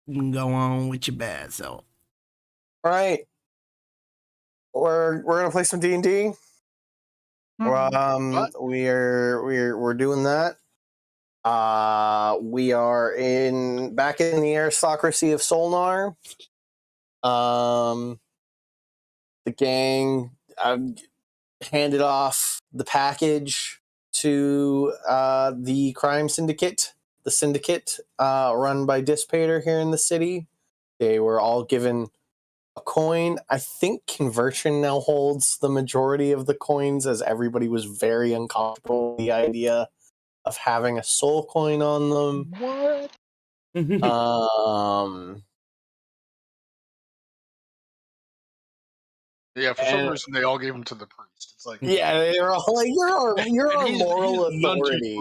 go on with your bad self. All right, we're gonna play some D&D. We're doing that. We are back in the aristocracy of Solnar. The gang handed off the package to the crime syndicate, the syndicate run by Dissipator here in the city. They were all given a coin. I think Conversion now holds the majority of the coins, as everybody was very uncomfortable with the idea of having a soul coin on them. What? Yeah, for some reason they all gave them to the priest. It's like, yeah, they're all like, you're our moral authority.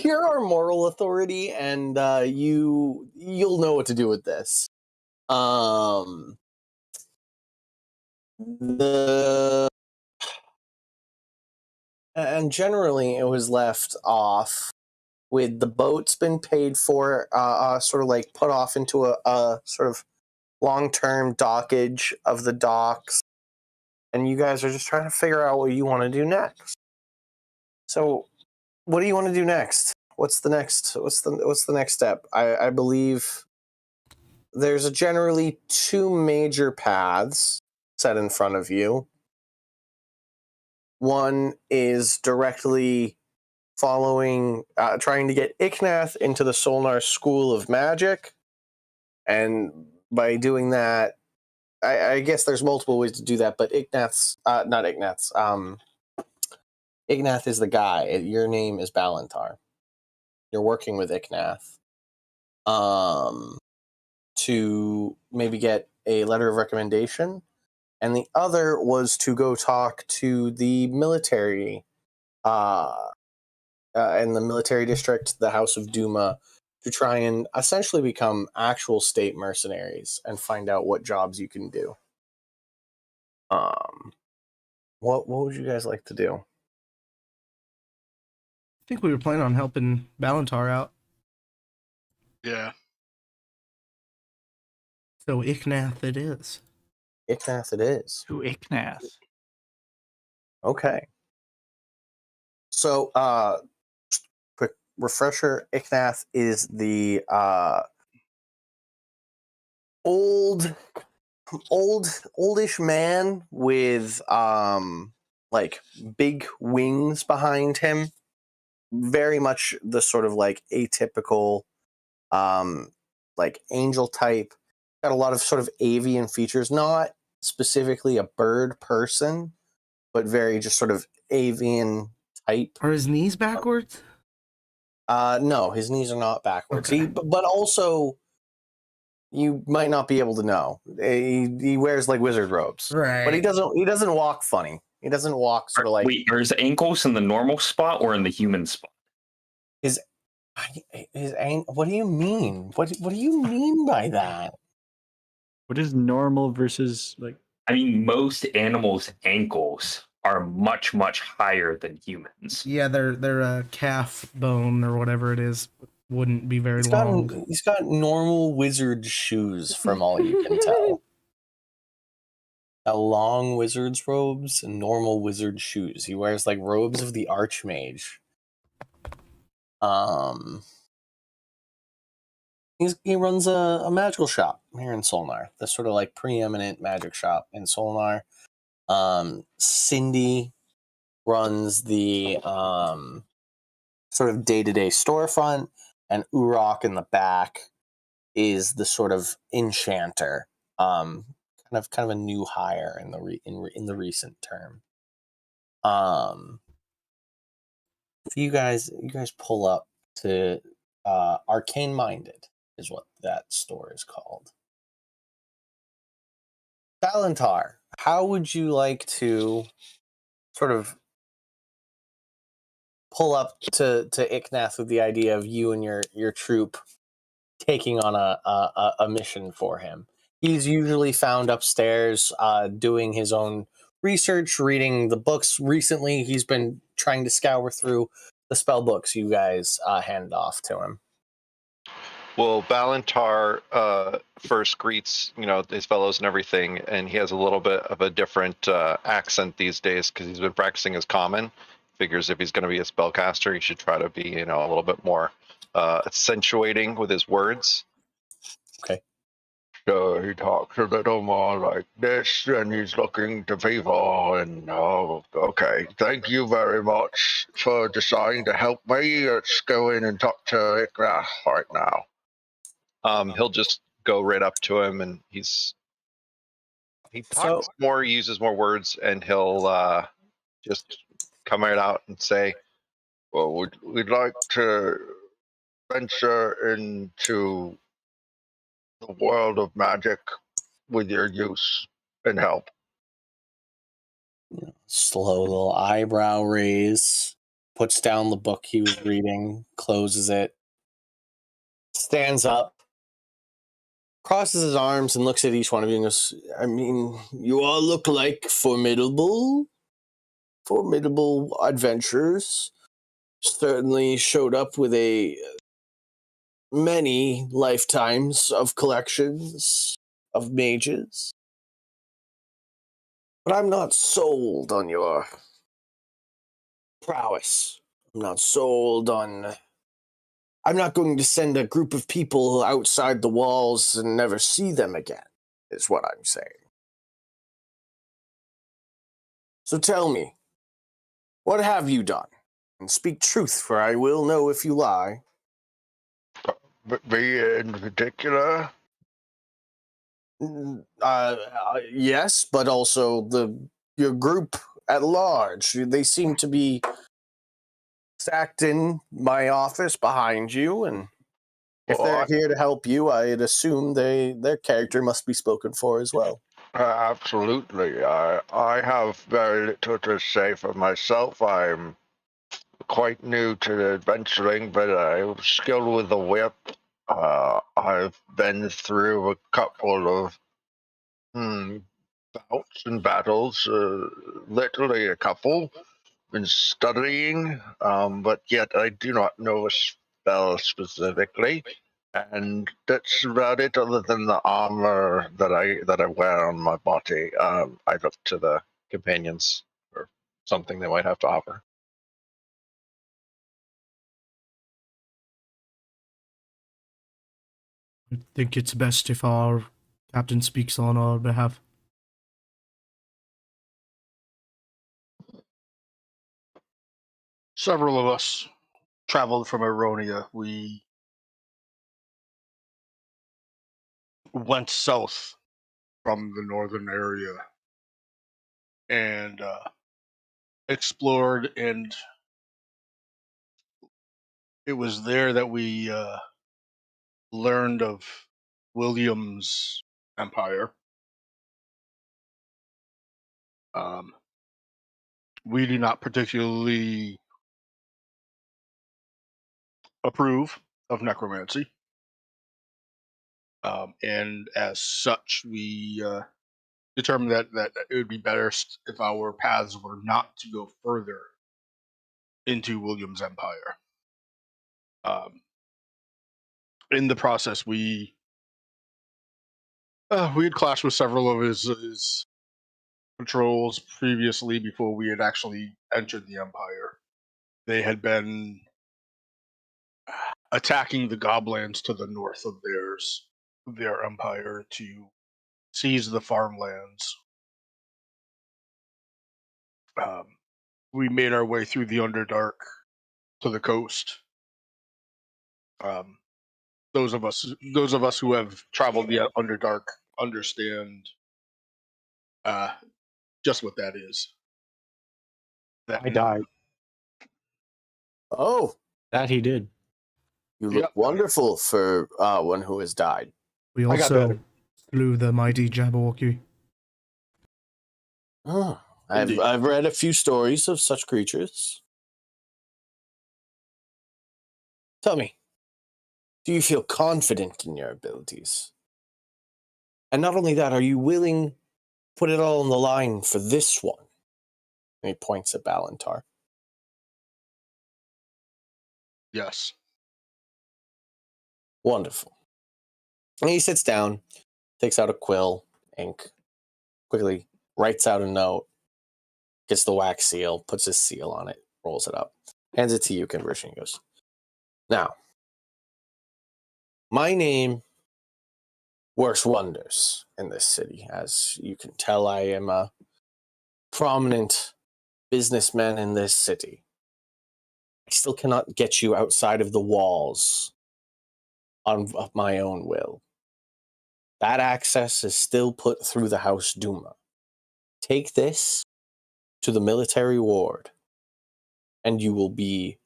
You're our moral authority, and you'll know what to do with this. And generally, it was left off with the boat's been paid for, sort of like put off into a sort of long-term dockage of the docks, and you guys are just trying to figure out what you want to do next. So, what do you want to do next? What's the next step? I believe there's generally two major paths set in front of you. One is directly following, trying to get Icknath into the Solnar School of Magic, and by doing that, I guess there's multiple ways to do that, but Icknath is the guy. Your name is Balantar. You're working with Icknath to maybe get a letter of recommendation, and the other was to go talk to the military in the military district, the House of Duma, to try and essentially become actual state mercenaries and find out what jobs you can do. What would you guys like to do? I think we were planning on helping Balantar out. Yeah. So Icknath it is. Icknath it is. Who Icknath? Okay. So, quick refresher, Icknath is the oldish man with like big wings behind him. Very much the sort of like atypical like angel type. Got a lot of sort of avian features, not specifically a bird person, but very just sort of avian type. Are his knees backwards? No, his knees are not backwards. Okay. But also, you might not be able to know. He wears like wizard robes, Right? but he doesn't walk funny. He doesn't walk sort of like. Wait, are his ankles in the normal spot or in the human spot? His what do you mean? What do you mean by that? What is normal versus like? I mean, most animals' ankles are much, much higher than humans. Yeah, their calf bone or whatever it is wouldn't be very long. He's got normal wizard shoes, from all you can tell. Long wizard's robes and normal wizard shoes. He wears like robes of the Archmage. He runs a magical shop here in Solnar. The sort of like preeminent magic shop in Solnar. Cindy runs the sort of day-to-day storefront, and Urok in the back is the sort of enchanter. Kind of a new hire in the recent term. If you guys pull up to Arcane Minded is what that store is called. Balantar, how would you like to sort of pull up to Icknath with the idea of you and your troop taking on a mission for him? He's usually found upstairs doing his own research, reading the books. Recently, he's been trying to scour through the spell books you guys handed off to him. Well, Balantar first greets, his fellows and everything, and he has a little bit of a different accent these days because he's been practicing his common. Figures if he's going to be a spellcaster, he should try to be, a little bit more accentuating with his words. Okay. So he talks a little more like this, and he's looking to people, and okay, thank you very much for deciding to help me. Let's go in and talk to Ikra right now. He'll just go right up to him, and he talks more, uses more words, and he'll just come right out and say, "Well, we'd like to venture into the world of magic with your use and help." Slow little eyebrow raise, puts down the book he was reading, closes it, stands up, crosses his arms, and looks at each one of you and goes, I mean, you all look like formidable adventurers. Certainly showed up with many lifetimes of collections of mages. But I'm not sold on your prowess. I'm not sold on... I'm not going to send a group of people outside the walls and never see them again, is what I'm saying. So tell me, what have you done? And speak truth, for I will know if you lie. Me in particular? Yes, but also your group at large. They seem to be stacked in my office behind you, and if they're here to help you, I'd assume their character must be spoken for as well. Absolutely. I have very little to say for myself. I'm quite new to adventuring, but I'm skilled with the whip. I've been through a couple of bouts and battles, literally a couple. Been studying, but yet I do not know a spell specifically, and that's about it. Other than the armor that I wear on my body, I look to the companions for something they might have to offer. I think it's best if our captain speaks on our behalf. Several of us traveled from Aronia. We went south from the northern area and explored, and it was there that we learned of William's empire. We do not particularly approve of necromancy. And as such, we determined that it would be better if our paths were not to go further into William's empire. In the process, we had clashed with several of his patrols previously before we had actually entered the empire. They had been attacking the goblins to the north of their empire to seize the farmlands. We made our way through the Underdark to the coast. Those of us who have traveled the Underdark understand just what that is. I died. Oh, That he did. you look wonderful for one who has died. We I got also better. slew the mighty Jabberwocky. Oh, I've read a few stories of such creatures. Tell me, do you feel confident in your abilities? And not only that, are you willing to put it all on the line for this one? And he points at Balantar. Yes. Wonderful. And he sits down, takes out a quill, ink, quickly writes out a note, gets the wax seal, puts his seal on it, rolls it up, hands it to you, Conversion. He goes, now, my name works wonders in this city. As you can tell, I am a prominent businessman in this city. I still cannot get you outside of the walls of my own will. That access is still put through the House Duma. Take this to the military ward, and you will be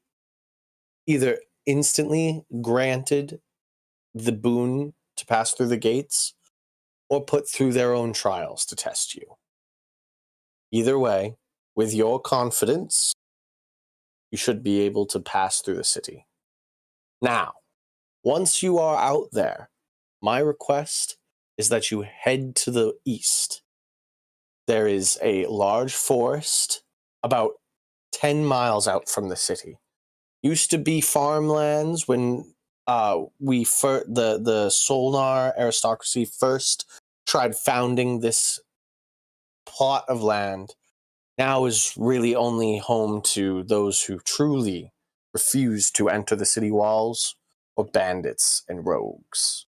either instantly granted the boon to pass through the gates, or put through their own trials to test you. Either way, with your confidence, you should be able to pass through the city. Now, once you are out there, my request is that you head to the east. There is a large forest about 10 miles out from the city. Used to be farmlands when the Solnar aristocracy first tried founding this plot of land. Now is really only home to those who truly refuse to enter the city walls, or bandits and rogues.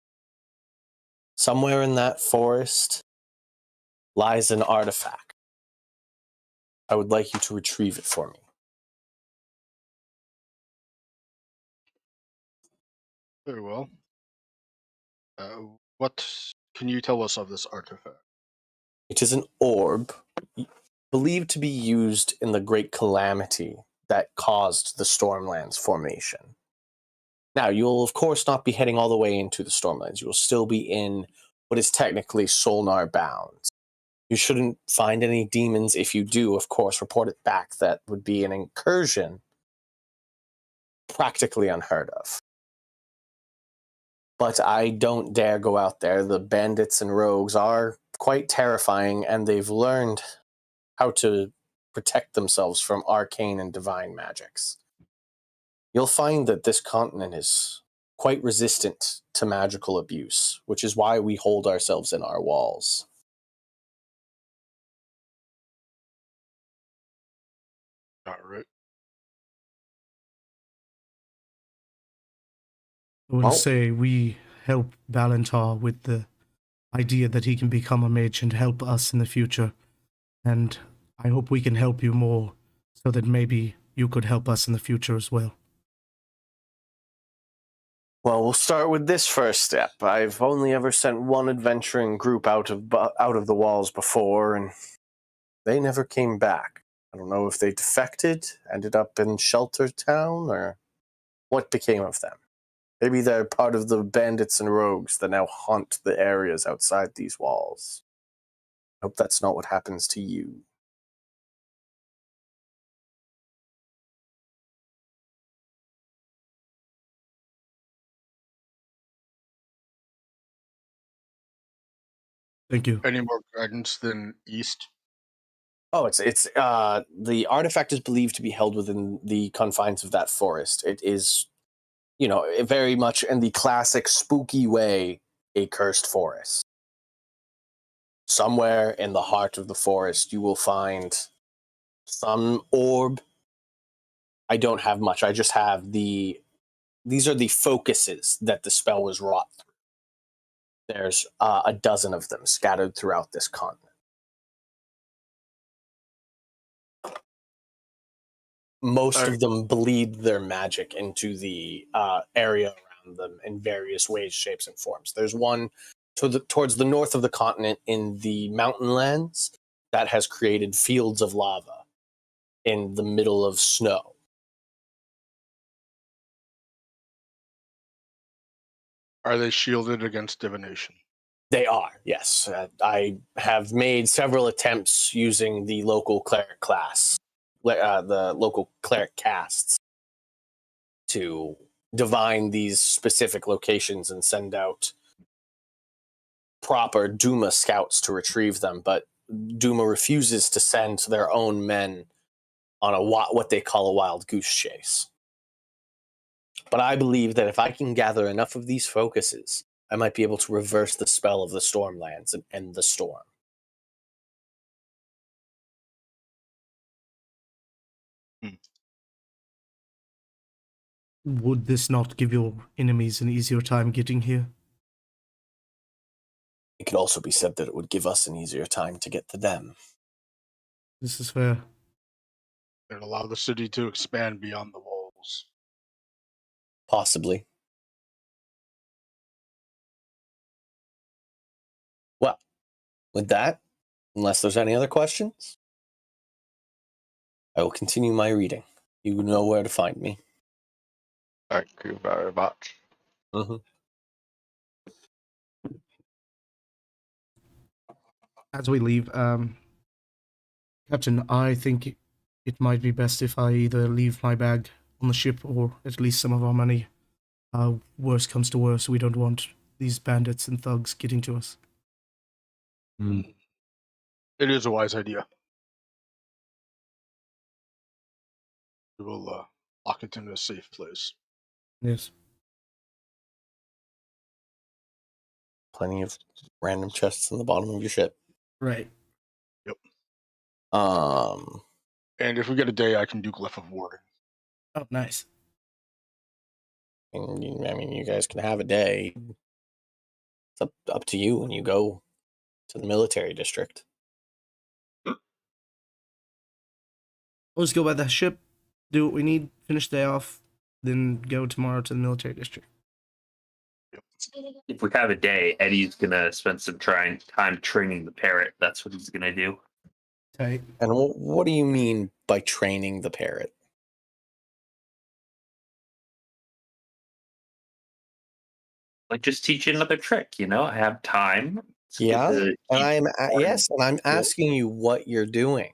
Somewhere in that forest lies an artifact. I would like you to retrieve it for me. Very well. What can you tell us of this artifact? It is an orb believed to be used in the Great Calamity that caused the Stormlands formation. Now, you'll of course not be heading all the way into the Stormlands. You will still be in what is technically Solnar bounds. You shouldn't find any demons. If you do, of course, report it back. That would be an incursion practically unheard of. But I don't dare go out there. The bandits and rogues are quite terrifying, and they've learned how to protect themselves from arcane and divine magics. You'll find that this continent is quite resistant to magical abuse, which is why we hold ourselves in our walls. All right. I will Well- say we help Valentar with the idea that he can become a mage and help us in the future. And I hope we can help you more so that maybe you could help us in the future as well. Well, we'll start with this first step. I've only ever sent one adventuring group out of the walls before, and they never came back. I don't know if they defected, ended up in Shelter Town, or what became of them. Maybe they're part of the bandits and rogues that now haunt the areas outside these walls. I hope that's not what happens to you. Thank you. Any more guidance than east? Oh, it's the artifact is believed to be held within the confines of that forest. It is, very much in the classic spooky way, a cursed forest. Somewhere in the heart of the forest, you will find some orb. I don't have much. I just have these are the focuses that the spell was wrought through. There's a dozen of them scattered throughout this continent. Most of them bleed their magic into the area around them in various ways, shapes, and forms. There's one towards the north of the continent in the mountain lands that has created fields of lava in the middle of snow. Are they shielded against divination? They are, yes. I have made several attempts using the local cleric class, the local cleric casts, to divine these specific locations and send out proper Duma scouts to retrieve them, but Duma refuses to send their own men on what they call a wild goose chase. But I believe that if I can gather enough of these focuses, I might be able to reverse the spell of the Stormlands and end the storm. Would this not give your enemies an easier time getting here? It could also be said that it would give us an easier time to get to them. This is fair. And allow the city to expand beyond the walls. Possibly. Well, with that, unless there's any other questions, I will continue my reading. You know where to find me. Thank you very much. Mm-hmm. As we leave, Captain, I think it might be best if I either leave my bag on the ship or at least some of our money. Worst comes to worst, we don't want these bandits and thugs getting to us. It is a wise idea. We will lock it in a safe place. Yes. Plenty of random chests in the bottom of your ship. Right. And if we get a day, I can do Glyph of Warding. Oh, nice. I mean, you guys can have a day. It's up to you when you go to the military district. Let's go by the ship, do what we need, finish the day off, then go tomorrow to the military district. If we have a day, Eddie's gonna spend some time training the parrot. That's what he's gonna do. Tight. And what do you mean by training the parrot? Like just teach another trick, I have time. Yeah, and I'm asking you what you're doing.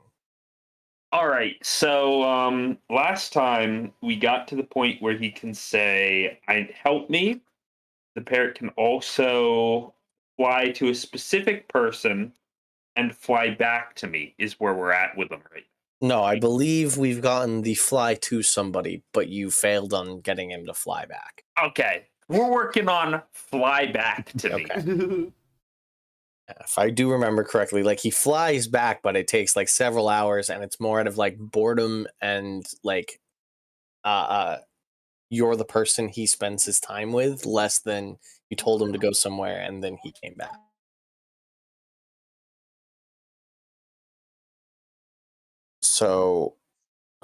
All right. So last time we got to the point where he can say, help me. The parrot can also fly to a specific person and fly back to me is where we're at with them right No, I believe we've gotten the fly to somebody, but you failed on getting him to fly back. now. Okay. We're working on fly back to me. Okay. If I do remember correctly, like he flies back, but it takes like several hours, and it's more out of like boredom and like you're the person he spends his time with, less than you told him to go somewhere and then he came back. So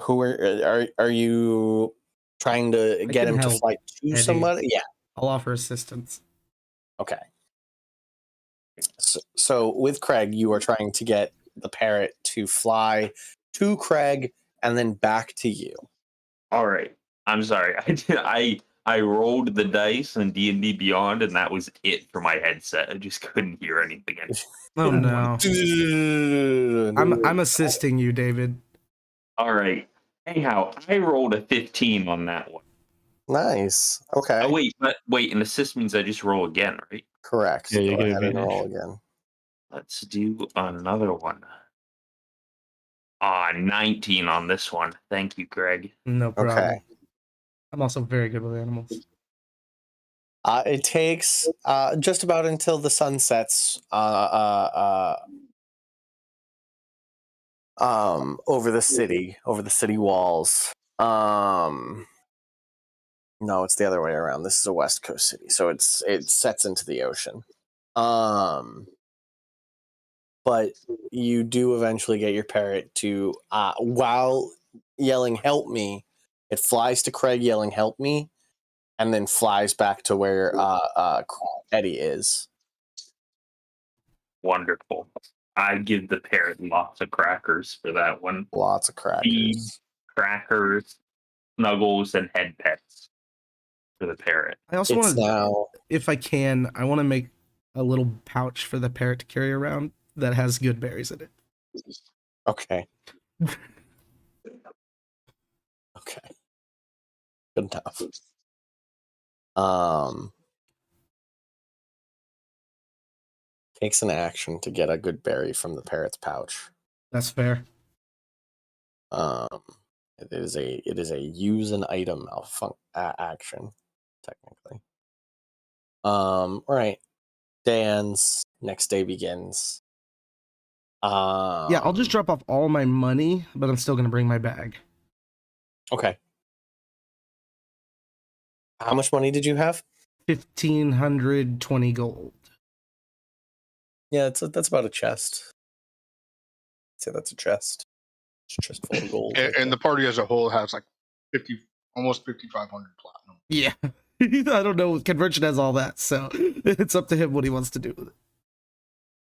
who are you trying to get him to help, fly to Eddie. somebody? Yeah. I'll offer assistance. Okay. So with Craig, you are trying to get the parrot to fly to Craig and then back to you. All right. I'm sorry. I rolled the dice in D&D Beyond, and that was it for my headset. I just couldn't hear anything anymore. Oh no. I'm assisting you, David. All right. Anyhow, I rolled a 15 on that one. Nice. Okay. Oh, wait, and assist means I just roll again, right? Correct. Yeah, you Go get ahead and advantage. roll again. Let's do another one. 19 on this one. Thank you, Greg. No problem. Okay. I'm also very good with animals. It takes just about until the sun sets over the city walls. No, it's the other way around. This is a West Coast city, so it sets into the ocean. But you do eventually get your parrot to while yelling "Help me," it flies to Craig yelling "Help me," and then flies back to where Eddie is. Wonderful. I give the parrot lots of crackers for that one. Lots of crackers. Seeds, crackers, snuggles, and head pets for the parrot. I also It's want to, now. if I can, I want to make a little pouch for the parrot to carry around that has good berries in it. Okay. Okay. Good enough. Takes an action to get a good berry from the parrot's pouch. That's fair. And It is a use an item action, technically. All right. Dan's next day begins. Yeah, I'll just drop off all my money, but I'm still gonna bring my bag. Okay. How much money did you have? 1,520 gold. Yeah, that's about a chest. I'd say that's a chest. It's a chest full of gold. And the party as a whole has like 50, almost 5,500 platinum. Yeah. I don't know. Conversion has all that, so it's up to him what he wants to do with it.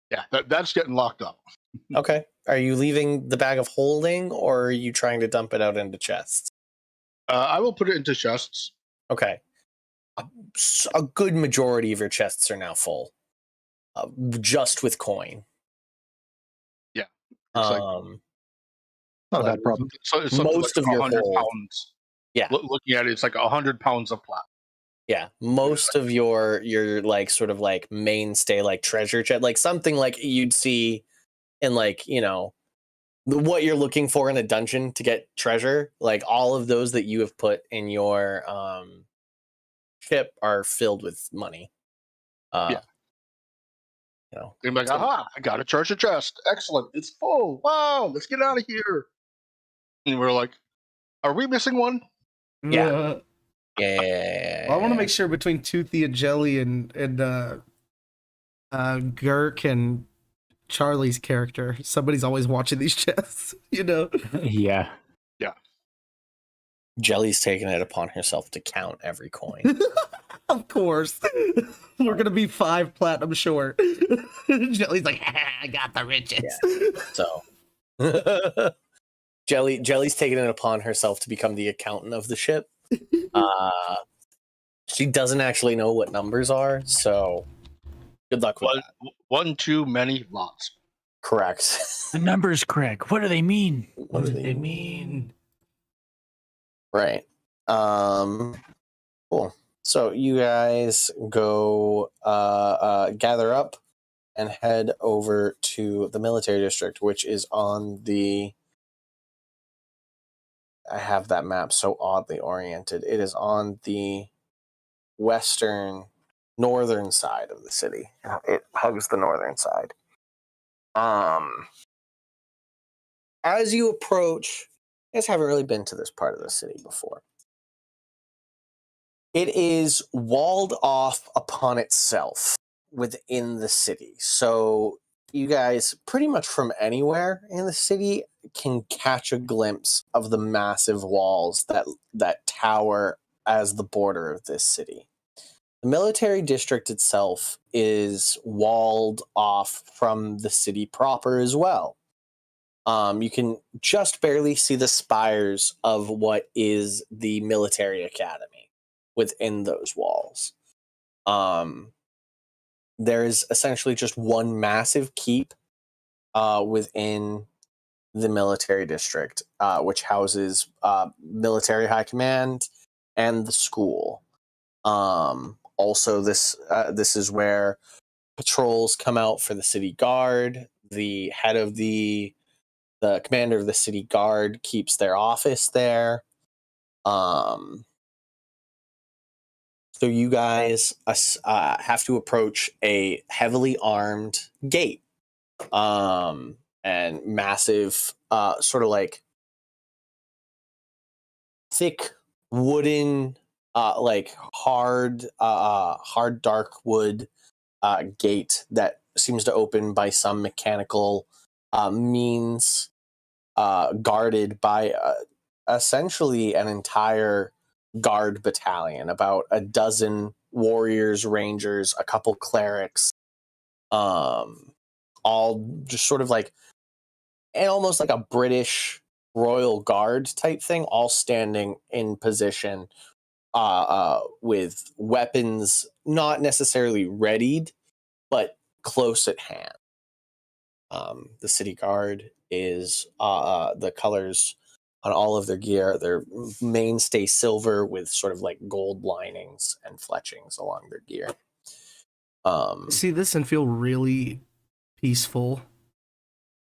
Yeah, that's getting locked up. Okay. Are you leaving the bag of holding, or are you trying to dump it out into chests? I will put it into chests. Okay. A good majority of your chests are now full, just with coin. Yeah. It's like, Not a bad problem. so it's something most like of your 100 hold. pounds. Yeah. Looking at it, it's like 100 pounds of platinum. Yeah, most of your like sort of like mainstay like treasure chest, like something like you'd see in like, you know, what you're looking for in a dungeon to get treasure, like all of those that you have put in your ship are filled with money. Yeah. You know, They're like, so- aha, I got a treasure chest. Excellent. It's full. Wow, let's get out of here. And we're like, are we missing one? Yeah. Yeah. Well, I want to make sure between Toothy and Jelly and Gurk and Charlie's character, somebody's always watching these chests, you know? Yeah. Jelly's taken it upon herself to count every coin. Of course. We're going to be 5 platinum short. Jelly's like, I got the riches. So Jelly's taken it upon herself to become the accountant of the ship. She doesn't actually know what numbers are, so good luck with that. One too many, lots. Correct. The numbers, Craig. What do they mean? What do they mean? Right. Cool. So you guys go gather up and head over to the military district, which is on the... I have that map so oddly oriented. It is on the northern side of the city. It hugs the northern side. As you approach, you guys haven't really been to this part of the city before. It is walled off upon itself within the city. So you guys, pretty much from anywhere in the city, can catch a glimpse of the massive walls that tower as the border of this city. The military district itself is walled off from the city proper as well. You can just barely see the spires of what is the military academy within those walls. There is essentially just one massive keep within the military district, which houses military high command and the school. Also, this is where patrols come out for the city guard. The head of the commander of the city guard keeps their office there. So you guys have to approach a heavily armed gate, and massive, sort of like thick wooden, like hard dark wood gate that seems to open by some mechanical means, guarded by essentially an entire guard battalion, about a dozen warriors, rangers, a couple clerics, all just sort of like, and almost like a British royal guard type thing, all standing in position, with weapons not necessarily readied, but close at hand. The city guard is the colors on all of their gear. Their mainstay silver with sort of like gold linings and fletchings along their gear. See this and feel really peaceful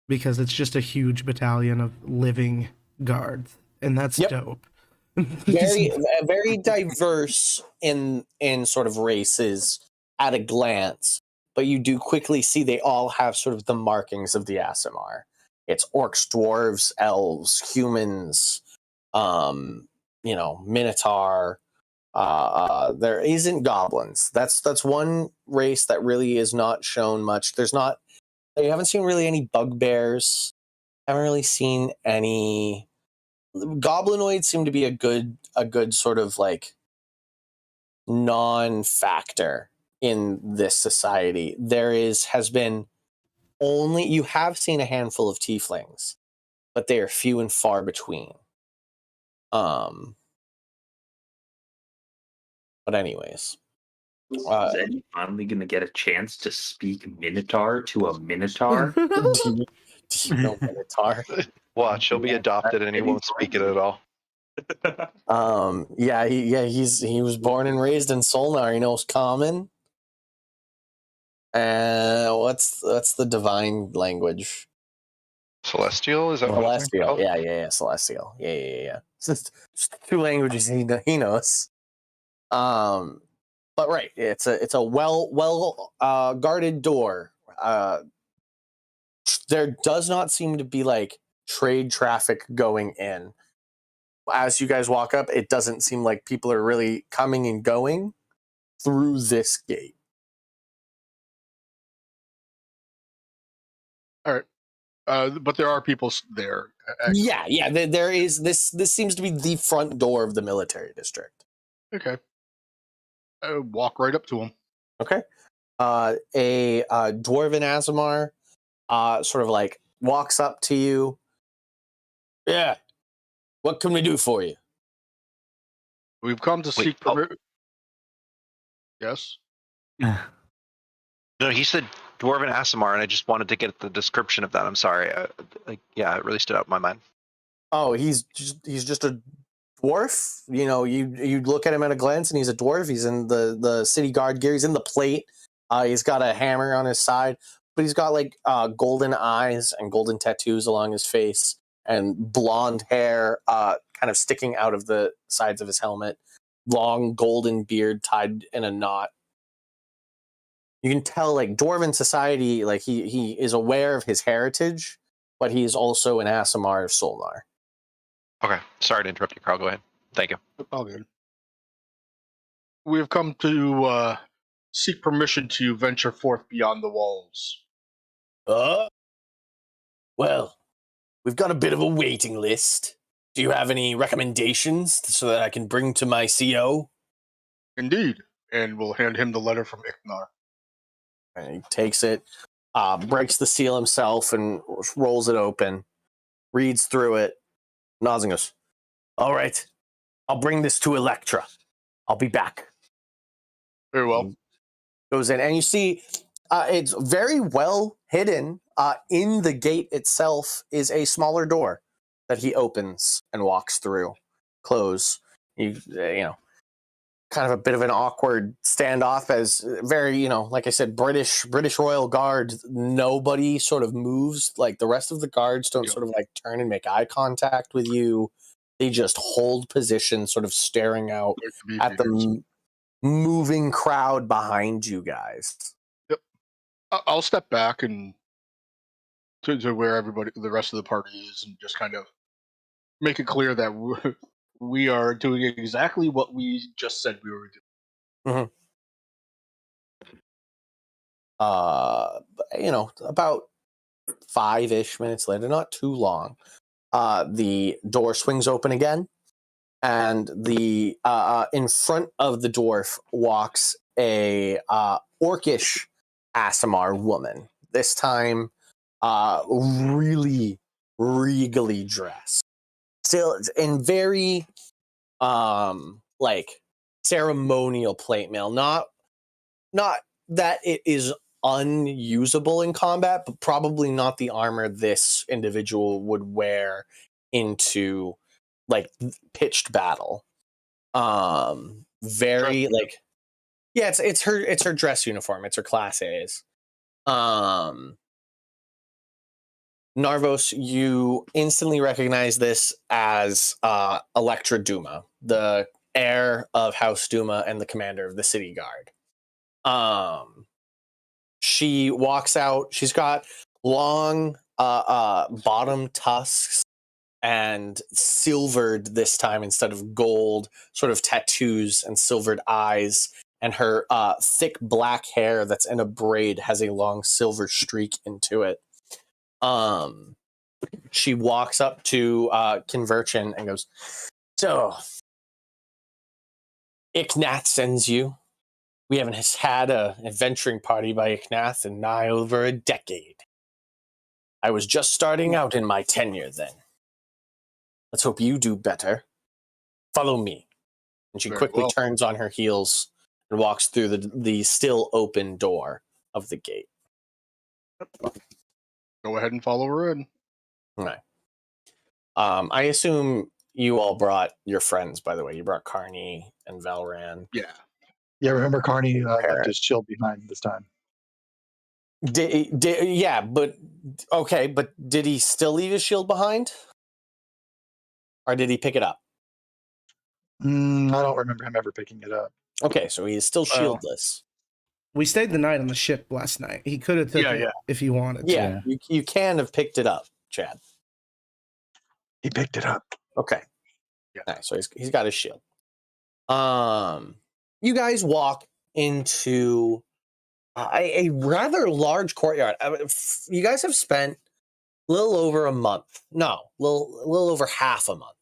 because it's just a huge battalion of living guards. and that's Yep. dope. Very diverse in sort of races at a glance, but you do quickly see they all have sort of the markings of the Aasimar. It's orcs, dwarves, elves, humans, minotaur. There isn't goblins. That's one race that really is not shown much. They haven't seen really any bugbears. Haven't really seen any. Goblinoids seem to be a good sort of like non-factor in this society. Has been only, you have seen a handful of tieflings, but they are few and far between. But anyways, Is Eddie finally going to get a chance to speak Minotaur to a Minotaur? do you know Minotaur? Watch, he'll be adopted and he won't speak it at all. He was born and raised in Solnar. He knows Common. What's the divine language? Celestial? Is that what it's Celestial. called? Yeah. Celestial. Yeah. It's just two languages he knows. But right, it's a well guarded door. There does not seem to be like trade traffic going in. As you guys walk up, it doesn't seem like people are really coming and going through this gate. All right. But there are people there. Yeah. There is this. This seems to be the front door of the military district. Okay. Walk right up to him. Okay. A dwarven Aasimar, sort of like walks up to you. Yeah. What can we do for you? We've come to seek permission. Yes. No, he said Dwarven Aasimar, and I just wanted to get the description of that. I'm sorry. It really stood out in my mind. Oh, he's just a dwarf. You know, you look at him at a glance, and he's a dwarf. He's in the city guard gear. He's in the plate. He's got a hammer on his side, but he's got like golden eyes and golden tattoos along his face, and blonde hair kind of sticking out of the sides of his helmet. Long golden beard tied in a knot. You can tell, like, dwarven society, like he is aware of his heritage, but he is also an Aasimar of Solnar. Okay, sorry to interrupt you, Carl. Go ahead. Thank you. All good. We have come to seek permission to venture forth beyond the walls. Well, we've got a bit of a waiting list. Do you have any recommendations so that I can bring to my CO? Indeed. And we'll hand him the letter from Iknar. And he takes it, breaks the seal himself, and rolls it open, reads through it, nods and goes, all right, I'll bring this to Electra. I'll be back. Very well. Goes in, and you see it's very well hidden. In the gate itself is a smaller door that he opens and walks through. Close. You know, kind of a bit of an awkward standoff, as very, like I said, British Royal Guard. Nobody sort of moves. Like the rest of the guards don't sort of like turn and make eye contact with you. They just hold position, sort of staring out at the moving crowd behind you guys. Yep. I'll step back and to where the rest of the party is, and just kind of make it clear that we are doing exactly what we just said we were doing. About 5-ish minutes later, not too long, the door swings open again, and the in front of the dwarf walks a orcish Aasimar woman. This time, really regally dressed, still in very like ceremonial plate mail. Not that it is unusable in combat, but probably not the armor this individual would wear into like pitched battle. Very like, yeah, it's her dress uniform. It's her class A's. Narvos, you instantly recognize this as Electra Duma, the heir of House Duma and the commander of the city guard. She walks out. She's got long bottom tusks and silvered this time instead of gold, sort of tattoos and silvered eyes. And her thick black hair that's in a braid has a long silver streak into it. She walks up to Converchin and goes, "So, Icknath sends you. We haven't had an adventuring party by Icknath in nigh over a decade. I was just starting out in my tenure then. Let's hope you do better. Follow me." And she Very quickly well. turns on her heels and walks through the still open door of the gate. Go ahead and follow her in. Right. I assume you all brought your friends, by the way. You brought Carney and Valran. Yeah. Yeah, remember Carney left Parrot. his shield behind this time. Yeah, but okay, but did he still leave his shield behind? Or did he pick it up? I don't remember him ever picking it up. Okay, so he is still Well, shieldless. We stayed the night on the ship last night. He could have taken it if he wanted to. Yeah, you can have picked it up, Chad. He picked it up. Okay. Yeah. Nice. So he's got his shield. You guys walk into a rather large courtyard. You guys have spent a little over a month. No, a little over half a month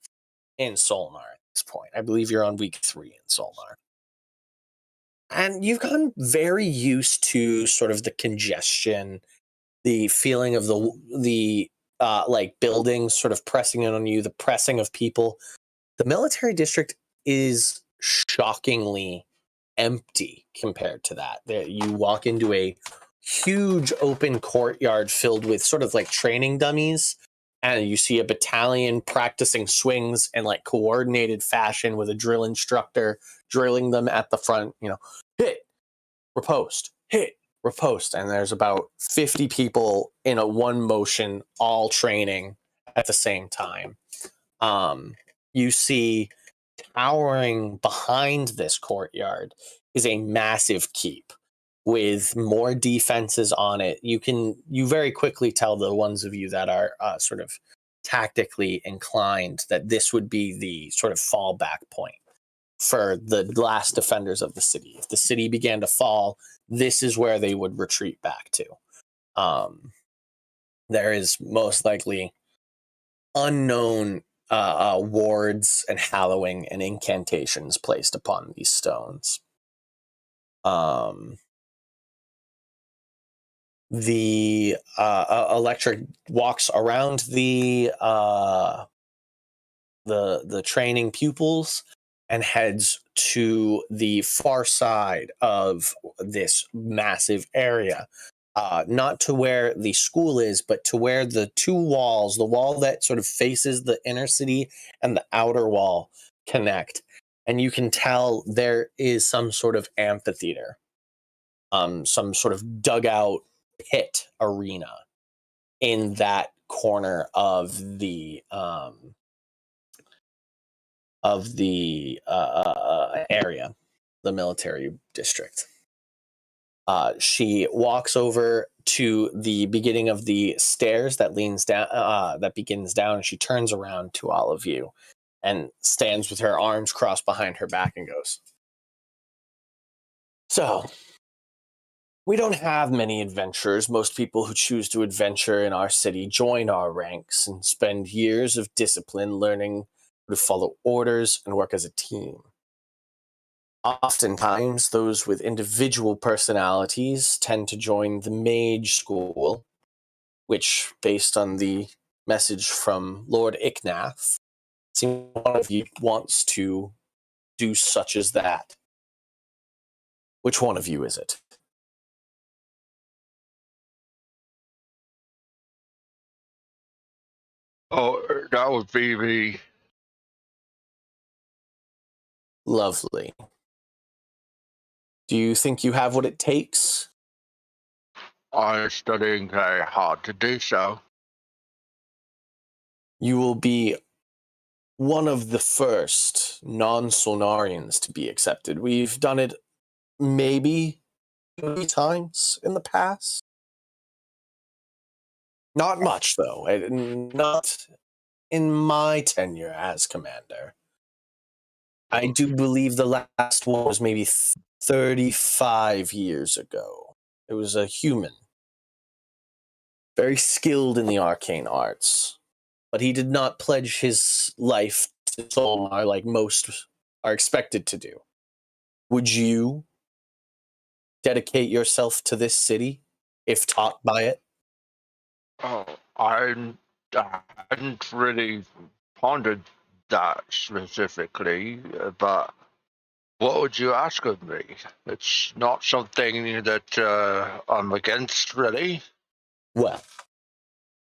in Solnar at this point. I believe you're on week 3 in Solnar. And you've gotten very used to sort of the congestion, the feeling of the like buildings sort of pressing in on you, the pressing of people. The military district is shockingly empty compared to that. You walk into a huge open courtyard filled with sort of like training dummies, and you see a battalion practicing swings in like coordinated fashion with a drill instructor drilling them at the front, hit, riposte, hit, riposte. And there's about 50 people in a one motion, all training at the same time. You see towering behind this courtyard is a massive keep with more defenses on it. You very quickly tell the ones of you that are sort of tactically inclined that this would be the sort of fallback point for the last defenders of the city. If the city began to fall, this is where they would retreat back to. There is most likely unknown wards and hallowing and incantations placed upon these stones. The Electric walks around the training pupils and heads to the far side of this massive area. Not to where the school is, but to where the two walls, the wall that sort of faces the inner city and the outer wall, connect. And you can tell there is some sort of amphitheater, some sort of dugout pit arena in that corner of the area, the military district. She walks over to the beginning of the stairs that leans down, that begins down, and she turns around to all of you and stands with her arms crossed behind her back and goes, "So, we don't have many adventurers. Most people who choose to adventure in our city join our ranks and spend years of discipline learning to follow orders and work as a team. Oftentimes, those with individual personalities tend to join the mage school, which, based on the message from Lord Icknath, seems one of you wants to do such as that. Which one of you is it?" Oh, that would be me. Lovely. Do you think you have what it takes? I'm studying very hard to do so. You will be one of the first non-Solnarians to be accepted. We've done it maybe 3 times in the past. Not much, though. Not in my tenure as commander. I do believe the last one was maybe 35 years ago. It was a human. Very skilled in the arcane arts. But he did not pledge his life to Solmar like most are expected to do. Would you dedicate yourself to this city, if taught by it? Oh, I hadn't really pondered that specifically, but what would you ask of me? It's not something that I'm against, really. Well,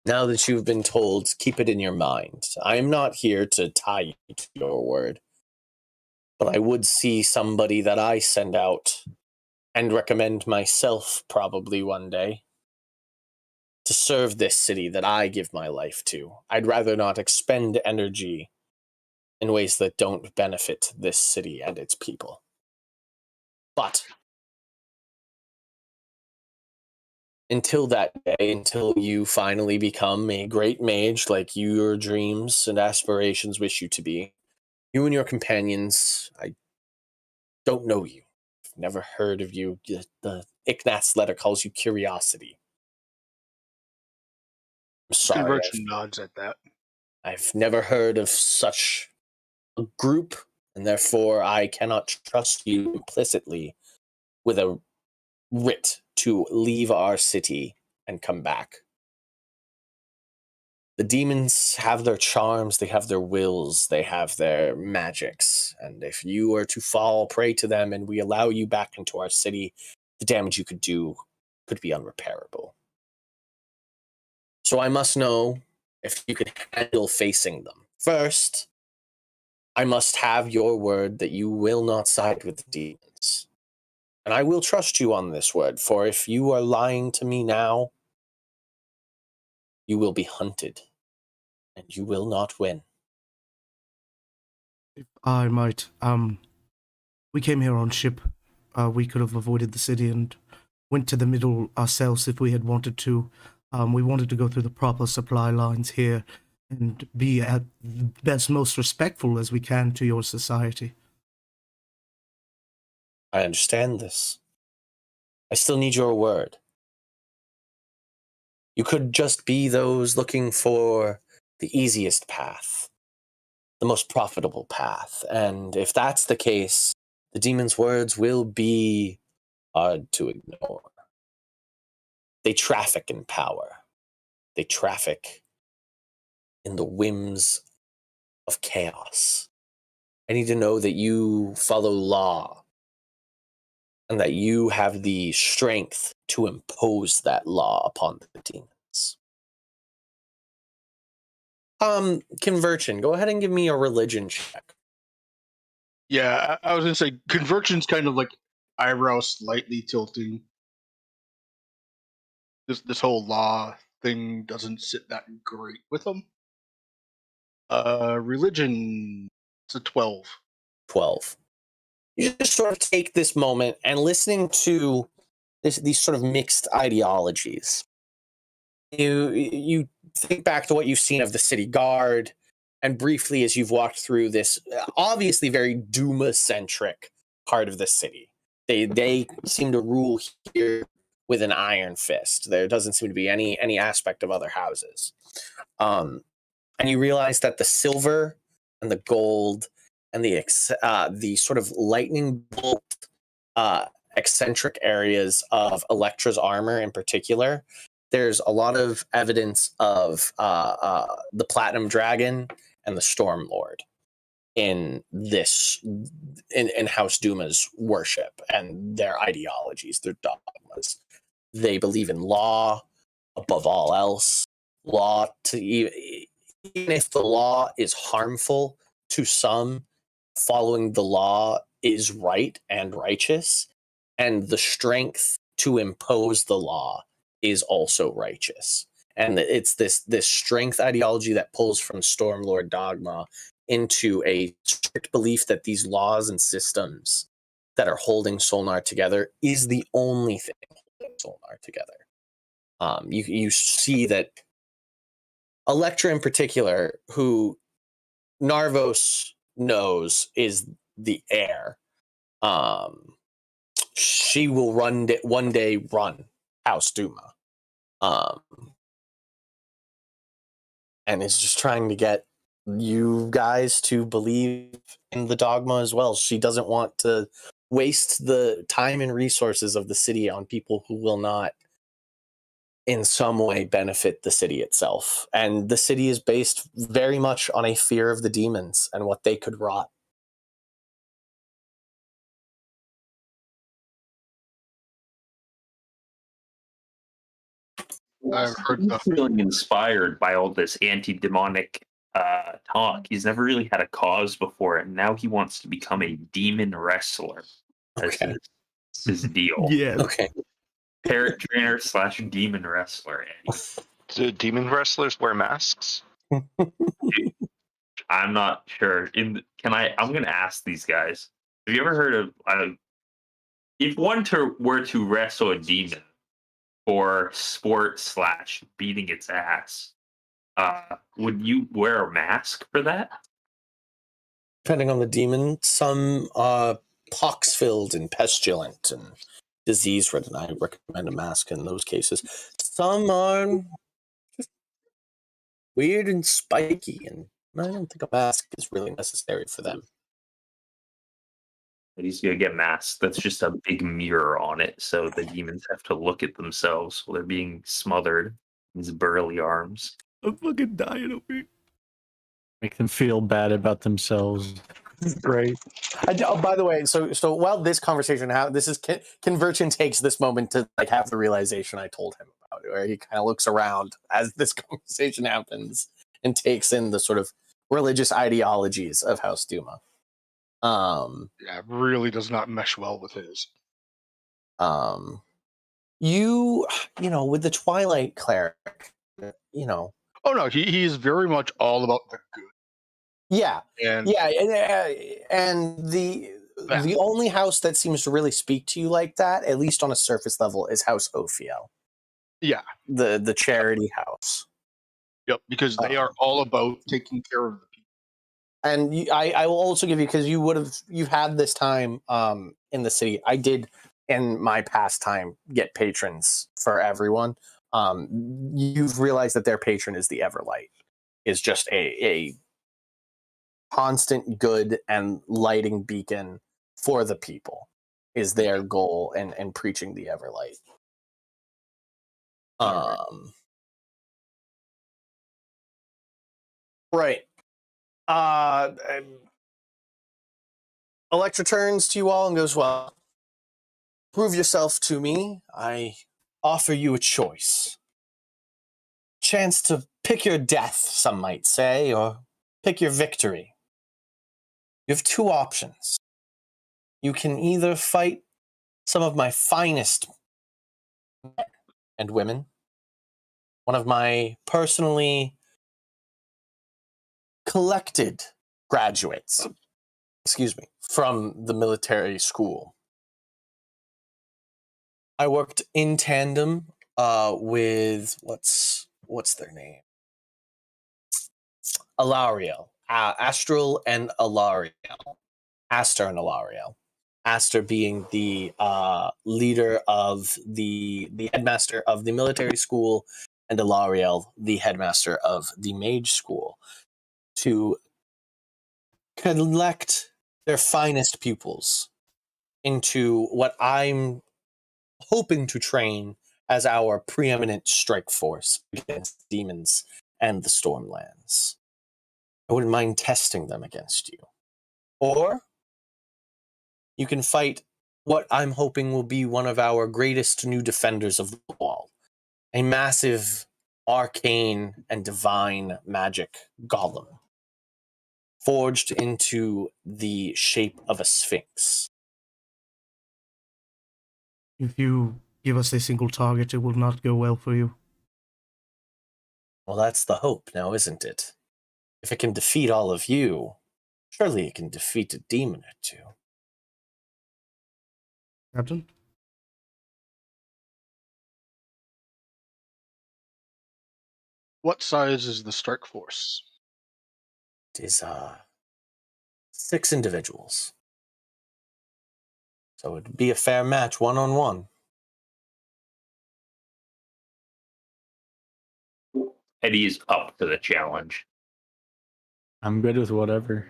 now that you've been told, keep it in your mind. I am not here to tie you to your word, but I would see somebody that I send out and recommend myself probably one day to serve this city that I give my life to. I'd rather not expend energy in ways that don't benefit this city and its people. But until that day, until you finally become a great mage like your dreams and aspirations wish you to be, you and your companions, I don't know you. I've never heard of you. The Ignat's letter calls you curiosity. I'm sorry. Conversion nods at that. I've never heard of such a group, and therefore I cannot trust you implicitly with a writ to leave our city and come back. The demons have their charms, they have their wills, they have their magics, and if you were to fall prey to them and we allow you back into our city, the damage you could do could be unrepairable. So I must know if you could handle facing them. First, I must have your word that you will not side with the demons. And I will trust you on this word, for if you are lying to me now, you will be hunted, and you will not win. If I might, we came here on ship. We could have avoided the city and went to the middle ourselves if we had wanted to. We wanted to go through the proper supply lines here and be at the best, most respectful as we can to your society. I understand this. I still need your word. You could just be those looking for the easiest path, the most profitable path, and if that's the case, the demon's words will be hard to ignore. They traffic in power. They traffic in the whims of chaos. I need to know that you follow law and that you have the strength to impose that law upon the demons. Conversion, go ahead and give me a religion check. Yeah, I was gonna say conversion's kind of like eyebrow slightly tilting. This whole law thing doesn't sit that great with them. Religion, it's a 12. 12. You just sort of take this moment and listening to these sort of mixed ideologies. You think back to what you've seen of the city guard, and briefly as you've walked through this obviously very Duma-centric part of the city. They seem to rule here with an iron fist. There doesn't seem to be any aspect of other houses. And you realize that the silver and the gold and the sort of lightning bolt eccentric areas of Electra's armor in particular, there's a lot of evidence of the Platinum Dragon and the Storm Lord in House Duma's worship and their ideologies, their dogmas. They believe in law above all else. Law to even if the law is harmful to some, following the law is right and righteous, and the strength to impose the law is also righteous. and it's this strength ideology that pulls from Stormlord dogma into a strict belief that these laws and systems that are holding Solnar together is the only thing holding Solnar together. You see that Electra in particular, who Narvos knows is the heir, she will one day run House Duma, and is just trying to get you guys to believe in the dogma as well. She doesn't want to waste the time and resources of the city on people who will not in some way benefit the city itself. And the city is based very much on a fear of the demons and what they could rot. I've heard He's the feeling inspired by all this anti-demonic talk. He's never really had a cause before, and now he wants to become a demon wrestler. That's Okay. his deal. Yeah. Okay. Parrot trainer / demon wrestler. Eddie. Do demon wrestlers wear masks? I'm not sure. I'm going to ask these guys. Have you ever heard of if one were to wrestle a demon for sport / beating its ass? Would you wear a mask for that? Depending on the demon, some pox-filled and pestilent and disease-ridden. I recommend a mask in those cases. Some are just weird and spiky, and I don't think a mask is really necessary for them. But he's gonna get masked. That's just a big mirror on it, so the demons have to look at themselves while they're being smothered in his burly arms. I'm fucking dying over here. Make them feel bad about themselves. Great. By the way, so while this conversation, this is Convergent takes this moment to like have the realization I told him about, where he kind of looks around as this conversation happens and takes in the sort of religious ideologies of House Duma. yeah, really does not mesh well with his. You know, with the Twilight Cleric, you know. Oh no, he is very much all about the good. Yeah, And and the only house that seems to really speak to you like that, at least on a surface level, is House Ophiel. yeah, The charity house. yep, because they are all about taking care of the people. And I will also give you, because you've had this time in the city. I did in my past time get patrons for everyone. You've realized that their patron is the Everlight, is just a constant good and lighting beacon for the people is their goal in preaching the Everlight. Right. Electra turns to you all and goes, well, prove yourself to me. I offer you a choice. Chance to pick your death, some might say, or pick your victory. You have two options. You can either fight some of my finest men and women, one of my personally collected graduates, from the military school. I worked in tandem with what's their name? Alariel, Astral and Alariel, Aster and Alariel. Aster being the leader of the headmaster of the military school, and Alariel the headmaster of the mage school, to collect their finest pupils into what I'm hoping to train as our preeminent strike force against demons and the Stormlands. I wouldn't mind testing them against you. Or you can fight what I'm hoping will be one of our greatest new defenders of the wall, a massive arcane and divine magic golem, forged into the shape of a sphinx. If you give us a single target, it will not go well for you. Well, that's the hope now, isn't it? If it can defeat all of you, surely it can defeat a demon or two. Captain? What size is the Stark force? It is 6 individuals. So it'd be a fair match, 1-on-1. Eddie is up to the challenge. I'm good with whatever.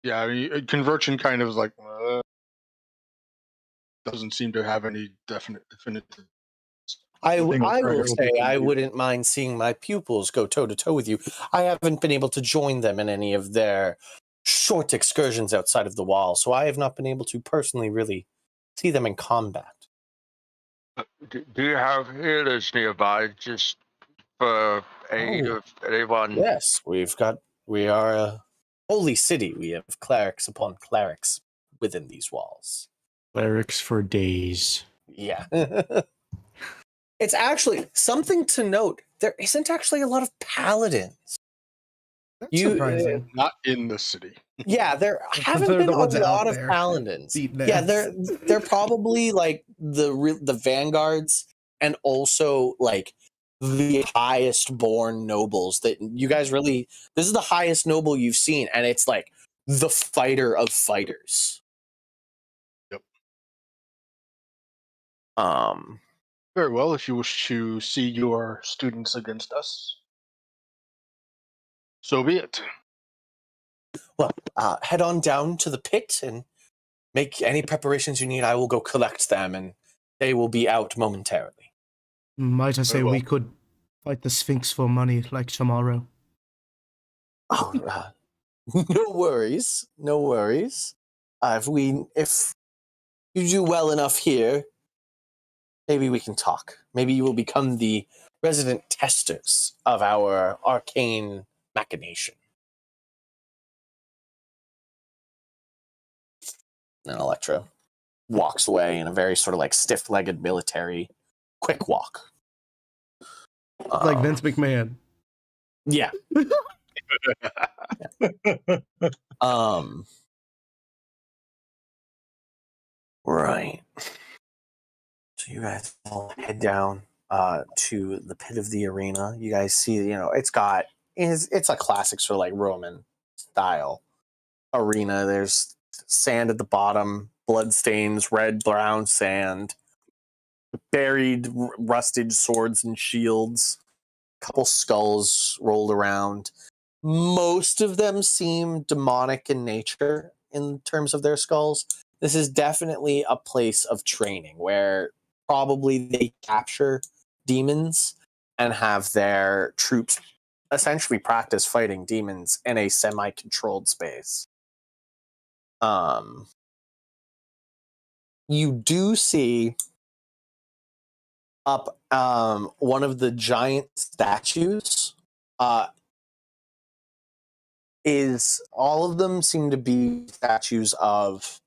Yeah, I mean, Conversion kind of is like doesn't seem to have any definitive. I The thing with will Arrow say I will be- wouldn't mind seeing my pupils go toe-to-toe with you. I haven't been able to join them in any of their short excursions outside of the wall, so I have not been able to personally really see them in combat. Do you have healers nearby just for aid Oh. of anyone? Yes, we are a holy city. We have clerics upon clerics within these walls. Clerics for days. Yeah. It's actually something to note. There isn't actually a lot of paladins. That's surprising. Not in the city. Yeah, there haven't They're been the a ones out lot of there paladins. beating Yeah, ass. they're probably like the vanguards and also like the highest born nobles that you guys really. This is the highest noble you've seen, and it's like the fighter of fighters. Yep. Very Very well. If you wish to see your students against us, so be it. well. Head on down to the pit and make any preparations you need. I will go collect them, and they will be out momentarily. Might I say Very well. we could fight the Sphinx for money like tomorrow? Oh, no worries, no worries. If you do well enough here, maybe we can talk. Maybe you will become the resident testers of our arcane machination. And Electra walks away in a very sort of like stiff-legged military quick walk. Like Vince McMahon. Yeah. Right. So you guys all head down to the pit of the arena. You guys see, it's a classic sort of like Roman style arena. There's sand at the bottom, blood stains, red, brown sand, buried, rusted swords and shields, a couple skulls rolled around. Most of them seem demonic in nature in terms of their skulls. This is definitely a place of training where probably they capture demons and have their troops essentially practice fighting demons in a semi-controlled space. You do see up one of the giant statues. Is all of them seem to be statues of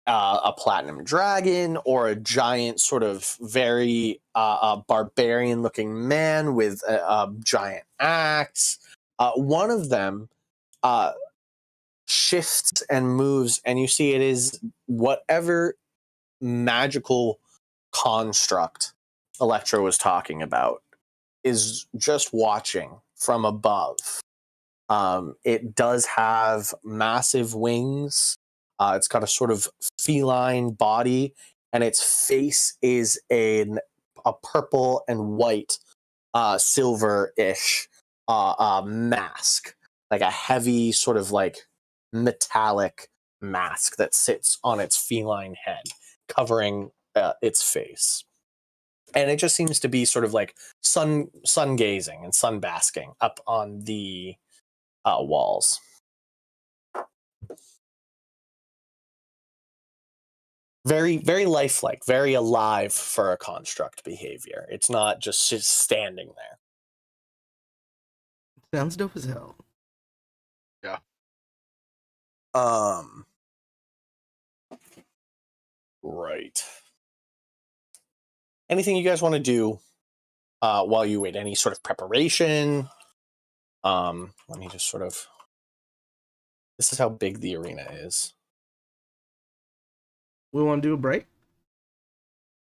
a platinum dragon or a giant sort of very barbarian looking man with a giant axe. One of them shifts and moves, and you see it is whatever magical construct Electra was talking about is just watching from above. It does have massive wings. It's got a sort of feline body, and its face is a purple and white, silver-ish mask, like a heavy sort of like metallic mask that sits on its feline head, covering its face. And it just seems to be sort of like sun gazing and sun basking up on the walls. Very, very lifelike, very alive for a construct behavior. It's not just standing there. Sounds dope as hell. Right. Anything you guys want to do while you wait? Any sort of preparation? Let me just sort of. This is how big the arena is. We want to do a break?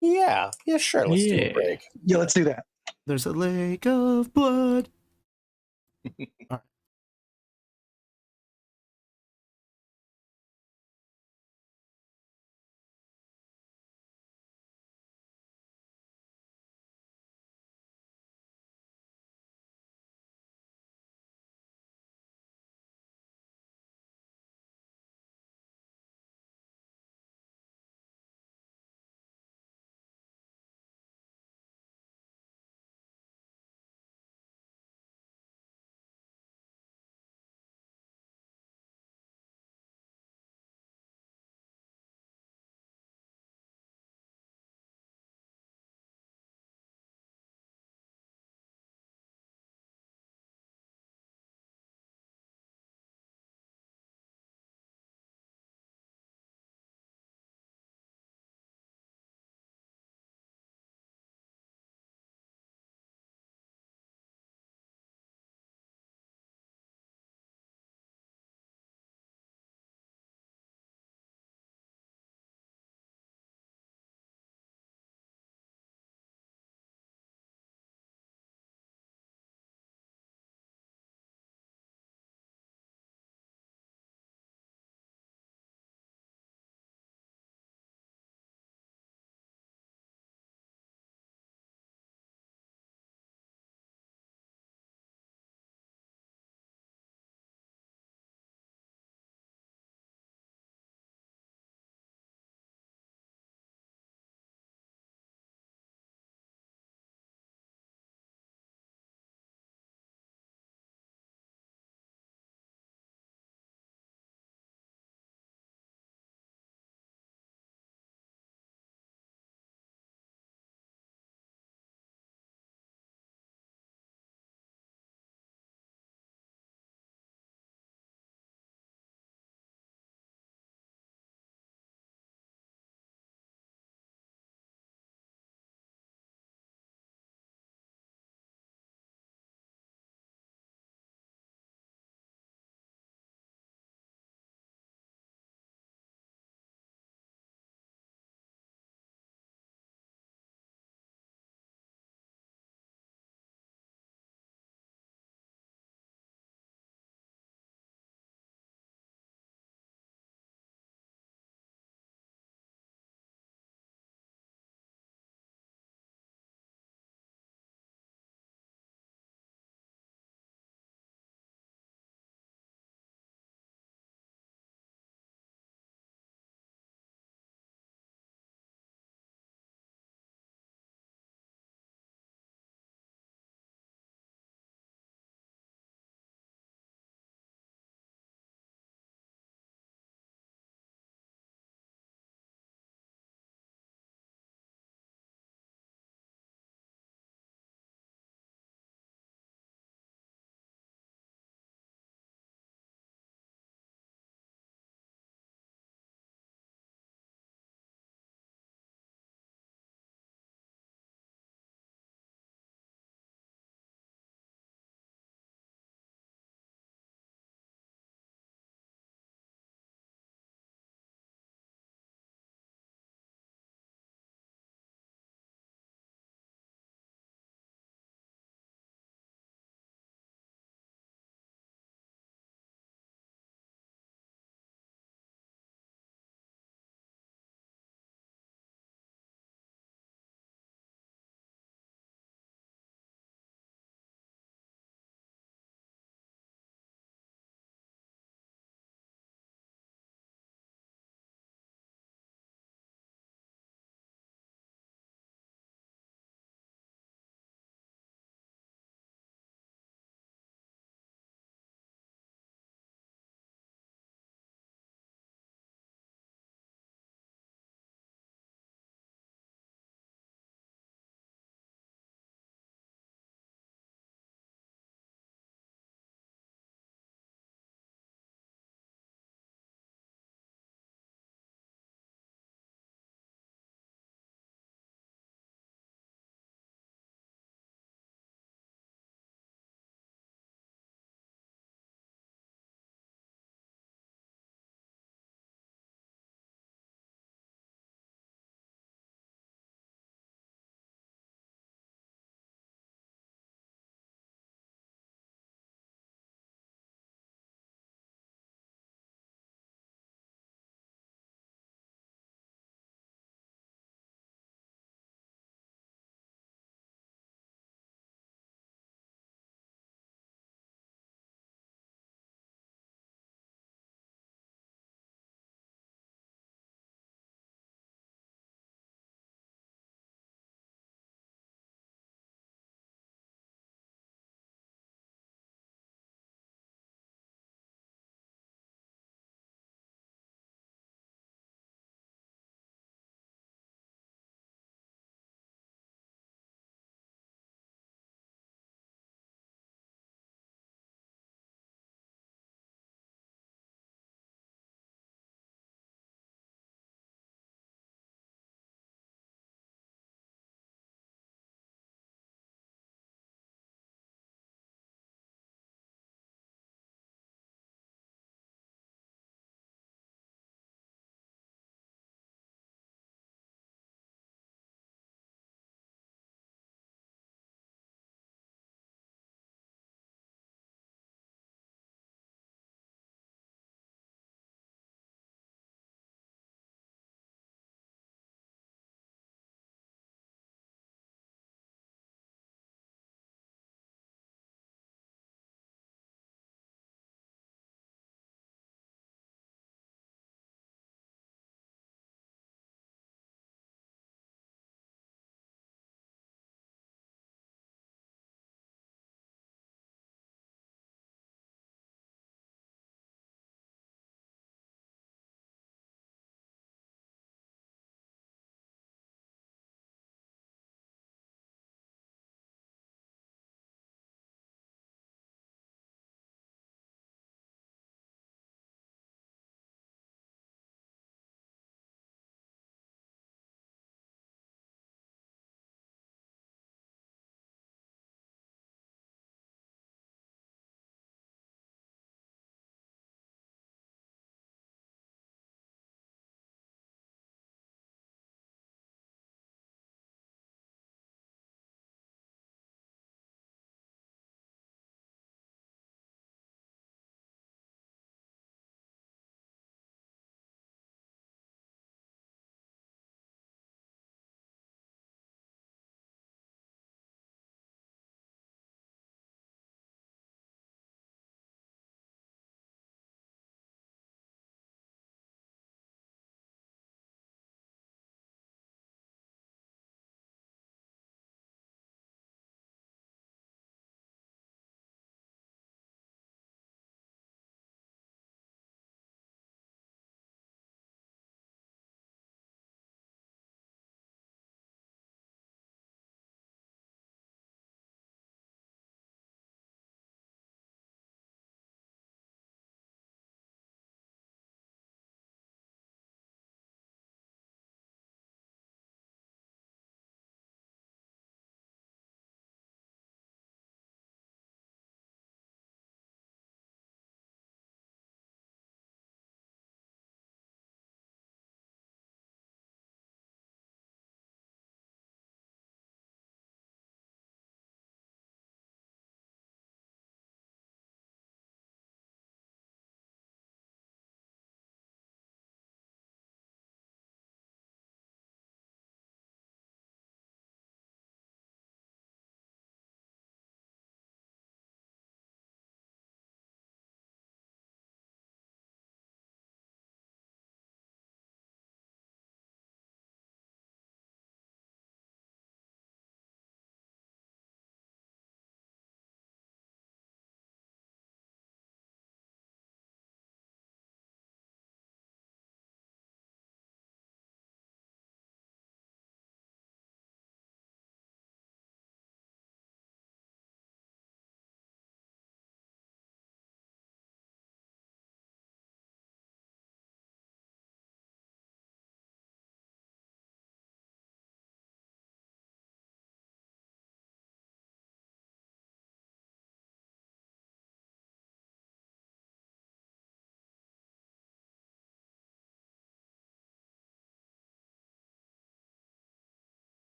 Yeah, sure. Let's do a break. Yeah, let's do that. There's a lake of blood.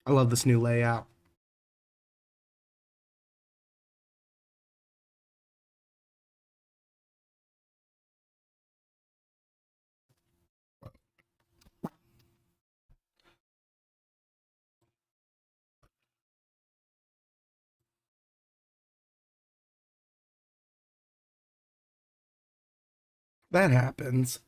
I love this new layout. That happens.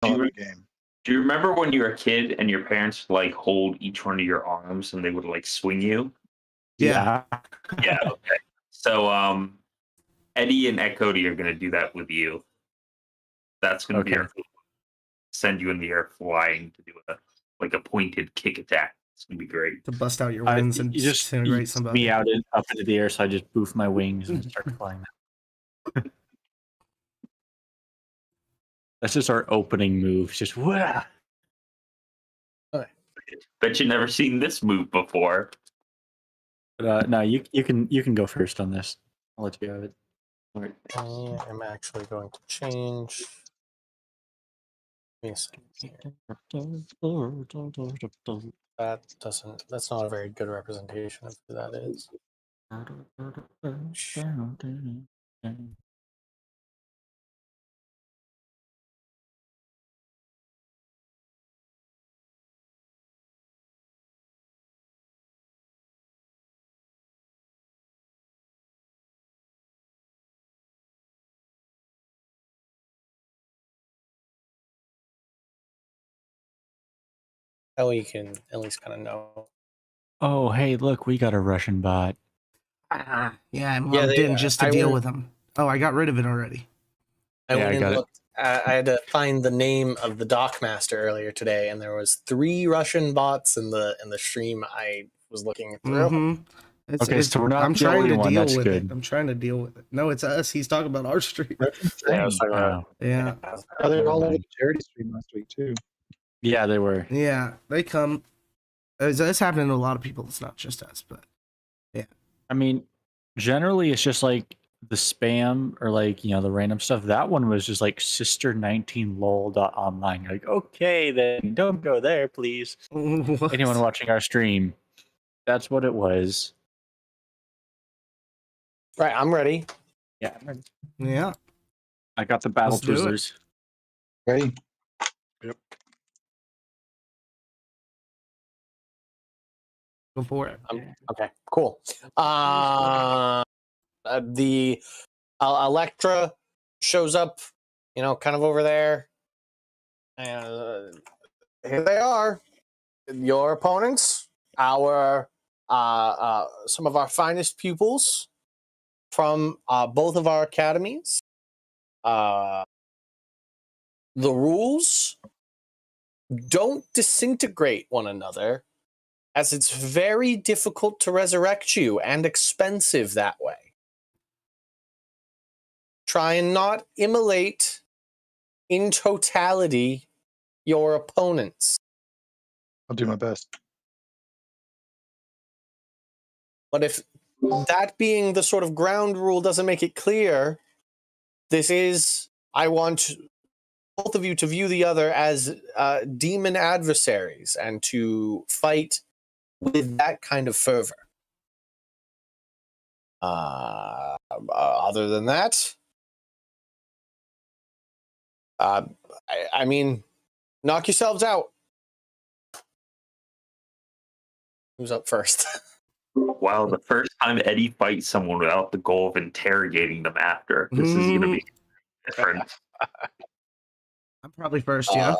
Do you, Game. do you remember when you were a kid and your parents would, like, hold each one of your arms and they would, like, swing you? Yeah. Yeah. Okay. So Eddie and Echoedy are gonna do that with you. That's gonna be Okay. send you in the air flying to do a pointed kick attack. It's gonna be great. To bust out your wings and You just disintegrate somebody. me out up into the air, so I just boof my wings and start flying. That's just our opening move. Just wah! Bet you never seen this move before. But no, you can go first on this. I'll let you have it. I am actually going to change. Give me a second here. That's not a very good representation of who that is. That way you can at least kind of know. Oh, hey, look, we got a Russian bot. Yeah, I'm logged in just to deal with him. Oh, I got rid of it already. I Yeah, went I and got it. looked. I had to find the name of the dockmaster earlier today, and there was 3 Russian bots in the stream I was looking through. Mm-hmm. Okay, so we're not I'm the trying only to one. deal That's with good. it. I'm trying to deal with it. No, it's us. He's talking about our stream. Yeah, I was talking about. Yeah. Oh, they were all over the charity stream last week too. Yeah, they were. Yeah, they come. It's happening to a lot of people. It's not just us, but I mean, generally, it's just like the spam or like the random stuff. That one was just like sister19lol.online. You're like, okay, then don't go there, please. what? Anyone watching our stream, that's what it was. Right, I'm ready. Yeah, I'm ready. Yeah, I got the battle Let's do it. twizzlers. Ready? go for it. Okay, cool. The Electra shows up, kind of over there. And here they are, your opponents, our some of our finest pupils from both of our academies. The rules don't disintegrate one another, as it's very difficult to resurrect you and expensive that way. Try and not immolate in totality your opponents. I'll do my best. But if that being the sort of ground rule doesn't make it clear, I want both of you to view the other as demon adversaries and to fight with that kind of fervor. Other than that, I mean, knock yourselves out. Who's up first? Wow, the first time Eddie fights someone without the goal of interrogating them after. This is going to be different. I'm probably first, yeah.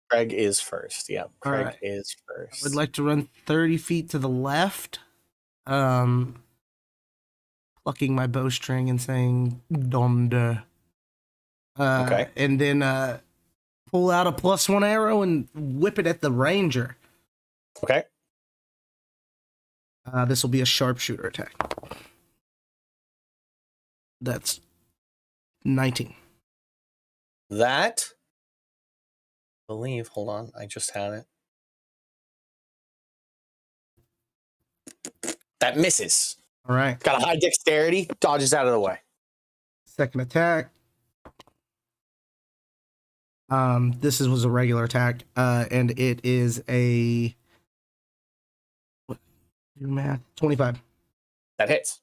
Craig is first. Yeah, Craig right. is I first. would like to run 30 feet to the left, plucking my bowstring and saying "Donde." Okay. And then pull out a +1 arrow and whip it at the ranger. Okay. This will be a sharpshooter attack. That's 19. That, I believe, hold on, I just had it. That misses. All right. Got a high dexterity, dodges out of the way. Second attack. This was a regular attack, and it is a do math 25. That hits.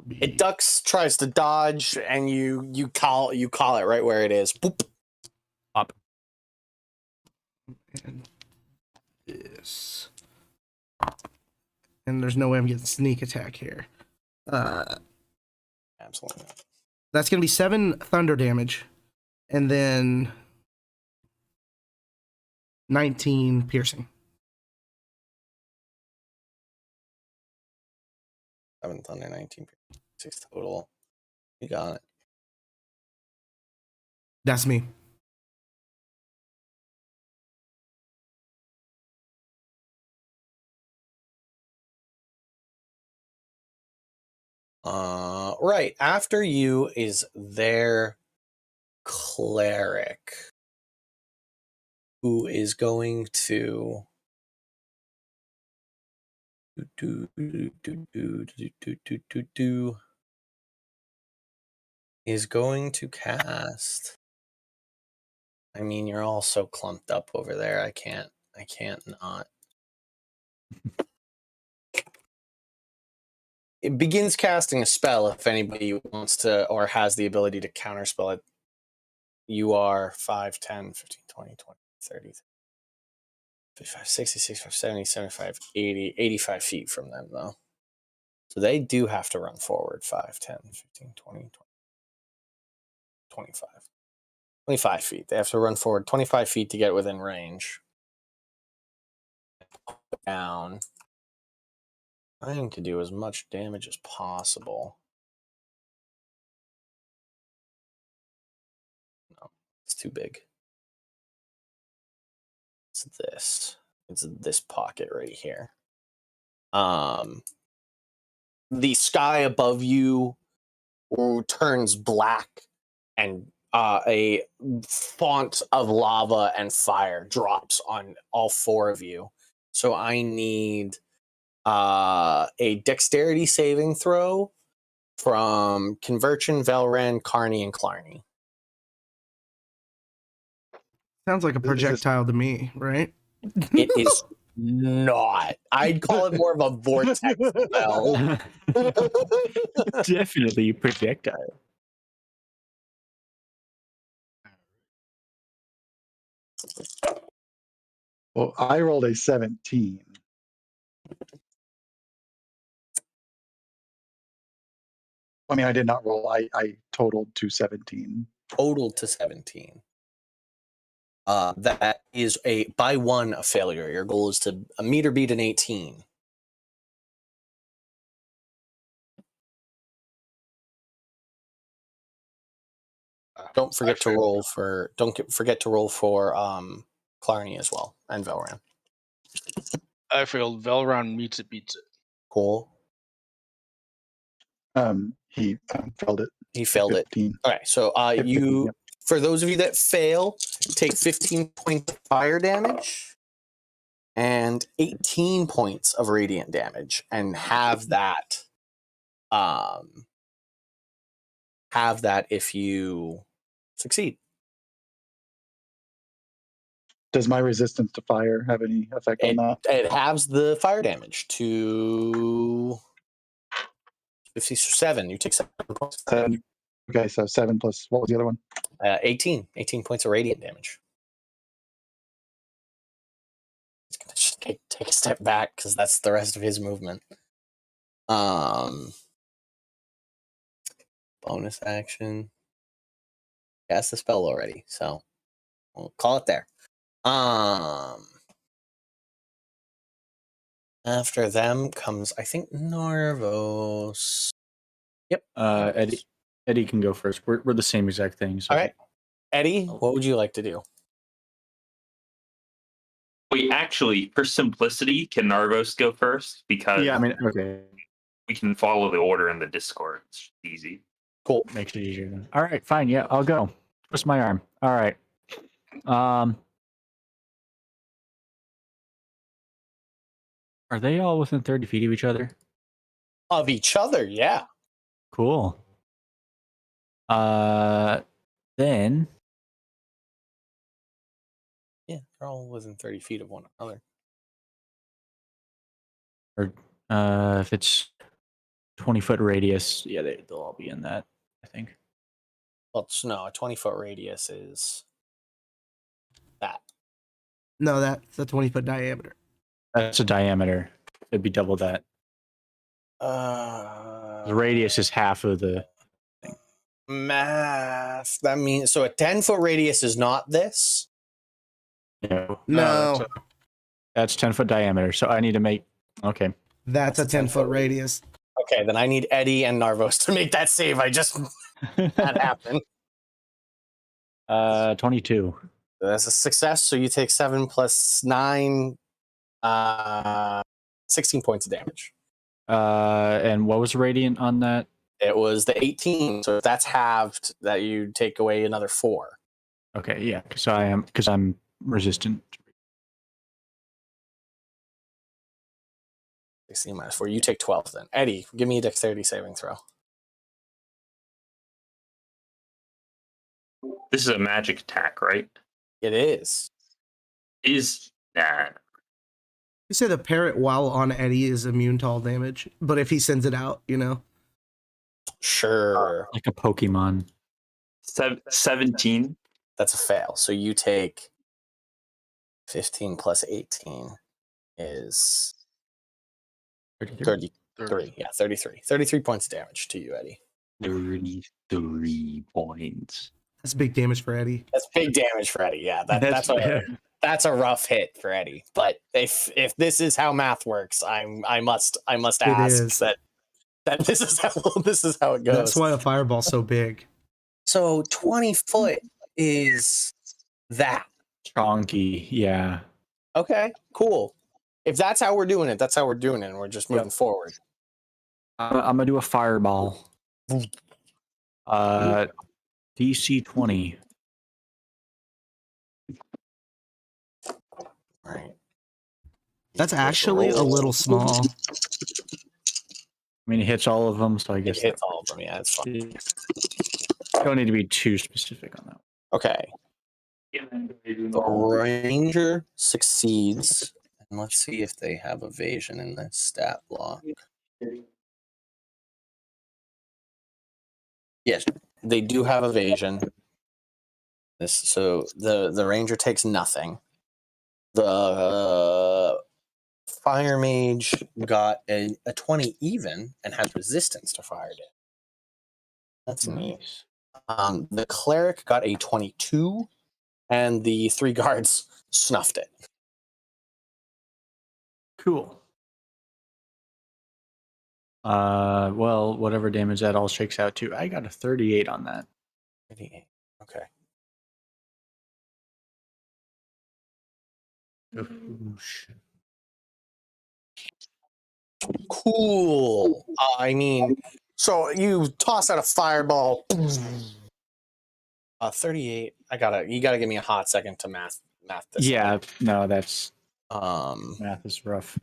It ducks, tries to dodge, and you call it right where it is. Boop. Up. And this. And there's no way I'm getting sneak attack here. Absolutely. That's going to be 7 thunder damage. And then 19 piercing. 7 thunder, 19, 6 total. You got it. That's me. Right. After you is their cleric, who is going to is going to cast. I mean, you're all so clumped up over there. I can't not. It begins casting a spell if anybody wants to or has the ability to counterspell it. You are 5, 10, 15, 20, 30, 55, 60, 65, 70, 75, 80, 85 feet from them, though. So they do have to run forward 5, 10, 15, 20, 20 25. 25 feet. They have to run forward 25 feet to get within range. Down. Trying to do as much damage as possible. No, it's too big. It's this. It's this pocket right here. The sky above you turns black, and a font of lava and fire drops on all 4 of you. So I need a dexterity saving throw from Conversion, Velran, Carney, and Clarney. Sounds like a projectile to me, right? It is not. I'd call it more of a vortex spell. Definitely a projectile. Well, I rolled a 17. I mean, I did not roll. I totaled to 17. total to 17. That is by 1 a failure. Your goal is to meet or beat an 18. Don't forget to roll for Clarny as well and Velran. I failed. Velron meets it, beats it. Cool. He failed it. He failed it. 15. All right. So 15, yep. for those of you that fail, take 15 points of fire damage and 18 points of radiant damage, and have that if you succeed. Does my resistance to fire have any effect on that? It halves the fire damage to 57. You take 7 points. 7. Okay, so 7 plus, what was the other one? 18 points of radiant damage. He's gonna just take a step back because that's the rest of his movement. Bonus action. Cast the spell already, so we'll call it there. After them comes, I think, Narvos. Yep. Eddie can go first. We're the same exact thing. So. All right. Eddie, what would you like to do? Wait, actually, for simplicity, can Narvos go first? Because Yeah, I mean, okay. we can follow the order in the Discord. It's easy. Cool. Makes it easier then. All right, fine. Yeah, I'll go. Twist my arm. All right. Are they all within 30 feet of each other? Of each other, yeah. Cool. Then. Yeah, they're all within 30 feet of one another. Or if it's 20-foot radius, yeah, they'll all be in that, I think. Well, no, a 20-foot radius is that. No, that's a 20-foot diameter. That's a diameter. It'd be double that. The radius is half of the thing. Math. That means so a 10-foot radius is not this. No, that's 10-foot diameter. So I need to make. Okay. That's a 10-foot radius. Okay, then I need Eddie and Narvos to make that save. I just that happened. 22. That's a success. So you take 7 plus 9, 16 points of damage. And what was the radiant on that? It was the 18. So if that's halved, that you take away another 4. Okay, yeah, because I'm resistant. 16 minus 4. You take 12 then. Eddie, give me a dexterity saving throw. This is a magic attack, right? It is. Nah. You say the parrot while on Eddie is immune to all damage, but if he sends it out, Sure. Like a Pokemon. 17. That's a fail. So you take 15 plus 18 is 33. Yeah, 33. 33 points of damage to you, Eddie. 33 points. That's big damage for Eddie. That's big damage for Eddie. Yeah, that's a rough hit for Eddie. But if this is how math works, I must ask that this is how it goes. That's why a fireball's so big. So 20 foot is that. Chonky, yeah. Okay, cool. If that's how we're doing it, that's how we're doing it, and we're just moving forward. I'm gonna do a fireball. DC 20. All right. That's actually a little small. I mean, it hits all of them, so I guess It hits all of them. Yeah, it's fine. Don't need to be too specific on that. Okay. The ranger succeeds. And let's see if they have evasion in this stat block. Yes, they do have evasion. So the ranger takes nothing. The fire mage got a 20 even and has resistance to fire damage. That's neat. The cleric got a 22, and the 3 guards snuffed it. Cool. Well, whatever damage that all shakes out to, I got a 38 on that. 38. Okay. Cool. I mean, so you toss out a fireball. 38. You gotta give me a hot second to math this. Yeah, no, that's Um. math is rough.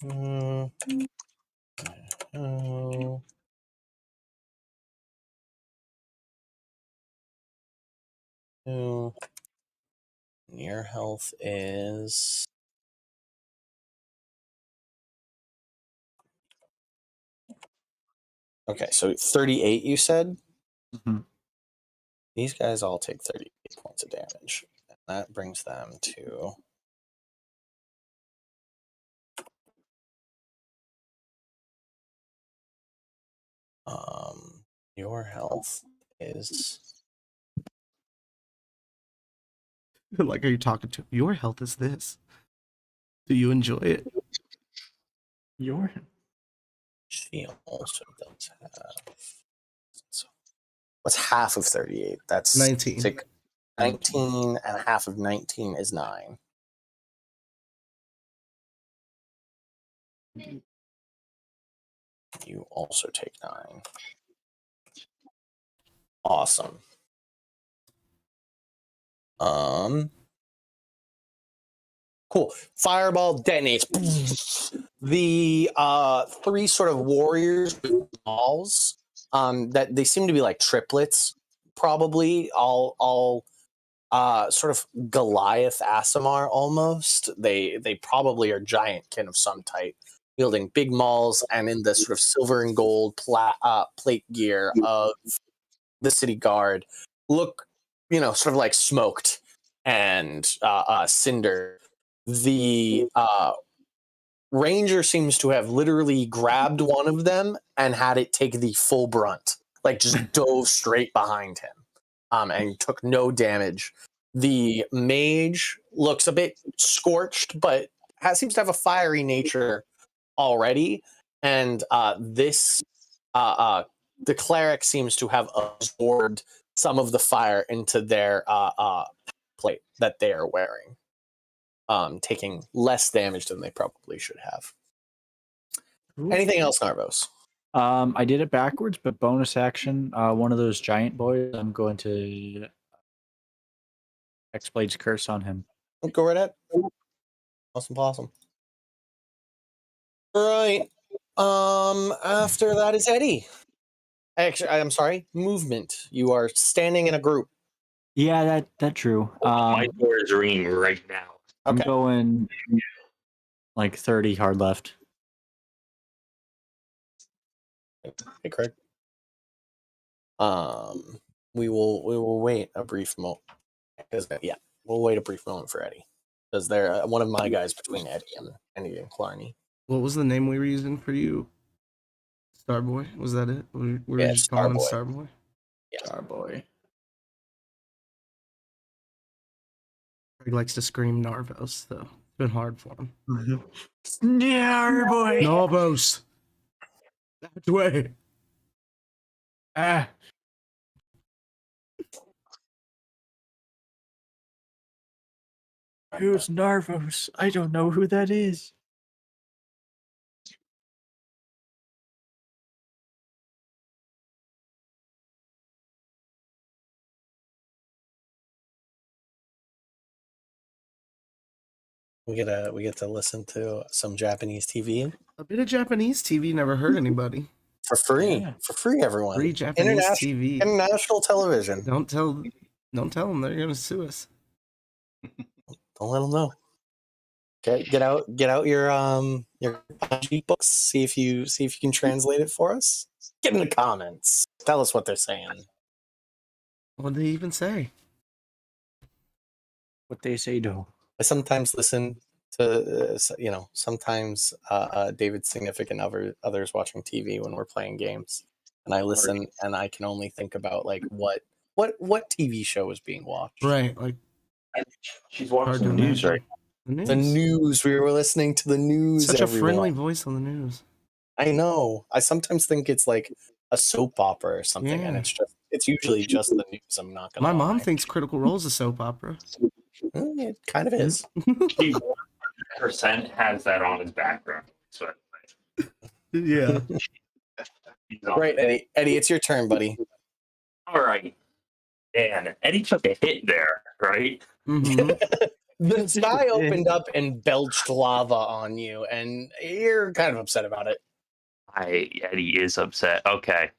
mm, oh. Oh. Your health is. Okay, so 38 you said? Mhm. These guys all take 38 points of damage. And that brings them to your health is Like, are you talking to? Your health is this. Do you enjoy it? she also does have. So what's half of 38? That's 19. 19 and half of 19 is 9. You also take 9. Awesome. Cool. Fireball detonates. The 3 sort of warriors with balls. That they seem to be like triplets, probably all sort of Goliath Aasimar almost. They probably are giant kin of some type, wielding big mauls and in the sort of silver and gold plate gear of the city guard. Look, sort of like smoked and cinder. The ranger seems to have literally grabbed one of them and had it take the full brunt, like just dove straight behind him, and took no damage. The mage looks a bit scorched, but seems to have a fiery nature already. And the cleric seems to have absorbed some of the fire into their plate that they are wearing, taking less damage than they probably should have. Cool. Anything else, Narvos? I did it backwards, but bonus action, one of those giant boys, I'm going to X-Blade's Curse on him. Go right ahead. Awesome possum. Right. After that is Eddie. Actually, I'm sorry, movement. You are standing in a group. Yeah, that true. My door is ringing right now. I'm Okay. going like 30 hard left. Hey, Craig. We will wait a brief moment. We'll wait a brief moment for Eddie, because they're one of my guys between Eddie and Clarny. What was the name we were using for you? Starboy? Was that it? We were Yeah, just calling him Starboy. Starboy? Yeah. Starboy. He likes to scream Narvos, though. It's been hard for him. Starboy. Narvos! That way! Ah. Who's Narvos? I don't know who that is. We get to listen to some Japanese TV A bit of Japanese TV, never hurt anybody. for free. Yeah. For free, everyone. Free Japanese TV. International television. Don't tell them, they're gonna sue us. Don't let them know. Get out your Punji books. See if you can translate it for us. Get in the comments. Tell us what they're saying. What did they even say? What they say, though. I sometimes listen to sometimes David's significant others watching TV when we're playing games, and I listen, and I can only think about like what TV show is being watched. Right, like She's hard watching to the news imagine. right. The news. We were listening to the news. Such everyone. a friendly voice on the news. I know. I sometimes think it's like a soap opera or something, and Yeah. it's usually just the news. I'm not gonna My lie. mom thinks Critical Role is a soap opera. It kind of is. She 100% has that on his background. So Yeah. he's on Right, it. Eddie, it's your turn, buddy. All right. And Eddie took a hit there, right? Mm-hmm. The sky opened up and belched lava on you, and you're kind of upset about it. Eddie is upset. Okay.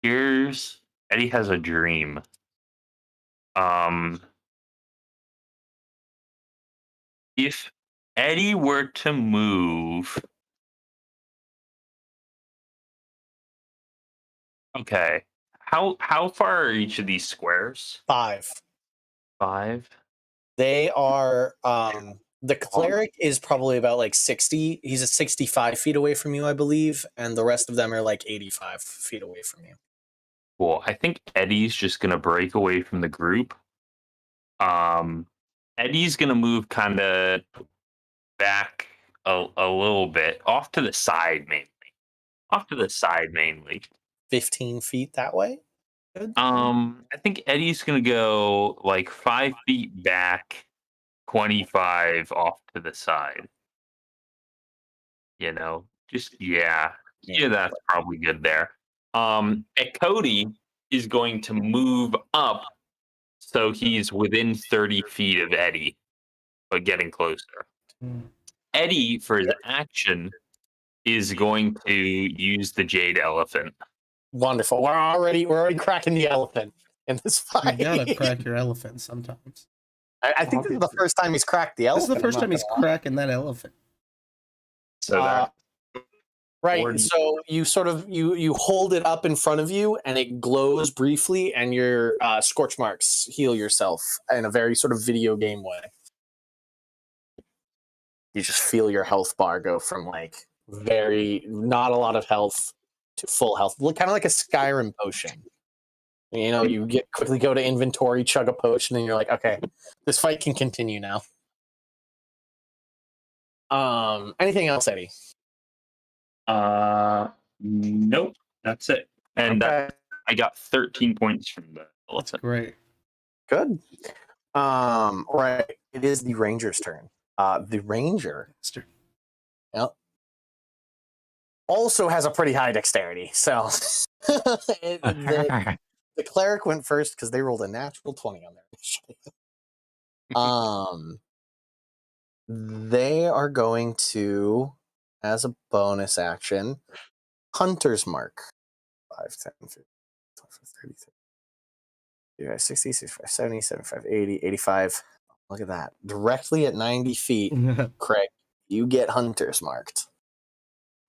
Eddie has a dream. If Eddie were to move, okay. How far are each of these squares? 5. 5. They are the cleric is probably about like 60. He's at 65 feet away from you, I believe, and the rest of them are like 85 feet away from you. Cool. I think Eddie's just gonna break away from the group. Eddie's gonna move kind of back a little bit, off to the side mainly. 15 feet that way? Good. I think Eddie's gonna go like 5 feet back, 25 off to the side. Just yeah, that's probably good there. And Cody is going to move up, so he's within 30 feet of Eddie, but getting closer. Eddie, for his action, is going to use the Jade Elephant. Wonderful. We're already cracking the elephant in this fight. You gotta crack your elephant sometimes. I think this is the first time he's cracked the This elephant. is the first I'm time not he's gonna lie. cracking that elephant. So Right. 40. So you sort of you hold it up in front of you, and it glows briefly, and your scorch marks heal yourself in a very sort of video game way. You just feel your health bar go from like very not a lot of health to full health. Look, kind of like a Skyrim potion. You quickly go to inventory, chug a potion, and you're like, okay, this fight can continue now. Anything else, Eddie? Nope, that's it. And Okay. I got 13 points from the elephant. Great. Good. Right. It is the ranger's turn. The ranger also has a pretty high dexterity. So the cleric went first because they rolled a natural 20 on their initiative. They are going to, as a bonus action, Hunter's Mark. 5, 10, 15, 20, 30, 60, 65, 70, 75, 80, 85. Look at that. Directly at 90 feet, Craig, you get Hunter's Marked.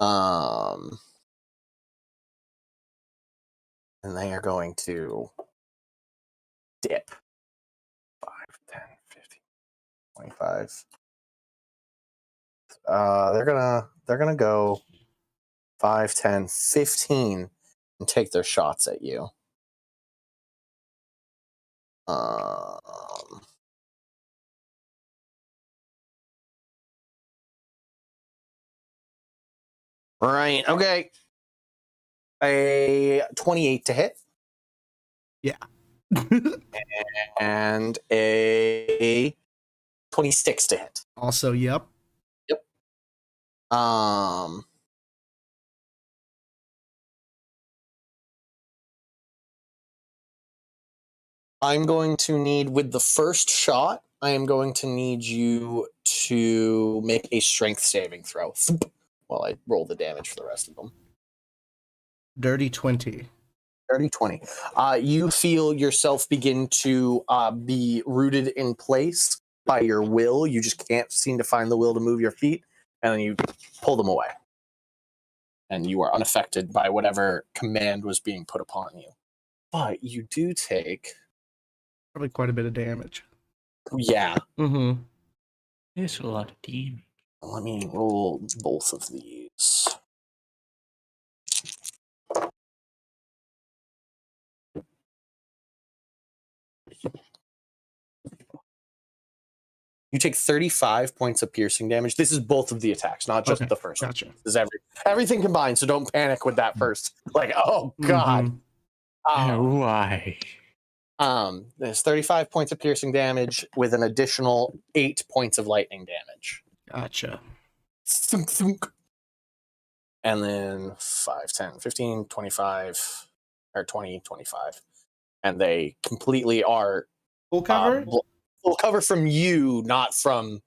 And they are going to dip. 5, 10, 15, 25. They're gonna go 5, 10, 15 and take their shots at you. Right, okay. A 28 to hit. Yeah. And a 26 to hit. Also, yep. I'm going to need, with the first shot, I am going to need you to make a strength saving throw while I roll the damage for the rest of them. Dirty 20. Dirty 20. You feel yourself begin to be rooted in place by your will. You just can't seem to find the will to move your feet, and then you pull them away. And you are unaffected by whatever command was being put upon you. But you do take... Probably quite a bit of damage. Yeah. Mm-hmm. There's a lot of damage. Let me roll both of these. You take 35 points of piercing damage. This is both of the attacks, not just Okay, the first. gotcha. One. This is everything combined. So don't panic with that first. Like, oh god. Why? There's 35 points of piercing damage with an additional 8 points of lightning damage. Gotcha. Thunk, thunk. And then 5, 10, 15, 25, or 20, 25. And they completely are Full cover? full cover from you, not from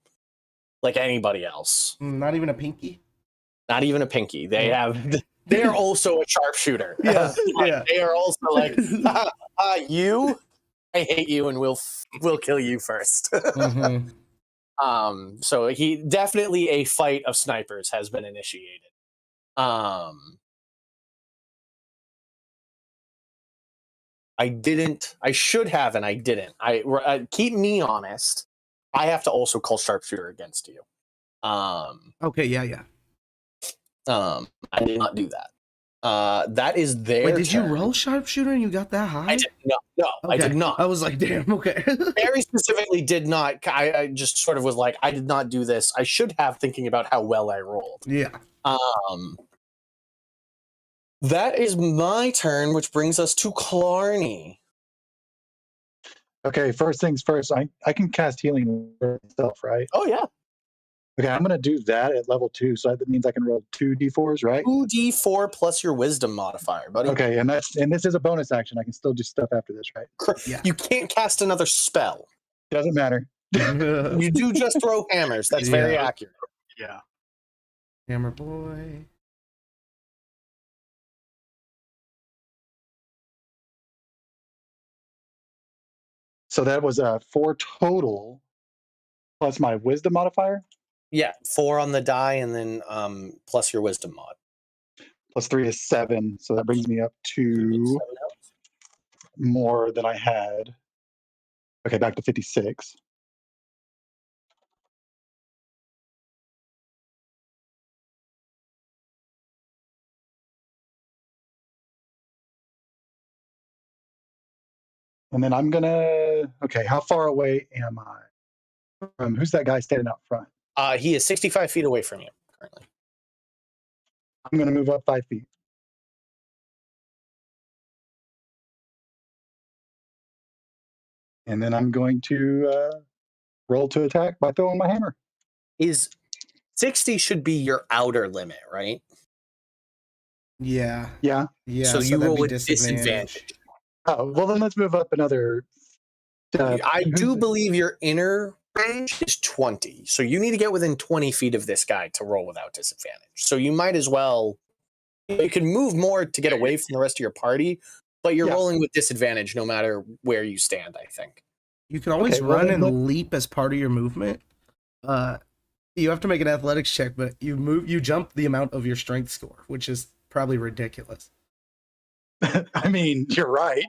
like anybody else. Not even a pinky? Not even a pinky. They are also a sharpshooter. Yeah, Like, yeah. They are also like, you, I hate you, and we'll kill you first. Mm-hmm. So he definitely a fight of snipers has been initiated. I should have, and I didn't. I keep me honest. I have to also call sharpshooter against you. Okay, yeah. I did not do that. That is their Wait, did you turn. roll sharpshooter and you got that high? I did no, Okay. I did not. I was like, damn, okay. Very specifically did not. I just sort of was like, I did not do this. I should have, thinking about how well I rolled. Yeah. That is my turn, which brings us to Clarny. Okay, first things first. I can cast healing myself, right? Oh yeah, Okay, I'm gonna do that at level 2, so that means I can roll 2 d4s, right? 2d4 plus your wisdom modifier, buddy. Okay, and this is a bonus action. I can still do stuff after this, right? Yeah. You can't cast another spell. Doesn't matter. You do just throw hammers. That's very Yeah. accurate. Yeah. Hammer boy. So that was 4 total, plus my wisdom modifier, Yeah, 4 on the die, and then plus your wisdom mod. plus 3 is 7. So that brings me up to more than I had. Okay, back to 56. And then I'm gonna. Okay, how far away am I from? Who's that guy standing out front? He is 65 feet away from you currently. I'm gonna move up 5 feet. And then I'm going to roll to attack by throwing my hammer. Is 60 should be your outer limit, right? Yeah. Yeah. Yeah. So you that'd roll be with disadvantage. Oh, well, then let's move up another. I do believe your inner range is 20. So you need to get within 20 feet of this guy to roll without disadvantage. So you might as well. You can move more to get away from the rest of your party, but you're rolling with disadvantage no matter where you stand, I think. You can always Okay, well, run then and leap as part of your movement. You have to make an athletics check, but you jump the amount of your strength score, which is probably ridiculous. I mean, you're right.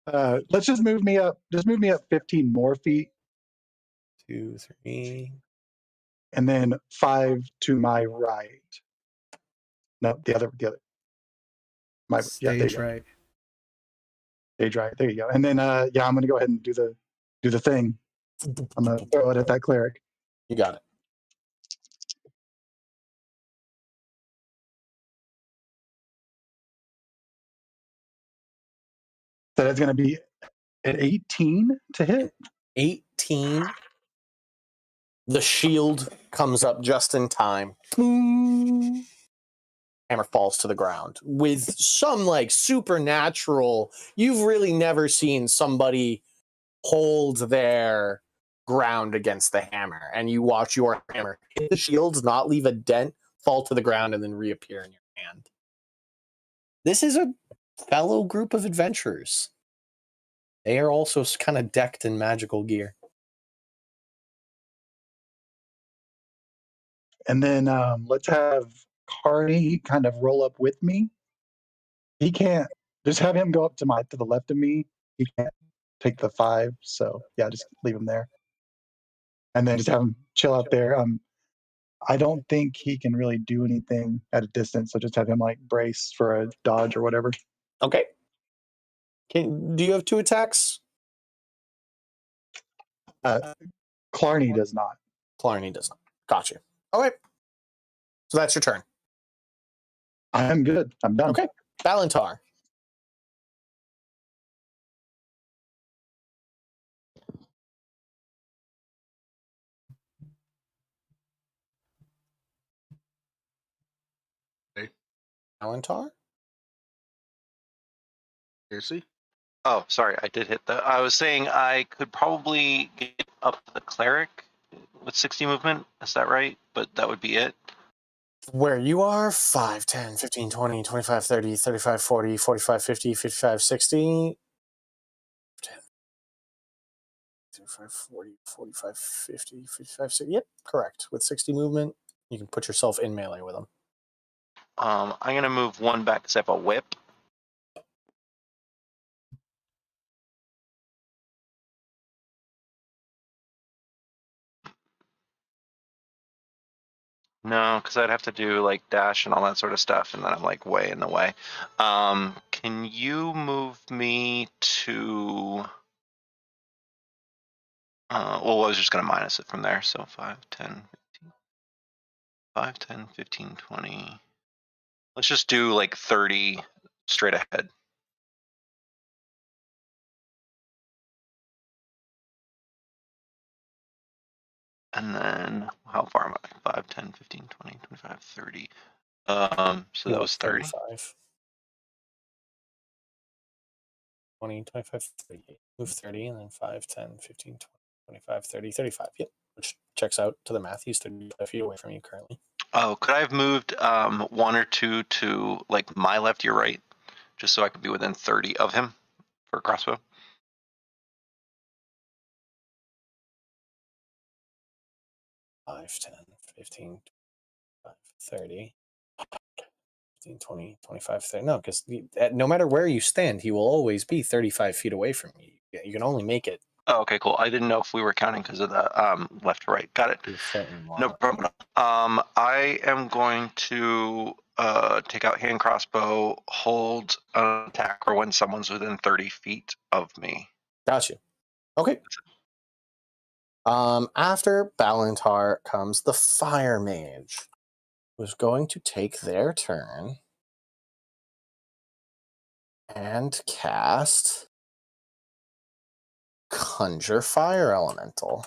Let's just move me up. Just move me up 15 more feet. 2, 3. And then 5 to my right. No, the other. There Stage you go. right. Stage right. There you go. And then I'm gonna go ahead and do the thing. I'm gonna throw it at that cleric. You got it. So that's gonna be at 18 to hit. 18. The shield comes up just in time. Hammer falls to the ground with some like supernatural. You've really never seen somebody hold their ground against the hammer, and you watch your hammer hit the shields, not leave a dent, fall to the ground, and then reappear in your hand. This is a fellow group of adventurers. They are also kind of decked in magical gear. And then let's have Carney kind of roll up with me. He can't. Just have him go up to the left of me. He can't take the 5, so yeah, just leave him there. And then just have him chill out there. I don't think he can really do anything at a distance, so just have him like brace for a dodge or whatever. Okay. Do you have 2 attacks? Clarny does not. Clarny does not. Got you. Okay. So that's your turn. I am good. I'm done. Okay. Valentar. Okay. Valentar? Casey? Oh, sorry, I did hit the. I was saying I could probably get up the cleric with 60 movement. Is that right? But that would be it. Where you are, 5, 10, 15, 20, 25, 30, 35, 40, 45, 50, 55, 60. 10, 35, 40, 45, 50, 55, 60. Yep, correct. With 60 movement, you can put yourself in melee with them. I'm gonna move one back because I have a whip. No, because I'd have to do like dash and all that sort of stuff, and then I'm like way in the way. Can you move me to? Well, I was just gonna minus it from there. So 5, 10, 15, 5, 10, 15, 20. Let's just do like 30 straight ahead. And then how far am I? 5, 10, 15, 20, 25, 30. So that was 30. 35. 20, 25, 30. Move 30, and then 5, 10, 15, 20, 25, 30, 35. Yep. Which checks out to the math. He's 35 feet away from you currently. Oh, could I have moved one or two to like my left, your right, just so I could be within 30 of him for a crossbow? 5, 10, 15, 25, 30. 15, 20, 25, 30. No, because no matter where you stand, he will always be 35 feet away from you. You can only make it. Oh, okay, cool. I didn't know if we were counting because of the left to right. Got it. No problem. I am going to take out hand crossbow, hold an attack for when someone's within 30 feet of me. Got you. Okay. After Balantar comes the Fire Mage, who's going to take their turn and cast Conjure Fire Elemental.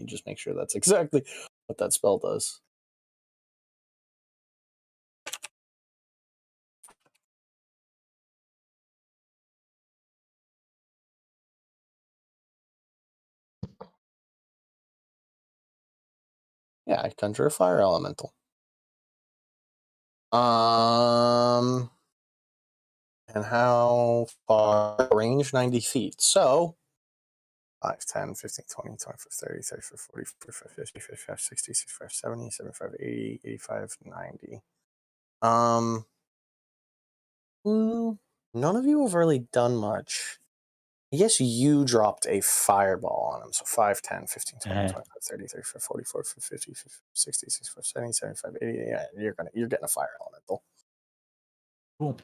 Just make sure that's exactly what that spell does. Yeah, I conjure a fire elemental. And how far? Range 90 feet. So 5, 10, 15, 20, 25, 30, 35, 40, 45, 50, 55, 60, 65, 70, 75, 80, 85, 90. None of you have really done much. I guess you dropped a fireball on him. So 5, 10, 15, 20, 25, 30, 35, 40, 45, 50, 60, 65, 70, 75, 80. Yeah, you're getting a fire elemental. Cool.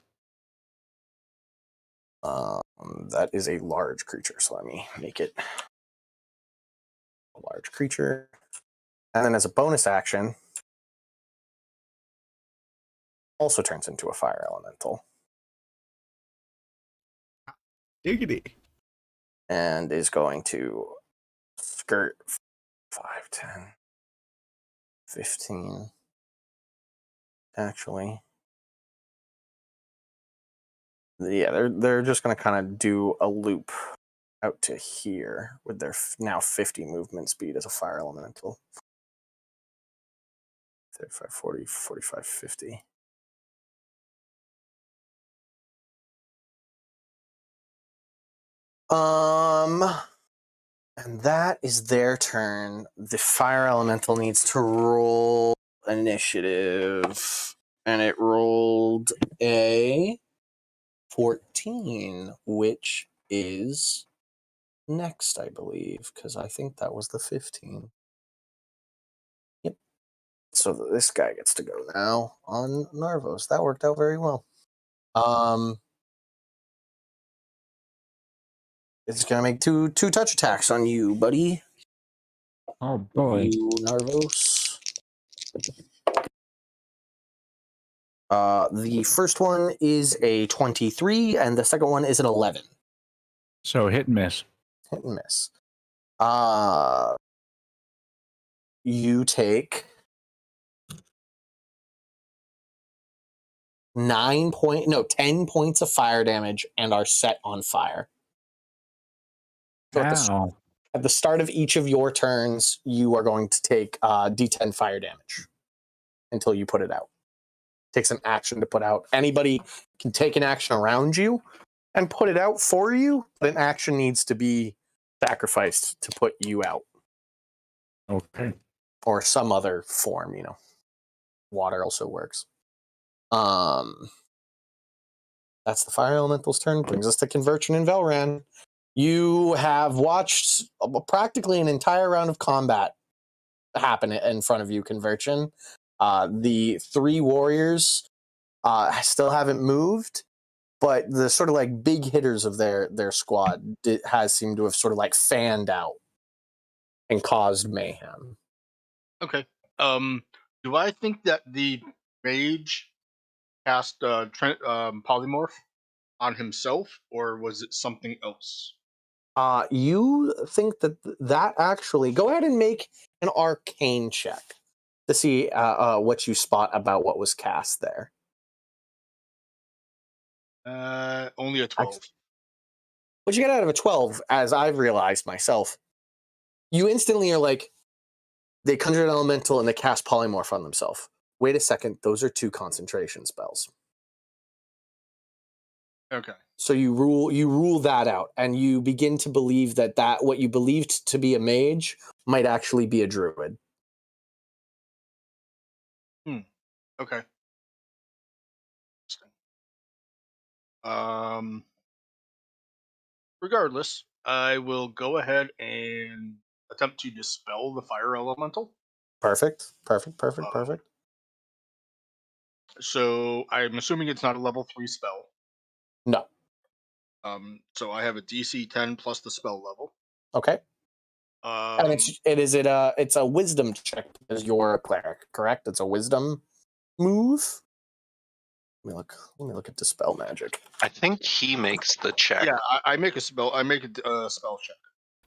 That is a large creature, so let me make it a large creature. And then as a bonus action, also turns into a fire elemental. Diggity. And is going to skirt 5, 10, 15. Actually. Yeah, they're just going to kind of do a loop out to here with their now 50 movement speed as a fire elemental. 35, 40, 45, 50. And that is their turn. The fire elemental needs to roll initiative. And it rolled a 14, which is next, I believe, because I think that was the 15. Yep. So this guy gets to go now on Narvos. That worked out very well. It's gonna make two touch attacks on you, buddy. Oh boy. You Narvos. The first one is a 23, and the second one is an 11. So hit and miss. Hit and miss. You take 10 points of fire damage and are set on fire. So Ow. at the start of each of your turns, you are going to take D10 fire damage until you put it out. Takes an action to put out. Anybody can take an action around you and put it out for you, but an action needs to be sacrificed to put you out. Okay. Or some other form, Water also works. That's the fire elemental's turn. Brings us to Conversion and Velran. You have watched practically an entire round of combat happen in front of you, Conversion. The 3 warriors still haven't moved, but the sort of like big hitters of their squad has seemed to have sort of like fanned out and caused mayhem. Okay. Do I think that the mage cast polymorph on himself, or was it something else? You think that actually... Go ahead and make an arcane check to see what you spot about what was cast there. Only a 12. What you get out of a 12, as I've realized myself, you instantly are like, they conjure an elemental and they cast polymorph on themselves. Wait a second, those are 2 concentration spells. Okay. So you rule that out, and you begin to believe that what you believed to be a mage might actually be a druid. Okay. Regardless, I will go ahead and attempt to dispel the fire elemental. Perfect. So I'm assuming it's not a level 3 spell. No. So I have a DC 10 plus the spell level. Okay. And it's a wisdom check because you're a cleric, correct? It's a wisdom move. Let me look at dispel magic. I think he makes the check. Yeah, I make a spell. I make a spell check.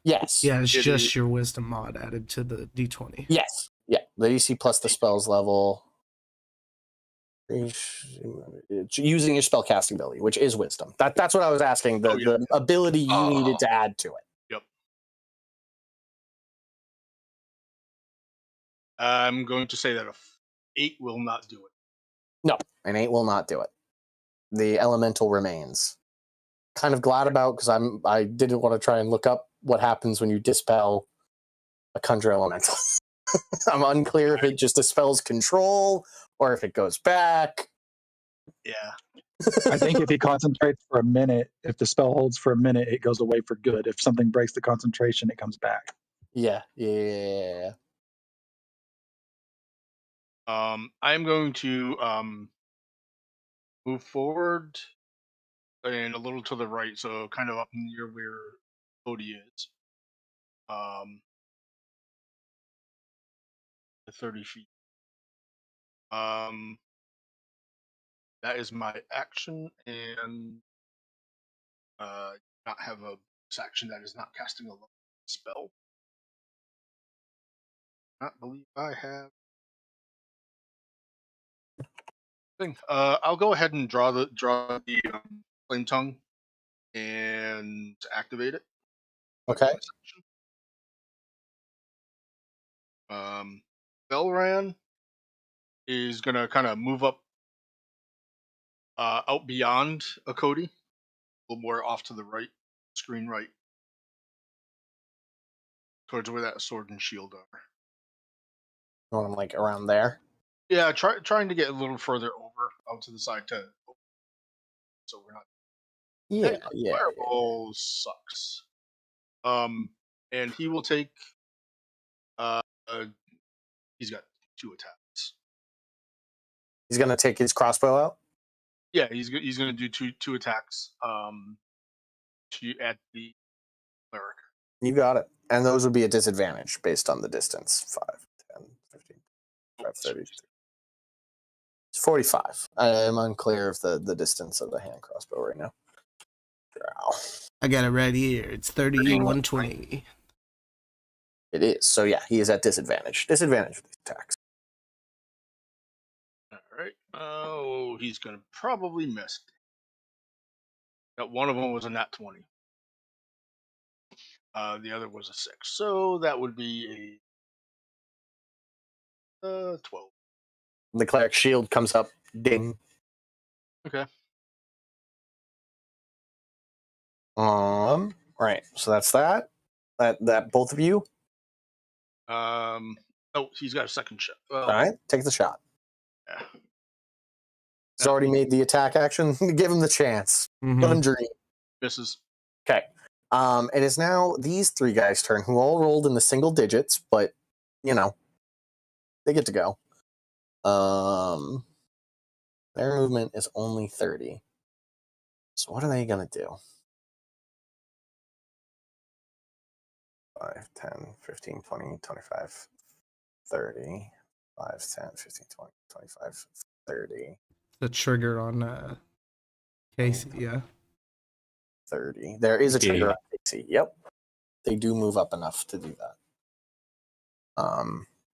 Yes. Yeah, it's It just is- your wisdom mod added to the D20. Yes. Yeah. The DC plus the spells level. Using your spell casting ability, which is wisdom. That's what I was asking. The ability you needed to add to it. Yep. I'm going to say that a 8 will not do it. No, an 8 will not do it. The elemental remains. Kind of glad about, because I didn't want to try and look up what happens when you dispel a conjure elemental. I'm unclear if it just dispels control or if it goes back. Yeah. I think if he concentrates for a minute, if the spell holds for a minute, it goes away for good. If something breaks the concentration, it comes back. Yeah. I'm going to move forward and a little to the right, so kind of up near where Cody is. 30 feet. That is my action, and not have a action that is not casting a spell. Not believe I have thing. I'll go ahead and draw the flame tongue and activate it. Okay. Belran is gonna kind of move up out beyond a Cody, a little more off to the right, screen right, towards where that sword and shield are. Going like around there. Yeah, trying to get a little further over out to the side so we're not. Yeah. Fireball sucks. And he will take. He's got 2 attacks. He's gonna take his crossbow out. Yeah, he's gonna do two attacks. At the cleric. You got it. And those would be a disadvantage based on the distance. 5, 10, 15, 5, 30. It's 45. I'm unclear of the distance of the hand crossbow right now. Drow. I got it right here. It's 3120. It is. So yeah, he is at disadvantage. Disadvantage with these attacks. All right. Oh, he's gonna probably miss. That one of them was a nat 20. The other was a 6. So that would be a 12. The cleric shield comes up. Ding. Okay. Right. So that's that. That both of you. Oh, he's got a second shot. Well, All right. Take the shot. yeah. He's already made the attack action. Give him the chance. Mhm. Injury. Misses. Okay. It is now these three guys' turn, who all rolled in the single digits, but you know, they get to go. Their movement is only 30. So what are they gonna do? 5, 10, 15, 20, 25, 30. 5, 10, 15, 20, 25, 30. The trigger on Casey, yeah. 30. There is a trigger Yeah. on Casey. Yep. They do move up enough to do that.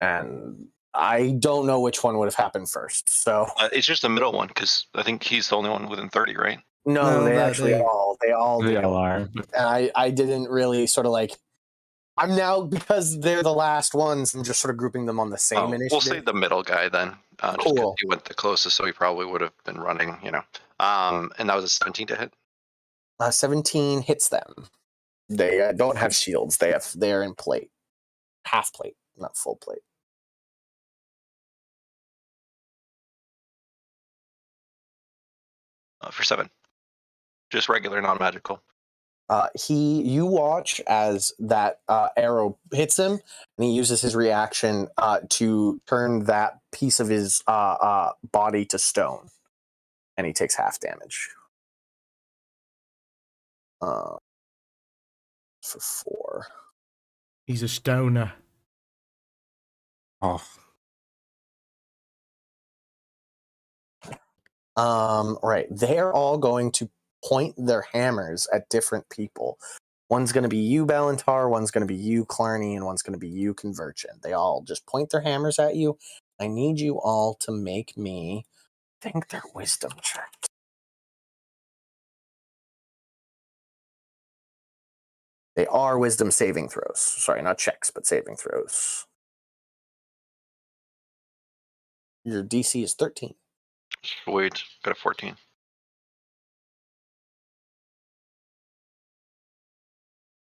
And I don't know which one would have happened first. So It's just the middle one because I think he's the only one within 30, right? no, they all They do. all are. And I didn't really sort of like. I'm now, because they're the last ones, I'm just sort of grouping them on the same initiative. We'll say the middle guy then. Just 'cause Cool. he went the closest, so he probably would have been running, you know. And that was a 17 to hit. 17 hits them. They don't have shields. They're in plate, half plate, not full plate. For 7. Just regular, non-magical. You watch as that arrow hits him, and he uses his reaction to turn that piece of his body to stone, and he takes half damage. For 4. He's a stoner. Oh, Right. They're all going to point their hammers at different people. One's going to be you, Balantar, one's going to be you, Clarny, and one's going to be you, Convergent. They all just point their hammers at you. I need you all to make me think their wisdom check. They are wisdom saving throws. Sorry, not checks, but saving throws. Your DC is 13. Sweet. Got a 14.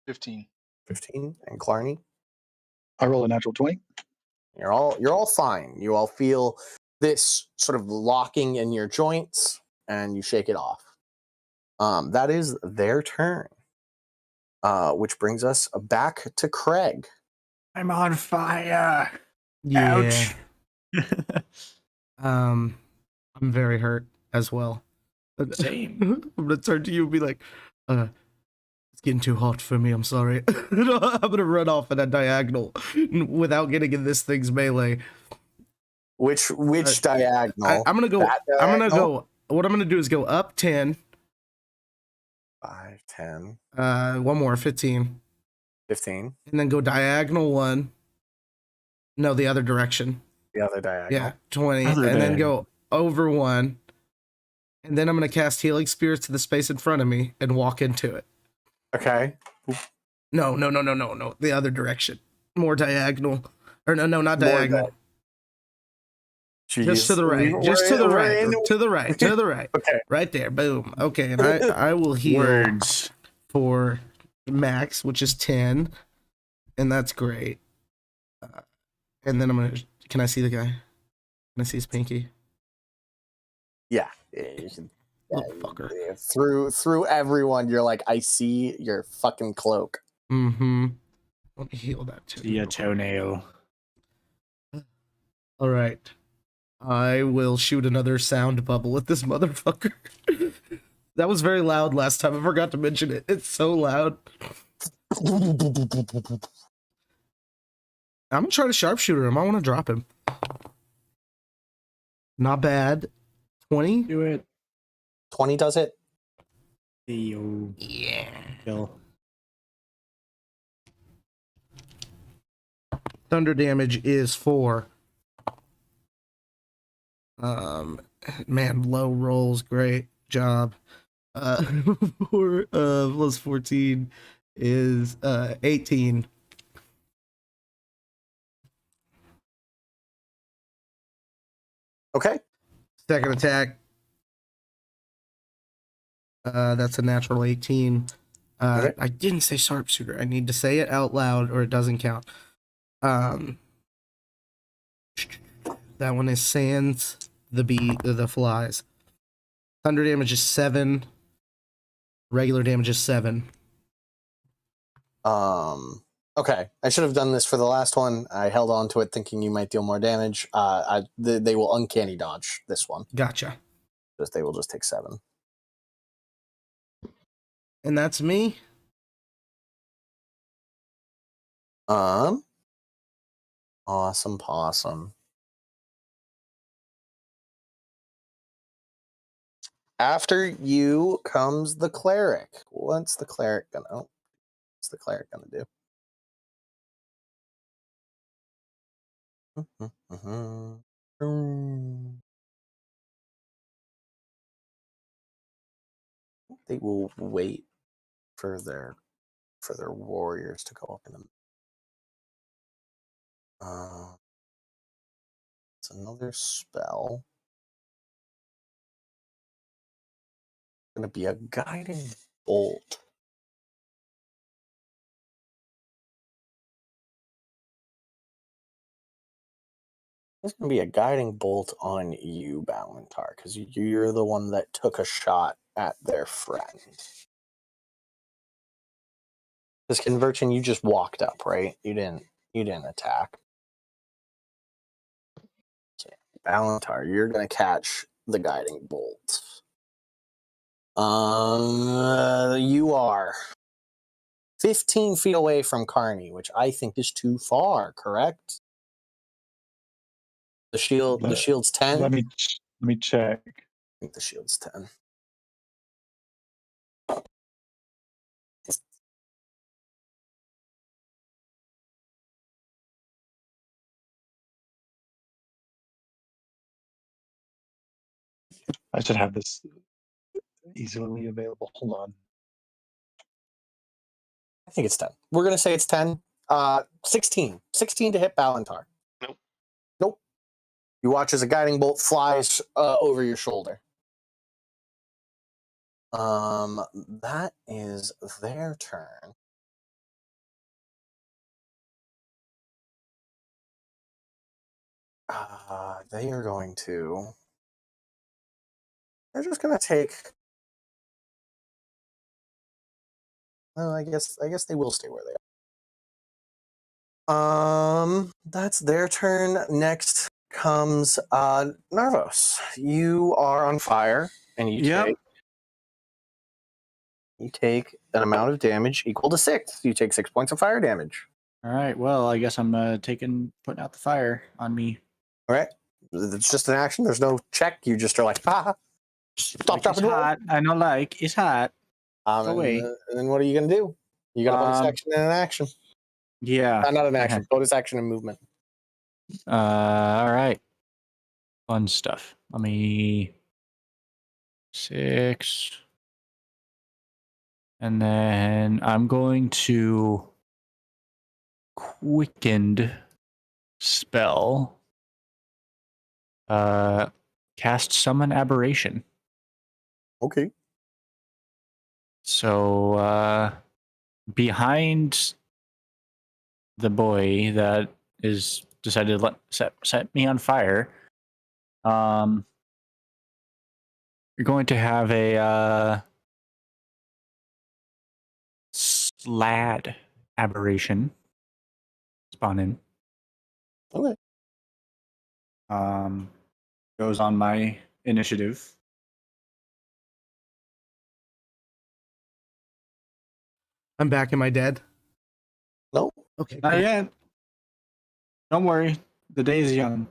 15. 15. And Clarny? I roll a natural 20. You're all fine. You all feel this sort of locking in your joints, and you shake it off. That is their turn. Which brings us back to Craig. I'm on fire. Yeah. I'm very hurt as well. Same. I'm gonna turn to you and be like, it's getting too hot for me, I'm sorry. I'm gonna run off in a diagonal without getting in this thing's melee. Which diagonal? I'm gonna go. That I'm gonna diagonal? go. What I'm gonna do is go up 10. 5, 10, One more, 15. 15. And then go diagonal 1. No, the other direction. The other diagonal. Yeah, 20. Other and then diagonal. go over 1. And then I'm gonna cast Healing Spirits to the space in front of me and walk into it. Okay. No. The other direction. More diagonal. Or no, not More diagonal. Just to the right. Just to the right. To the right. To the right. Okay. Right there. Boom. Okay. And I will heal Words. for max, which is 10. And that's great. And then I'm going to... Can I see the guy? Can I see his pinky? Yeah. You can, Little fucker. Through everyone, you're like, I see your fucking cloak. Mm-hmm. Let me heal that too. See a toenail. All right. I will shoot another sound bubble at this motherfucker. That was very loud last time. I forgot to mention it. It's so loud. I'm gonna try to sharpshooter him. I want to drop him. Not bad. 20? Do it. 20 does it. Yeah. Kill. Thunder damage is 4. Man, low rolls, great job. 4 plus 14 is 18. Okay. Second attack. That's a natural 18. Okay. I didn't say sharpshooter. I need to say it out loud or it doesn't count. That one is sans the flies. Thunder damage is 7. Regular damage is 7. Okay. I should have done this for the last one. I held on to it thinking you might deal more damage. They will uncanny dodge this one. Gotcha. They will just take 7. And that's me. Awesome possum. After you comes the cleric. What's the cleric gonna do? They will wait for their warriors to go up in them. It's another spell. It's gonna be a guiding bolt. It's gonna be a guiding bolt on you, Balantar, because you're the one that took a shot at their friend. This conversion, you just walked up, right? You didn't attack. Okay. Balantar, you're gonna catch the guiding bolt. You are 15 feet away from Carney, which I think is too far, correct? The shield's 10? Let me check. I think the shield's 10. I should have this easily available. Hold on. I think it's 10. We're going to say it's 10. 16. 16 to hit Balantar. Nope. You watch as a guiding bolt flies over your shoulder. That is their turn. They are going to... They're just going to take... Well, I guess they will stay where they are. That's their turn. Next comes Narvos. You are on fire, and you take an amount of damage equal to 6. You take 6 points of fire damage. All right. Well, I guess I'm putting out the fire on me. All right. It's just an action. There's no check. You just are like, ha! Stop, Like drop, it's and roll. hot. I know, like it's hot. Away. And then what are you gonna do? You got a bonus action and an action. Yeah. Not an action. Bonus action and movement. All right. Fun stuff. Let me 6. And then I'm going to quickened spell. Cast summon aberration. Okay. So behind the boy that is decided to set me on fire, you're going to have a slad aberration spawn in. Okay. Goes on my initiative. I'm back. Am I dead? Nope. Okay. Not Cool. yet. Don't worry. The day is young.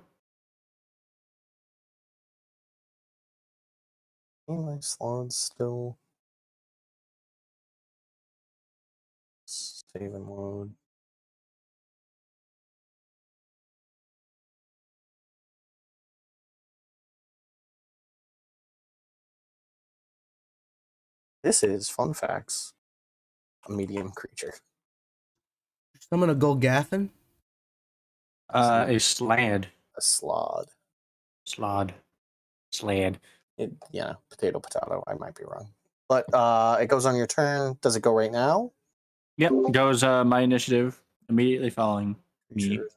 My slot's still save and load. This is, fun facts, a medium creature. Summon a Golgathan. A slad. A slod. Slad. Slad. Potato, potato. I might be wrong. But it goes on your turn. Does it go right now? Yep. Goes my initiative immediately following me. Sure.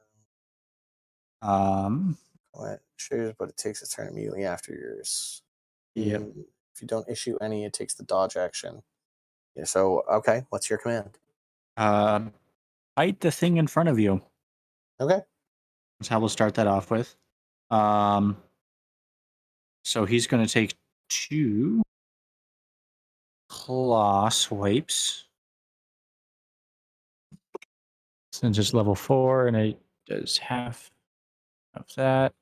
Sure, but it takes its turn immediately after yours. Yep. If you don't issue any, it takes the dodge action. Yeah, so, okay, what's your command? Fight the thing in front of you. Okay. That's how we'll start that off with. So he's going to take 2 claw swipes. Since it's level 4 and it does half of that.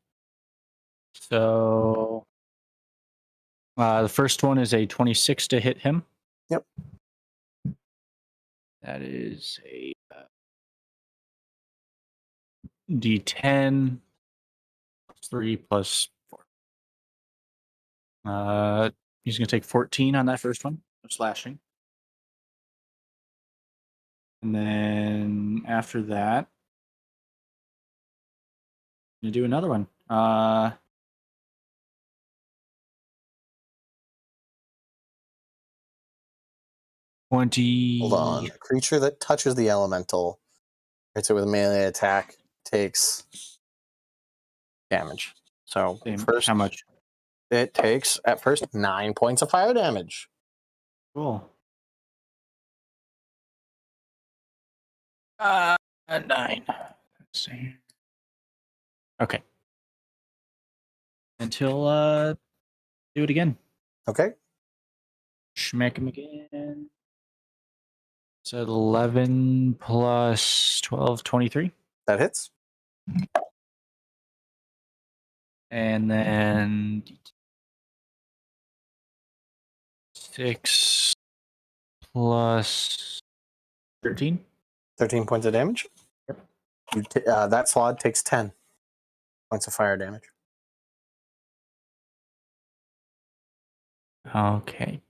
So the first one is a 26 to hit him. Yep. That is a D10 3 plus 4. He's going to take 14 on that first one, slashing. And then after that, I'm going to do another one. 20. Hold on. A creature that touches the elemental, hits it with a melee attack, takes damage. So first, how much? It takes at first 9 points of fire damage. Cool. 9. Let's see. Okay. Until do it again. Okay. Schmack him again. It's at 11 plus 12, 23. That hits. And then 6 plus 13. 13 points of damage. Yep. That slot takes 10 points of fire damage. Okay.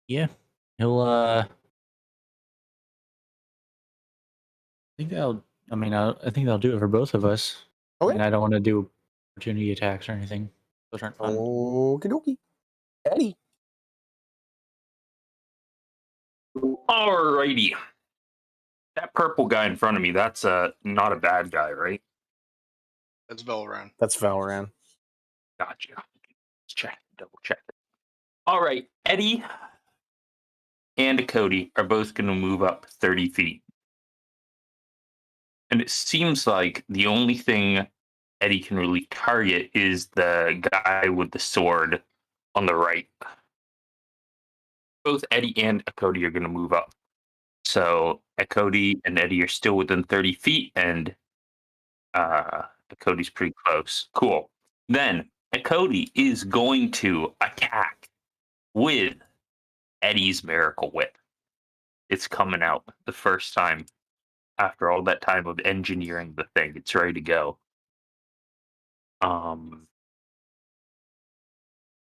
Yeah. He'll I think that'll I think that'll do it for both of us. Okay. And I don't want to do opportunity attacks or anything. Those aren't fun. Okie dokie. Eddie. Alrighty. That purple guy in front of me, that's not a bad guy, right? That's Velran. That's Valran. Gotcha. Let's check, double check. All right, Eddie and Cody are both going to move up 30 feet. And it seems like the only thing Eddie can really target is the guy with the sword on the right. Both Eddie and Cody are going to move up. So Cody and Eddie are still within 30 feet, and Cody's pretty close. Cool. Then Cody is going to attack with Eddie's Miracle Whip. It's coming out the first time after all that time of engineering the thing. It's ready to go.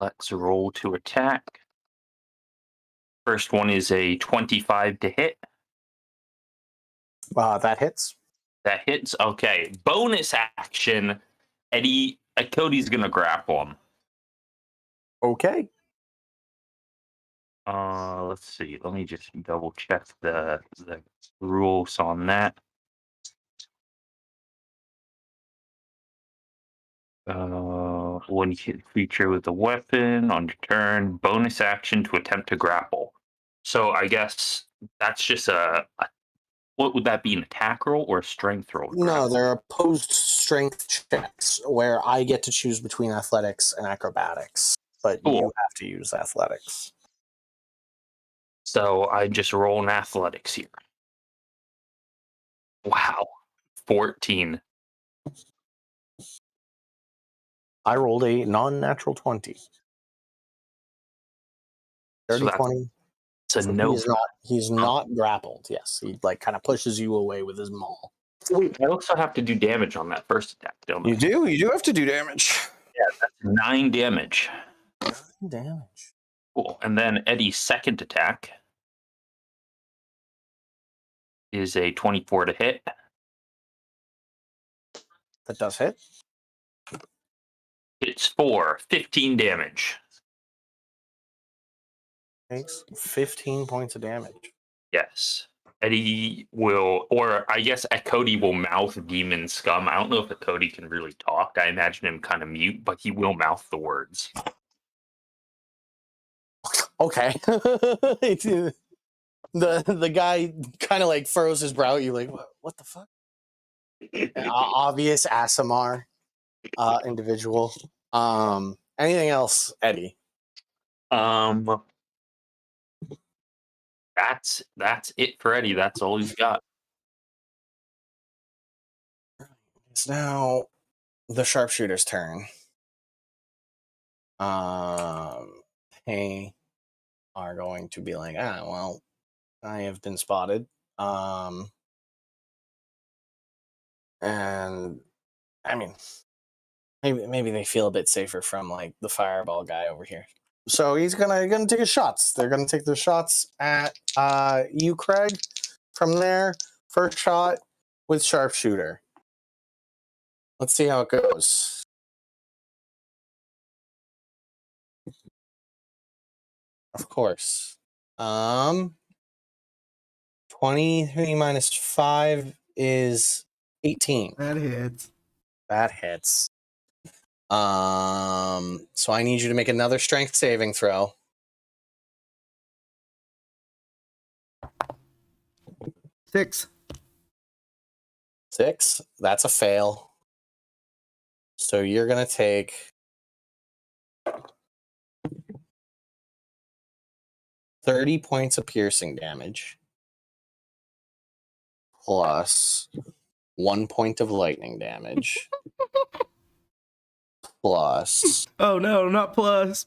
Let's roll to attack. First one is a 25 to hit. That hits. That hits. Okay. Bonus action. Cody's gonna grapple him. Okay. Let's see. Let me just double check the rules on that. When you hit a creature with a weapon on your turn, bonus action to attempt to grapple. So I guess that's just a What would that be, an attack roll or a strength roll? No, they're opposed strength checks where I get to choose between athletics and acrobatics, but Cool. you have to use athletics. So I just roll an athletics here. Wow. 14. I rolled a non-natural 20. Dirty So that's 20. It's a So no. he's not grappled. Yes, he like kind of pushes you away with his maul. I also have to do damage on that first attack, don't I? You do have to do damage. Yeah, that's 9 damage. 9 damage. Cool. And then Eddie's second attack is a 24 to hit. That does hit. It's 15 damage. Takes 15 points of damage. Yes. Eddie will, or I guess Cody will mouth demon scum. I don't know if Cody can really talk. I imagine him kind of mute, but he will mouth the words. Okay. the guy kind of like furrows his brow at you, like, what the fuck? Obvious ASMR individual. Anything else, Eddie? That's it for Eddie. That's all he's got. It's now the sharpshooter's turn. They are going to be like, well, I have been spotted. And I mean, maybe they feel a bit safer from like the fireball guy over here. So he's gonna take his shots. They're gonna take their shots at you, Craig. From there, first shot with sharpshooter. Let's see how it goes. Of course. 23 minus 5 is 18. That hits. That hits. So I need you to make another strength saving throw. 6. 6. That's a fail. So you're gonna take 30 points of piercing damage plus 1 point of lightning damage plus. Oh no, not plus.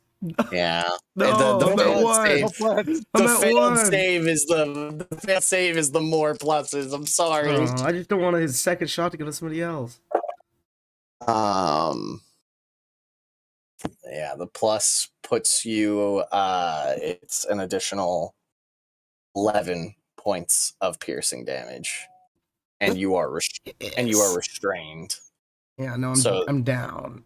Yeah. No, the I'm at failed 1. save. I'm The at failed 1. save is the failed save is the more pluses. I'm sorry. Oh, I just don't want his second shot to go to somebody else. Yeah, the plus puts you it's an additional 11 points of piercing damage. And you are restrained. Yeah, no, So- I'm down.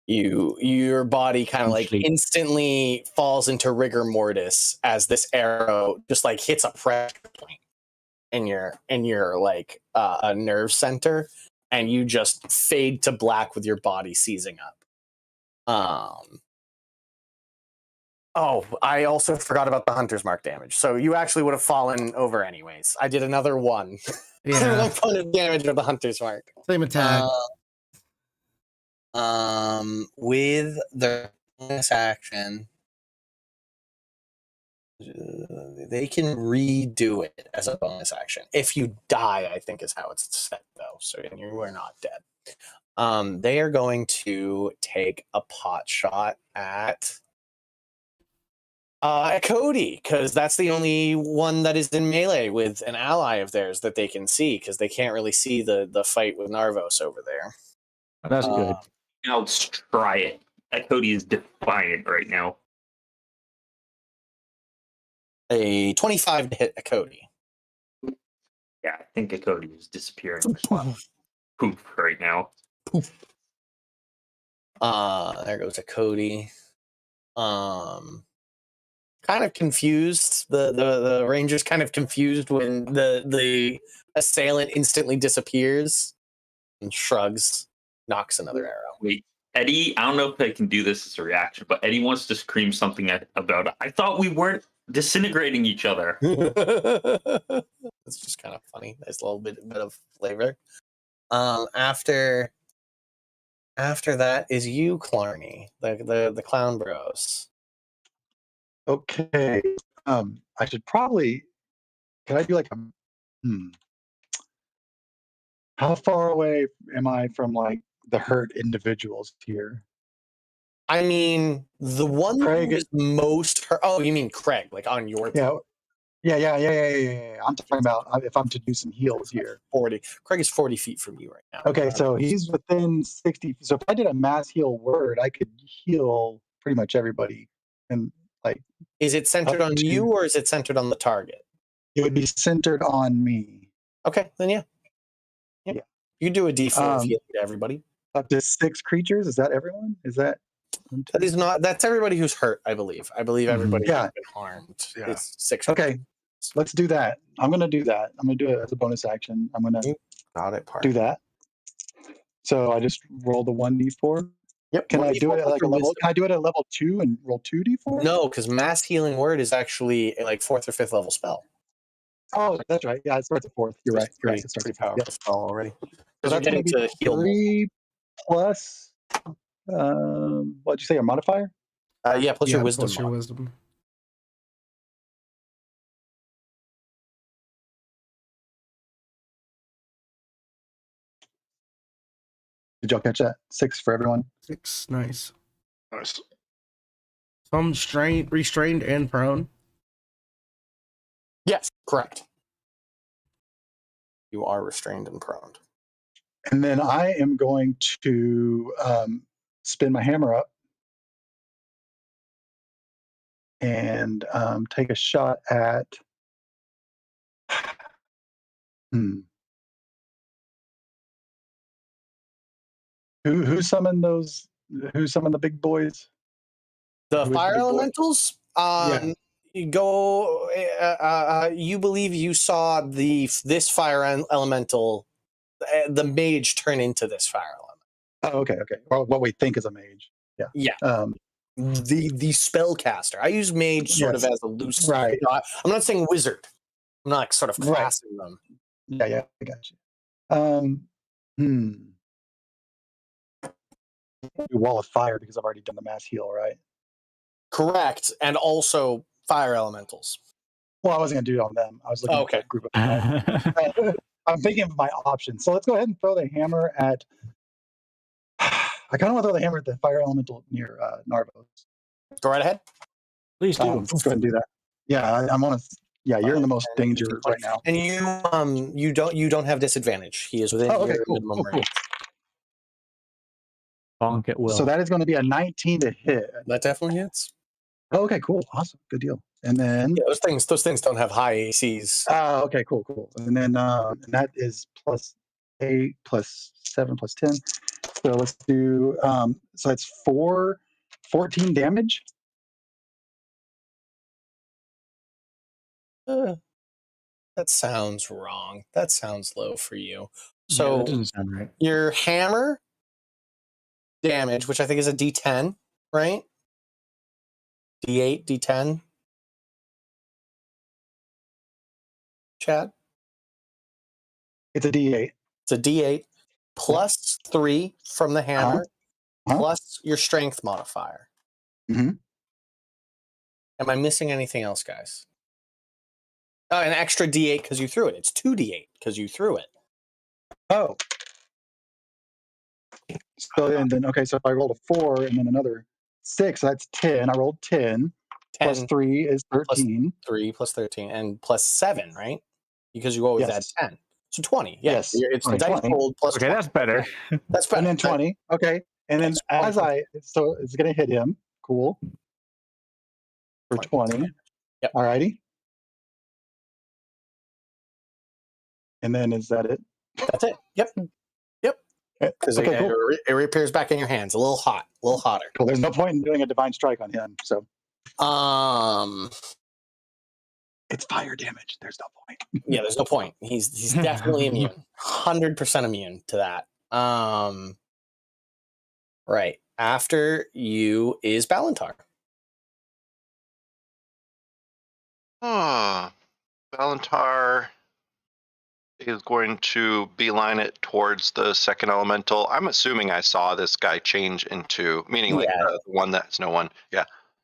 Your body kind of like instantly falls into rigor mortis as this arrow just like hits a pressure point in your like a nerve center, and you just fade to black with your body seizing up. Oh, I also forgot about the hunter's mark damage. So you actually would have fallen over anyways. I did another 1. Yeah, 1 point of damage with the hunter's mark. same attack. With the bonus action, they can redo it as a bonus action. If you die, I think is how it's set though. So you are not dead. They are going to take a pot shot at Cody, because that's the only one that is in melee with an ally of theirs that they can see, because they can't really see the fight with Narvos over there. That's good. Now let's try it. Cody is defiant right now. A 25 to hit a Cody. Yeah, I think Cody is disappearing. Poof right now. There goes a Cody. Kind of confused. The ranger's kind of confused when the assailant instantly disappears and shrugs, knocks another arrow. Wait, Eddie, I don't know if I can do this as a reaction, but Eddie wants to scream something about it. I thought we weren't disintegrating each other. It's just kind of funny. Nice little bit of flavor. After that is you, Clarny, the clown bros. Okay. I should probably. Can I do like a? How far away am I from like the hurt individuals here? I mean, the one Craig who is most hurt. Oh, you mean Craig, like on your team? Yeah. I'm talking about if I'm to do some heals here. 40. Craig is 40 feet from you right now. Okay, so he's within 60. So if I did a mass heal word, I could heal pretty much everybody. And like, is it centered on you or is it centered on the target? It would be centered on me. Okay, then yeah. You do a D4 of healing to everybody. Up to 6 creatures. Is that everyone? Is that? That is not. That's everybody who's hurt. I believe. Everybody who's been harmed. Yeah. Is 6. Okay, let's do that. I'm gonna do that. I'm gonna do it as a bonus action. I'm gonna do that. So I just roll the 1d4. Yep. Can I do it at like a level? Can I do it at level 2 and roll 2d4? No, because mass healing word is actually a like 4th or 5th level spell. Oh, that's right. Yeah, it starts at 4th. You're right. It's pretty powerful spell already. So Because we're getting to heal. 3 plus. What'd you say? A modifier? Yeah, plus your wisdom. Plus your wisdom. Did y'all catch that? 6 for everyone. 6, nice. Nice. So I'm restrained and prone. Yes, correct. You are restrained and prone. And then I am going to spin my hammer up and take a shot at. Who summoned those? Who summoned the big boys? The fire elementals. You go. You believe you saw this fire elemental, the mage, turn into this fire element. Oh, okay. Well, what we think is a mage. Yeah. Yeah. The spellcaster. I use mage sort of as a loose. Right. I'm not saying wizard. I'm not sort of classing them. Yeah, I got you. Wall of fire because I've already done the mass heal, right? Correct, and also fire elementals. Well, I wasn't gonna do it on them. I was looking at that group of guys. I'm thinking of my options. So let's go ahead and throw the hammer at. I kind of want to throw the hammer at the fire elemental near Narvos. Go right ahead. Please do. Let's go ahead and do that. Yeah, I'm on. Yeah, you're in the most danger right now. And you don't have disadvantage. He is within your minimum range. Bonk it will. So that is going to be a 19 to hit. That definitely hits. Oh, okay, cool, awesome, good deal. And then those things don't have high ACs. Oh, okay, cool. And then and that is plus 8 plus 7 plus 10. So let's do so that's 14 damage. That sounds wrong. That sounds low for you. So that doesn't sound right. Your hammer damage, which I think is a D10, right? D8, D10. Chad? It's a D8. It's a D8 plus 3 from the hammer, plus your strength modifier. Am I missing anything else, guys? Oh, an extra D8 because you threw it. It's 2D8 because you threw it. Oh. So and then so if I rolled a 4 and then another 6, that's 10. I rolled 10. 10 plus 3 is 13. 3 plus 13 and plus 7, right? Because you always add 10. So 20. Yes. It's the dice rolled plus 20. That's better. That's better. And then 20. Okay. And then so it's going to hit him. Cool. For 20. Yep. All righty. And then is that it? That's it. Yep. Because it reappears back in your hands. A little hotter. Cool. There's no point in doing a divine strike on him. So. It's fire damage. There's no point. Yeah, there's no point. He's definitely immune. 100% immune to that. Right. After you is Balantar. Balantar is going to beeline it towards the second elemental. I'm assuming I saw this guy change into, meaning like the one that's no one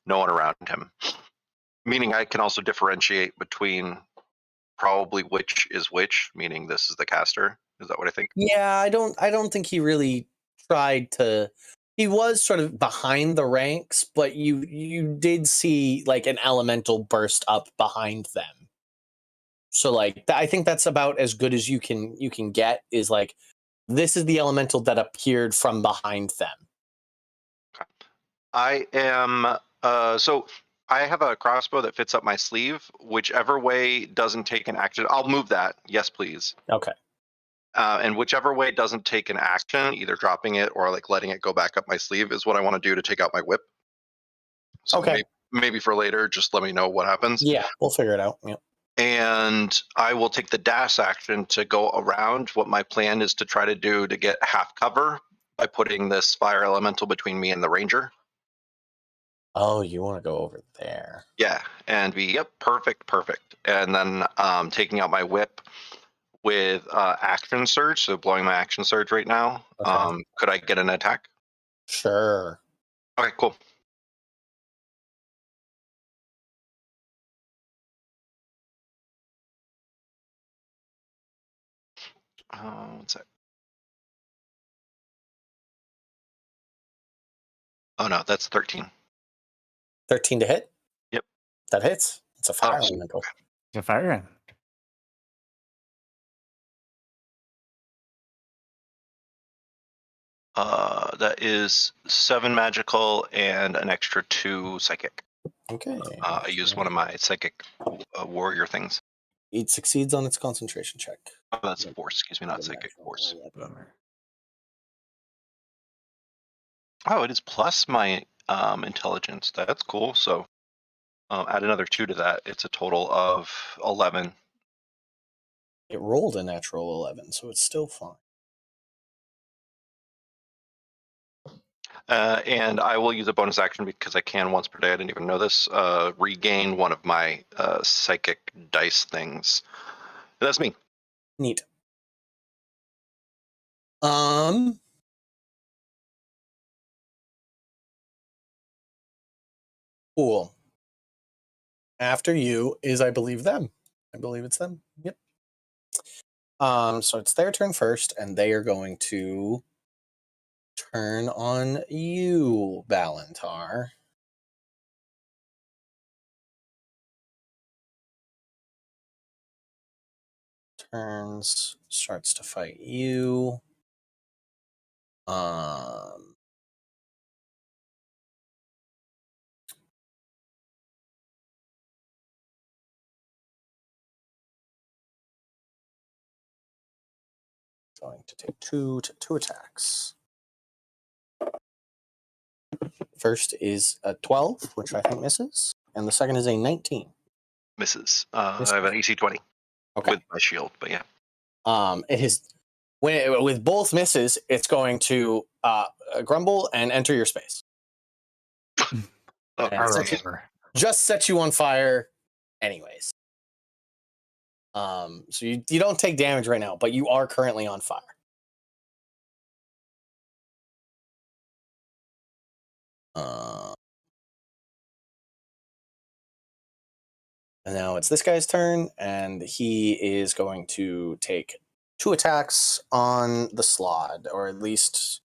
around him. Meaning I can also differentiate between probably which is which, meaning this is the caster. Is that what I think? Yeah, I don't think he really tried to. He was sort of behind the ranks, but you did see like an elemental burst up behind them. So like I think that's about as good as you can get, is like this is the elemental that appeared from behind them. I am so I have a crossbow that fits up my sleeve. Whichever way doesn't take an action, I'll move that. Yes, please. Okay. And whichever way doesn't take an action, either dropping it or like letting it go back up my sleeve, is what I want to do to take out my whip. So Okay. maybe for later, just let me know what happens. Yeah, we'll figure it out. Yeah. And I will take the dash action to go around. What my plan is to try to do to get half cover by putting this fire elemental between me and the ranger. Oh, you want to go over there? Yeah, and be perfect. And then taking out my whip with action surge, so blowing my action surge right now. Okay. Could I get an attack? Sure. Okay, cool. What's that? Oh no, that's 13. 13 to hit? Yep. That hits. It's a fire Oh, elemental. A fire. That is 7 magical and an extra 2 psychic. Okay. I used one of my psychic warrior things. It succeeds on its concentration check. Oh, that's force. Excuse me, not psychic force. Oh, it is plus my intelligence. That's cool. So add another 2 to that. It's a total of 11. It rolled a natural 11, so it's still fine. And I will use a bonus action because I can once per day. I didn't even know this. Regain one of my psychic dice things. That's me. Neat. Cool. After you is, I believe, them. I believe it's them. Yep. So it's their turn first, and they are going to turn on you, Balantar. Turns, starts to fight you. Going to take two attacks. First is a 12, which I think misses, and the second is a 19. Misses. I have an AC 20 with my shield, but yeah. It is with both misses, it's going to grumble and enter your space. Just set you on fire, anyways. So you don't take damage right now, but you are currently on fire. And now it's this guy's turn, and he is going to take 2 attacks on the slod, or at least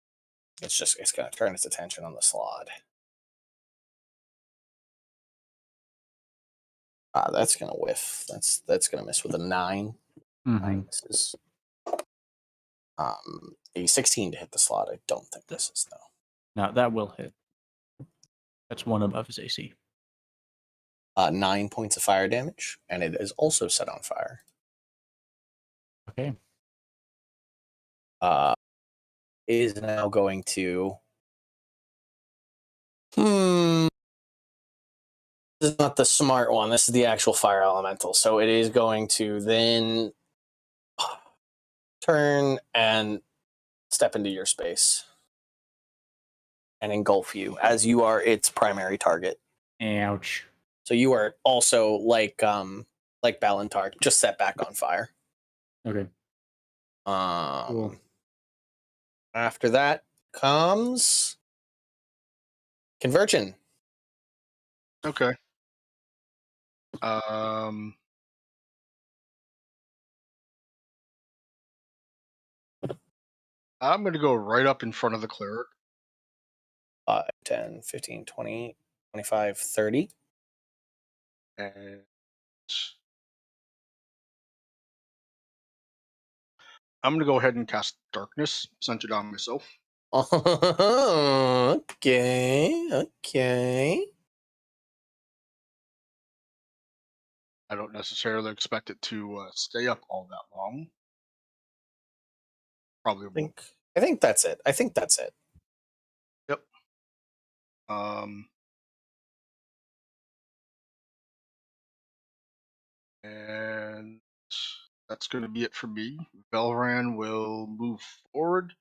it's going to turn its attention on the slod. That's going to whiff. That's going to miss with a 9. Mm-hmm. 9 misses. A 16 to hit the slot. I don't think this is though. No, that will hit. That's one above his AC. 9 points of fire damage, and it is also set on fire. Okay. It is now going to. This is not the smart one. This is the actual fire elemental. So it is going to then turn and step into your space and engulf you as you are its primary target. Ouch. So you are also like Balantar, just set back on fire. Okay. Cool. After that comes Convergent. Okay. I'm going to go right up in front of the cleric. 5, 10, 15, 20, 25, 30. And I'm going to go ahead and cast Darkness, centered on myself. Okay. I don't necessarily expect it to stay up all that long. Probably won't. I think that's it. Yep. And that's going to be it for me. Belran will move forward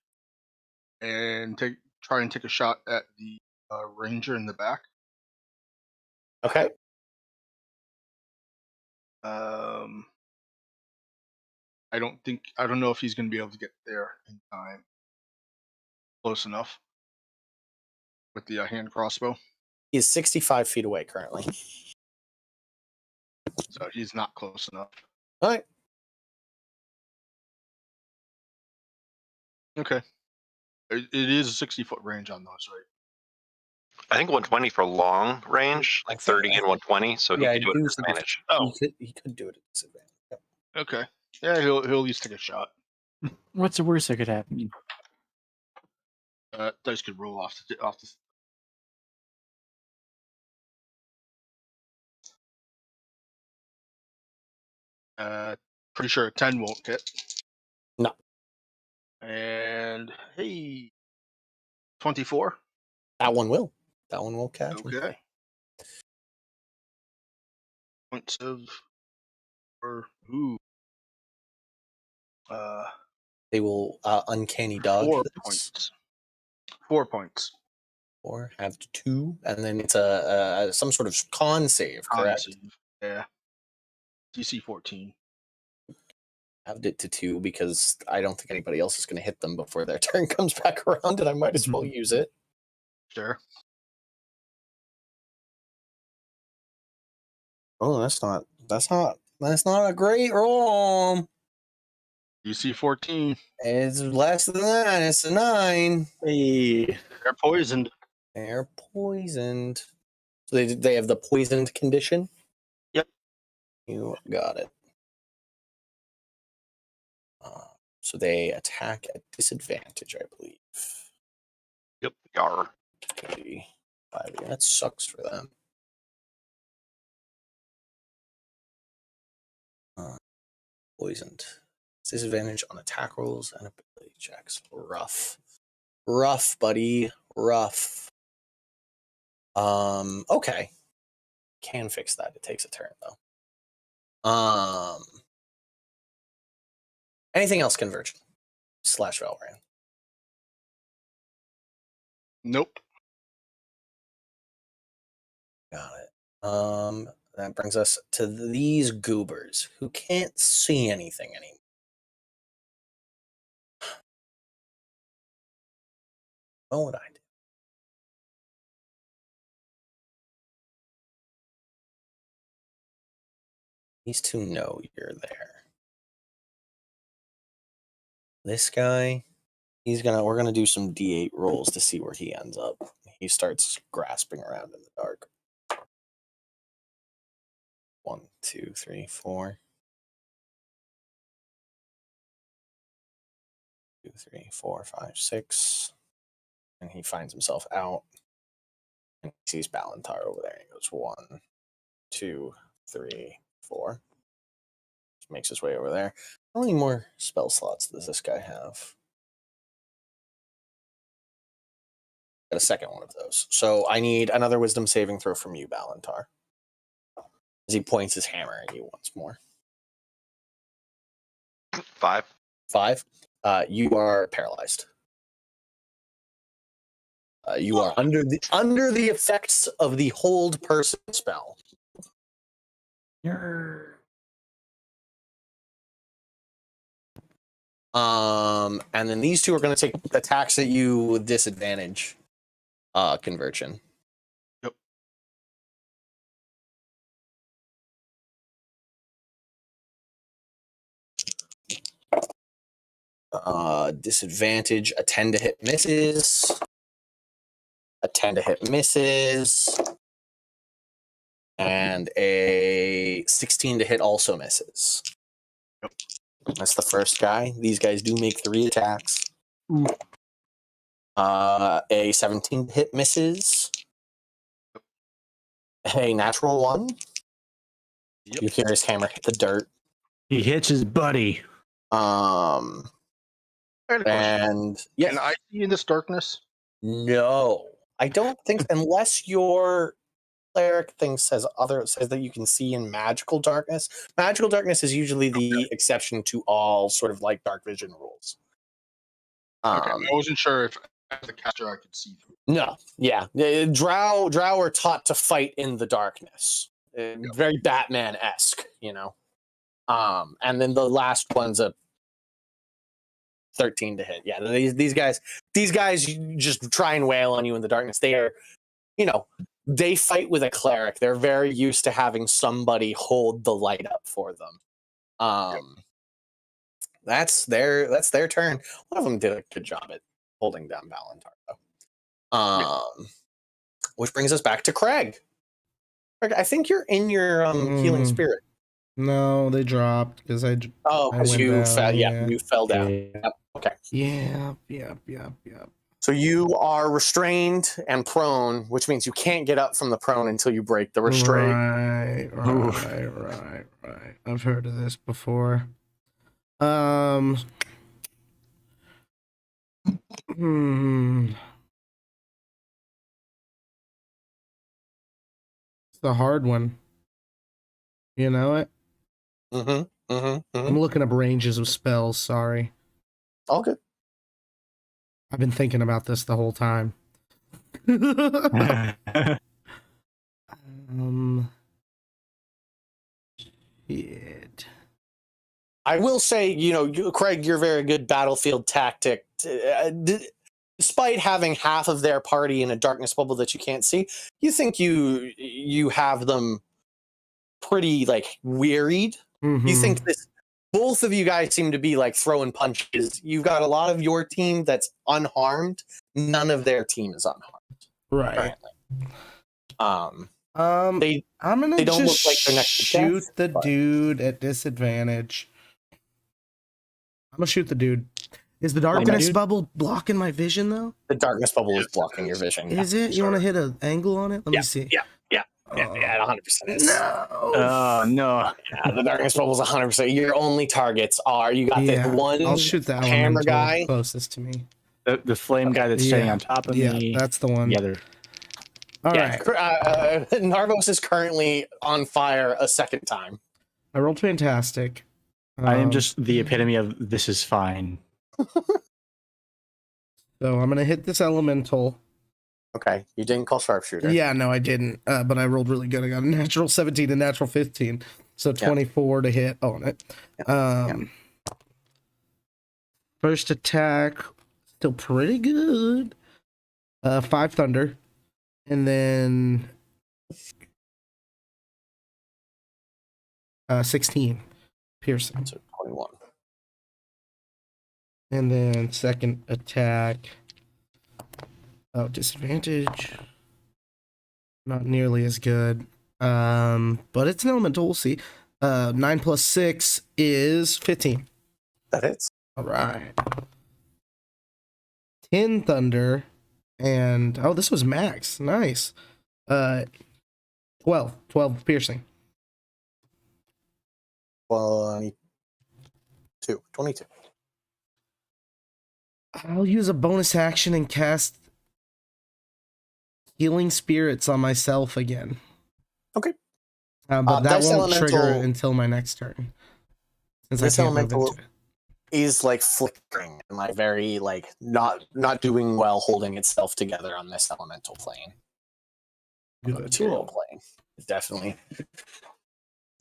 and try and take a shot at the ranger in the back. Okay. I don't know if he's going to be able to get there in time. Close enough with the hand crossbow. He's 65 feet away currently. So he's not close enough. All right. Okay. It is a 60-foot range on those, right? I think 120 for long range, like 30 and 120, so he could do it at disadvantage. Oh, He could do it at disadvantage. Yep. Okay. Yeah, he'll at least take a shot. What's the worst that could happen? Dice could roll off the. Pretty sure a 10 won't hit. No. And hey, 24. That one will. That one will catch him. Okay. Points of They will uncanny dodge. 4 this. points. 4 points. 4 have 2, and then it's a some sort of con save, correct? Save. Yeah. DC 14. Halved it to 2 because I don't think anybody else is going to hit them before their turn comes back around, and I might as well use it. Sure. Oh, that's not a great roll. DC 14. It's less than that. It's a 9. Hey. They're poisoned. They're poisoned. So they have the poisoned condition? Yep. You got it. So they attack at disadvantage, I believe. yep, yar. 5. That sucks for them. Poisoned. Disadvantage on attack rolls and ability checks. Rough, buddy. Rough. Okay. Can fix that. It takes a turn though. Anything else, Convergent? / Valran? Nope. Got it. That brings us to these goobers who can't see anything anymore. What would I do? These two know you're there. This guy, we're gonna do some D8 rolls to see where he ends up. He starts grasping around in the dark. 1, 2, 3, 4. 2, 3, 4, 5, 6. And he finds himself out. And he sees Balantar over there. He goes 1, 2, 3, 4. Just makes his way over there. How many more spell slots does this guy have? Got a second one of those. So I need another wisdom saving throw from you, Balantar. As he points his hammer at you once more. 5. 5. You are paralyzed. You are under the effects of the hold person spell. And then these two are going to take attacks at you with disadvantage. Conversion. Yep. Disadvantage, a 10 to hit misses. A 10 to hit misses. And a 16 to hit also misses. Yep. That's the first guy. These guys do make 3 attacks. A 17 to hit misses. A natural 1. Yep. You hear his hammer hit the dirt. He hits his buddy. And yeah, Can I see in this darkness? no, I don't think unless your cleric thing says that you can see in magical darkness. Magical darkness is usually the exception to all sort of like dark vision rules. Okay, I wasn't sure if as a caster I could see through. No, yeah, Drow are taught to fight in the darkness. Very Batman-esque, you know. And then the last one's a 13 to hit. Yeah, these guys just try and wail on you in the darkness. They are, you know, they fight with a cleric. They're very used to having somebody hold the light up for them. That's their turn. One of them did a good job at holding down Valentar, though. Which brings us back to Craig. Craig, I think you're in your healing spirit. No, they dropped because because you fell. Yeah, you fell down. Yep. Okay. Yeah. So you are restrained and prone, which means you can't get up from the prone until you break the restraint. Right. I've heard of this before. It's the hard one. You know it? I'm looking up ranges of spells, sorry. All good. I've been thinking about this the whole time. Shit. I will say, you know, Craig, you're very good battlefield tactic. Despite having half of their party in a darkness bubble that you can't see, you think you have them pretty like wearied. You think both of you guys seem to be like throwing punches. You've got a lot of your team that's unharmed. None of their team is unharmed. Right. Currently. I'm gonna they don't just look like they're next to shoot death, the but- dude at disadvantage. I'm gonna shoot the dude. Is the darkness bubble blocking my vision though? The darkness bubble is blocking your vision. Is it? You want to hit an angle on it? Let me see. Yeah, 100% is. No. No. Yeah, the darkness bubble is 100%. Your only targets are you got the one. I'll shoot the hammer elemental guy closest to me. The flame guy that's standing on top of me. Yeah, that's the one. The other. All right. Narvos is currently on fire a second time. I rolled fantastic. I am just the epitome of this is fine. So I'm gonna hit this elemental. Okay, you didn't call sharpshooter. Yeah, no, I didn't. But I rolled really good. I got a natural 17 and natural 15, so 24 to hit on it. First attack, still pretty good. 5 thunder, and then 16 piercing. So 21. And then second attack. Oh, disadvantage. Not nearly as good. But it's an elemental. We'll see. 9 plus 6 is 15. That hits. All right. 10 thunder. And oh, this was max. Nice. 12 piercing. 22. I'll use a bonus action and cast Healing Spirits on myself again. Okay. But that this won't trigger elemental- until my next turn. Since This I can't move elemental into it. is like flickering and like very like not doing well holding itself together on this elemental plane. Good. Material plane. It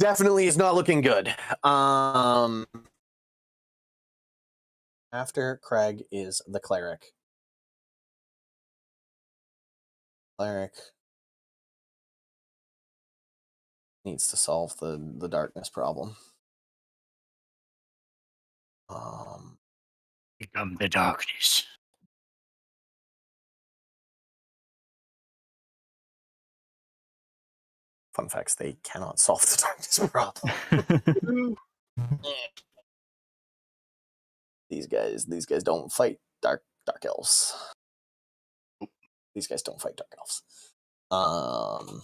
definitely is not looking good. After Craig is the cleric. Cleric needs to solve the darkness problem. Become the darkness. Fun facts: they cannot solve the darkness problem. These guys don't fight dark elves. These guys don't fight dark elves. I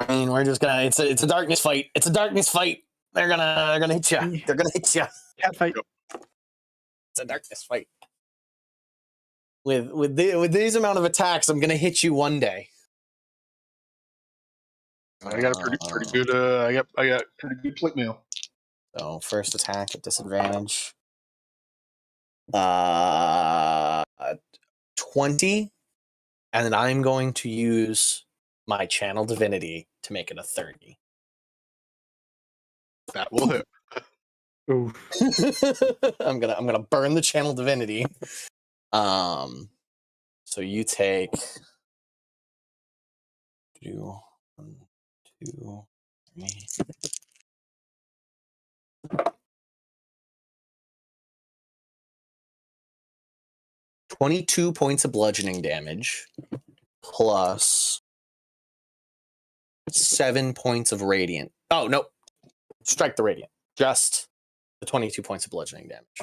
mean, we're just gonna. It's a darkness fight. It's a darkness fight. They're gonna hit you. They're gonna hit you. Cat fight. It's a darkness fight. With these amount of attacks, I'm gonna hit you one day. I got a pretty good. I got pretty good plate mail. So first attack at disadvantage. 20, and then I'm going to use my channel divinity to make it a 30. That will hit. Ooh. I'm gonna burn the channel divinity. So you take 1, 2, 3. 22 points of bludgeoning damage plus 7 points of radiant. Oh, no. Strike the radiant. Just the 22 points of bludgeoning damage.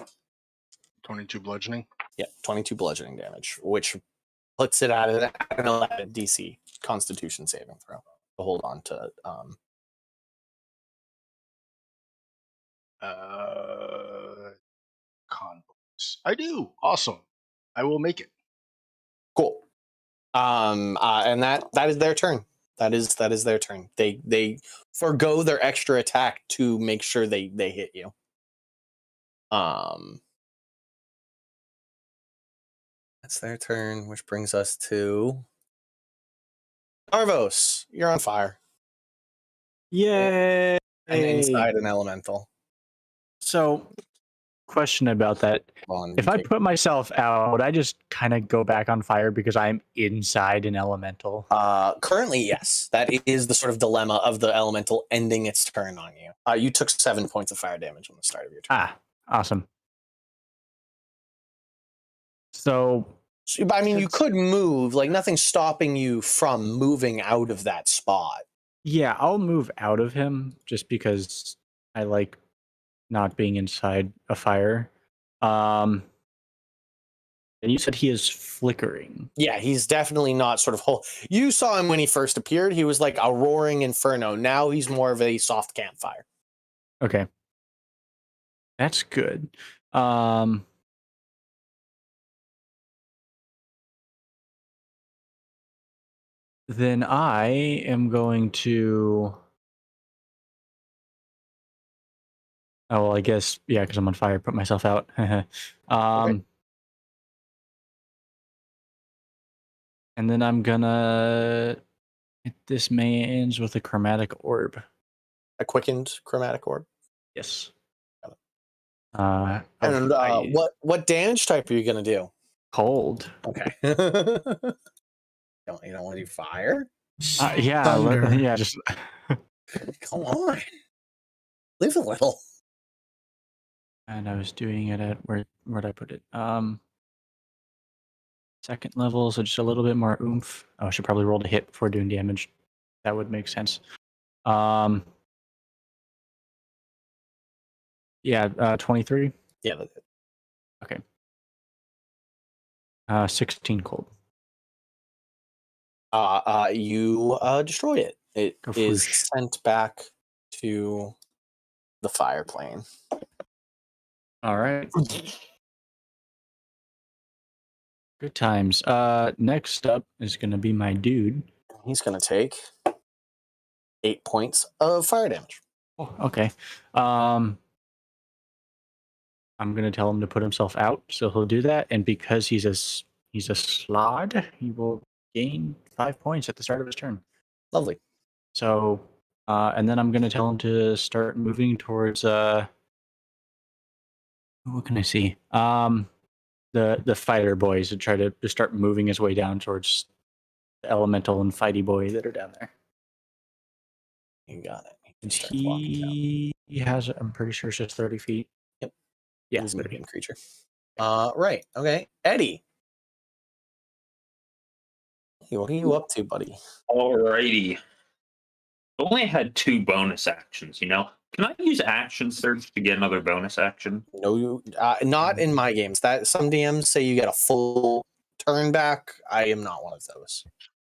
22 bludgeoning. Yeah, 22 bludgeoning damage, which puts it at an 11 DC Constitution saving throw to hold on to. Con bonus. I do. Awesome. I will make it. Cool. And that is their turn. That is their turn. They forgo their extra attack to make sure they hit you. That's their turn, which brings us to Narvos. You're on fire. Yay! And inside an elemental. So, question about that. If I put myself out, would I just kind of go back on fire because I'm inside an elemental? Currently, yes. That is the sort of dilemma of the elemental ending its turn on you. You took 7 points of fire damage on the start of your turn. Ah, awesome. So, I mean, you could move. Like, nothing's stopping you from moving out of that spot. Yeah, I'll move out of him just because I like not being inside a fire. And you said he is flickering. Yeah, he's definitely not sort of whole. You saw him when he first appeared. He was like a roaring inferno. Now he's more of a soft campfire. Okay. That's good. Then I am going to... Oh, well, I guess, yeah, because I'm on fire, put myself out. Okay. And then I'm gonna hit this man's with a chromatic orb. A quickened chromatic orb? Yes. And what damage type are you going to do? Cold. Okay. You don't want to do fire? Yeah, yeah, just... Come on. Live a little. And I was doing it at, where'd I put it? Second level, so just a little bit more oomph. Oh, I should probably roll to hit before doing damage. That would make sense. Yeah, 23. Yeah, that's it. Okay. 16 cold. You destroy it. It is sent back to the fire plane. All right. Good times. Next up is going to be my dude. He's going to take 8 points of fire damage. Oh, okay. I'm going to tell him to put himself out, so he'll do that. And because he's a slod, he will gain 5 points at the start of his turn. Lovely. So, and then I'm going to tell him to start moving towards What can I see? The fighter boys to try to start moving his way down towards the elemental and fighty boy that are down there. You got it. And Starts walking down. he has, I'm pretty sure it's just 30 feet. Yep. Yeah. He's a medium creature. Right. Okay. Eddie. Hey, what are you up to, buddy? Alrighty. I only had 2 bonus actions, you know? Can I use action surge to get another bonus action? No, not in my games. That some DMs say you get a full turn back. I am not one of those.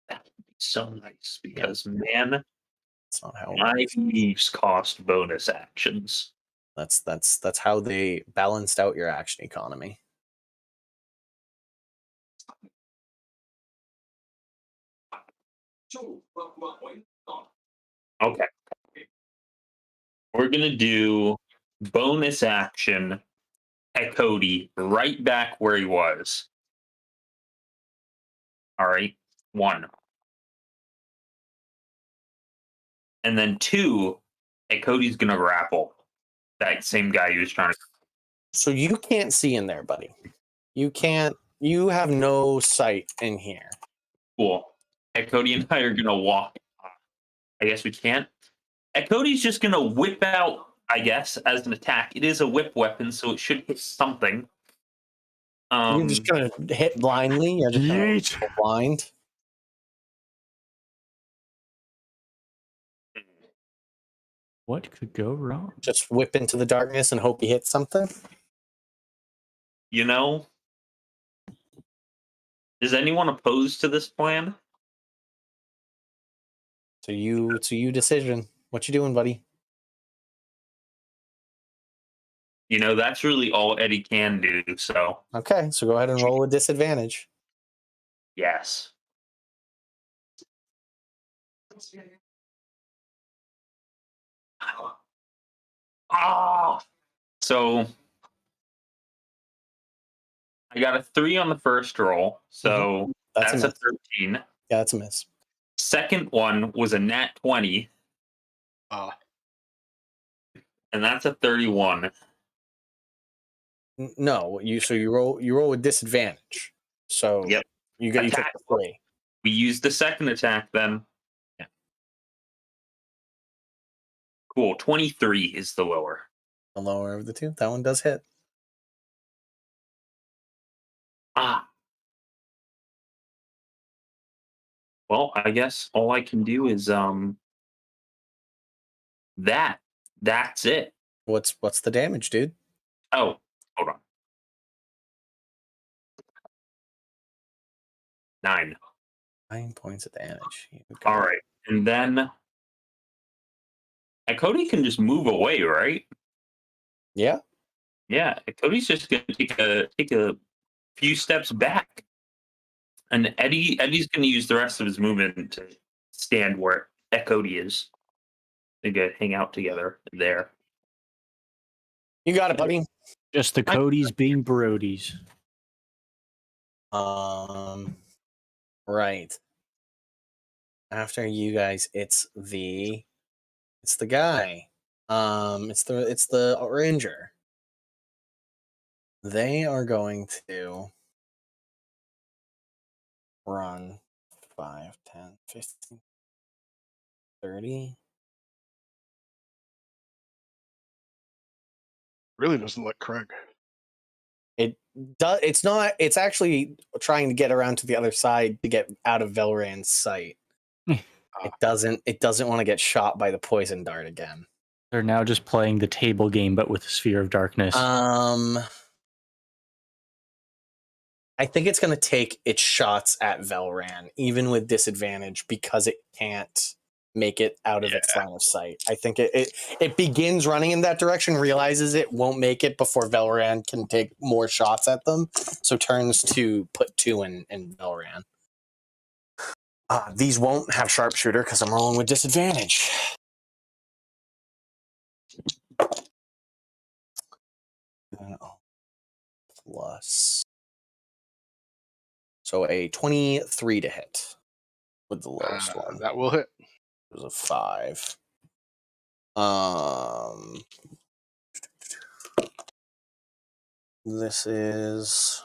That would be so nice because, man, That's not how it my works. leaves cost bonus actions. That's how they balanced out your action economy. Okay. We're going to do bonus action at Cody right back where he was. All right. 1. And then 2, at Cody's going to grapple that same guy he was trying to. So you can't see in there, buddy. You can't. You have no sight in here. Cool. At Cody and I are going to walk. I guess we can't. And Cody's just going to whip out, I guess, as an attack. It is a whip weapon, so it should hit something. You're just going to hit blindly? You're just going to go blind? What could go wrong? Just whip into the darkness and hope he hits something? You know? Is anyone opposed to this plan? So you decision. What you doing, buddy? You know, that's really all Eddie can do, so. Okay, so go ahead and roll a disadvantage. Yes. Ah! So I got a 3 on the first roll, so that's a 13. Yeah, that's a miss. Second one was a nat 20. And that's a 31. No, you roll with disadvantage. So Yep. you took Attack. the 3. We used the second attack then. Yeah. Cool. 23 is the lower. The lower of the 2. That one does hit. Well, I guess all I can do is that's it. What's the damage, dude? Oh, hold on. 9. 9 points of damage. All right. And then Cody can just move away, right? Yeah. Yeah, Cody's just gonna take a few steps back. And Eddie's gonna use the rest of his movement to stand where Cody is. They go hang out together there. You got it, buddy. Just the Codys being Brodies. Right. After you guys, it's the guy. It's the ranger. They are going to run 5, 10, 15, 30. Really doesn't like Craig. It does. It's not. It's actually trying to get around to the other side to get out of Velran's sight. It doesn't want to get shot by the poison dart again. They're now just playing the table game, but with a sphere of darkness. I think it's going to take its shots at Velran, even with disadvantage, because it can't make it out of its line of sight. I think it begins running in that direction, realizes it won't make it before Velran can take more shots at them, so turns to put 2 in Velran. These won't have sharpshooter because I'm rolling with disadvantage. Plus. So a 23 to hit with the lowest one. That will hit. It was a 5. This is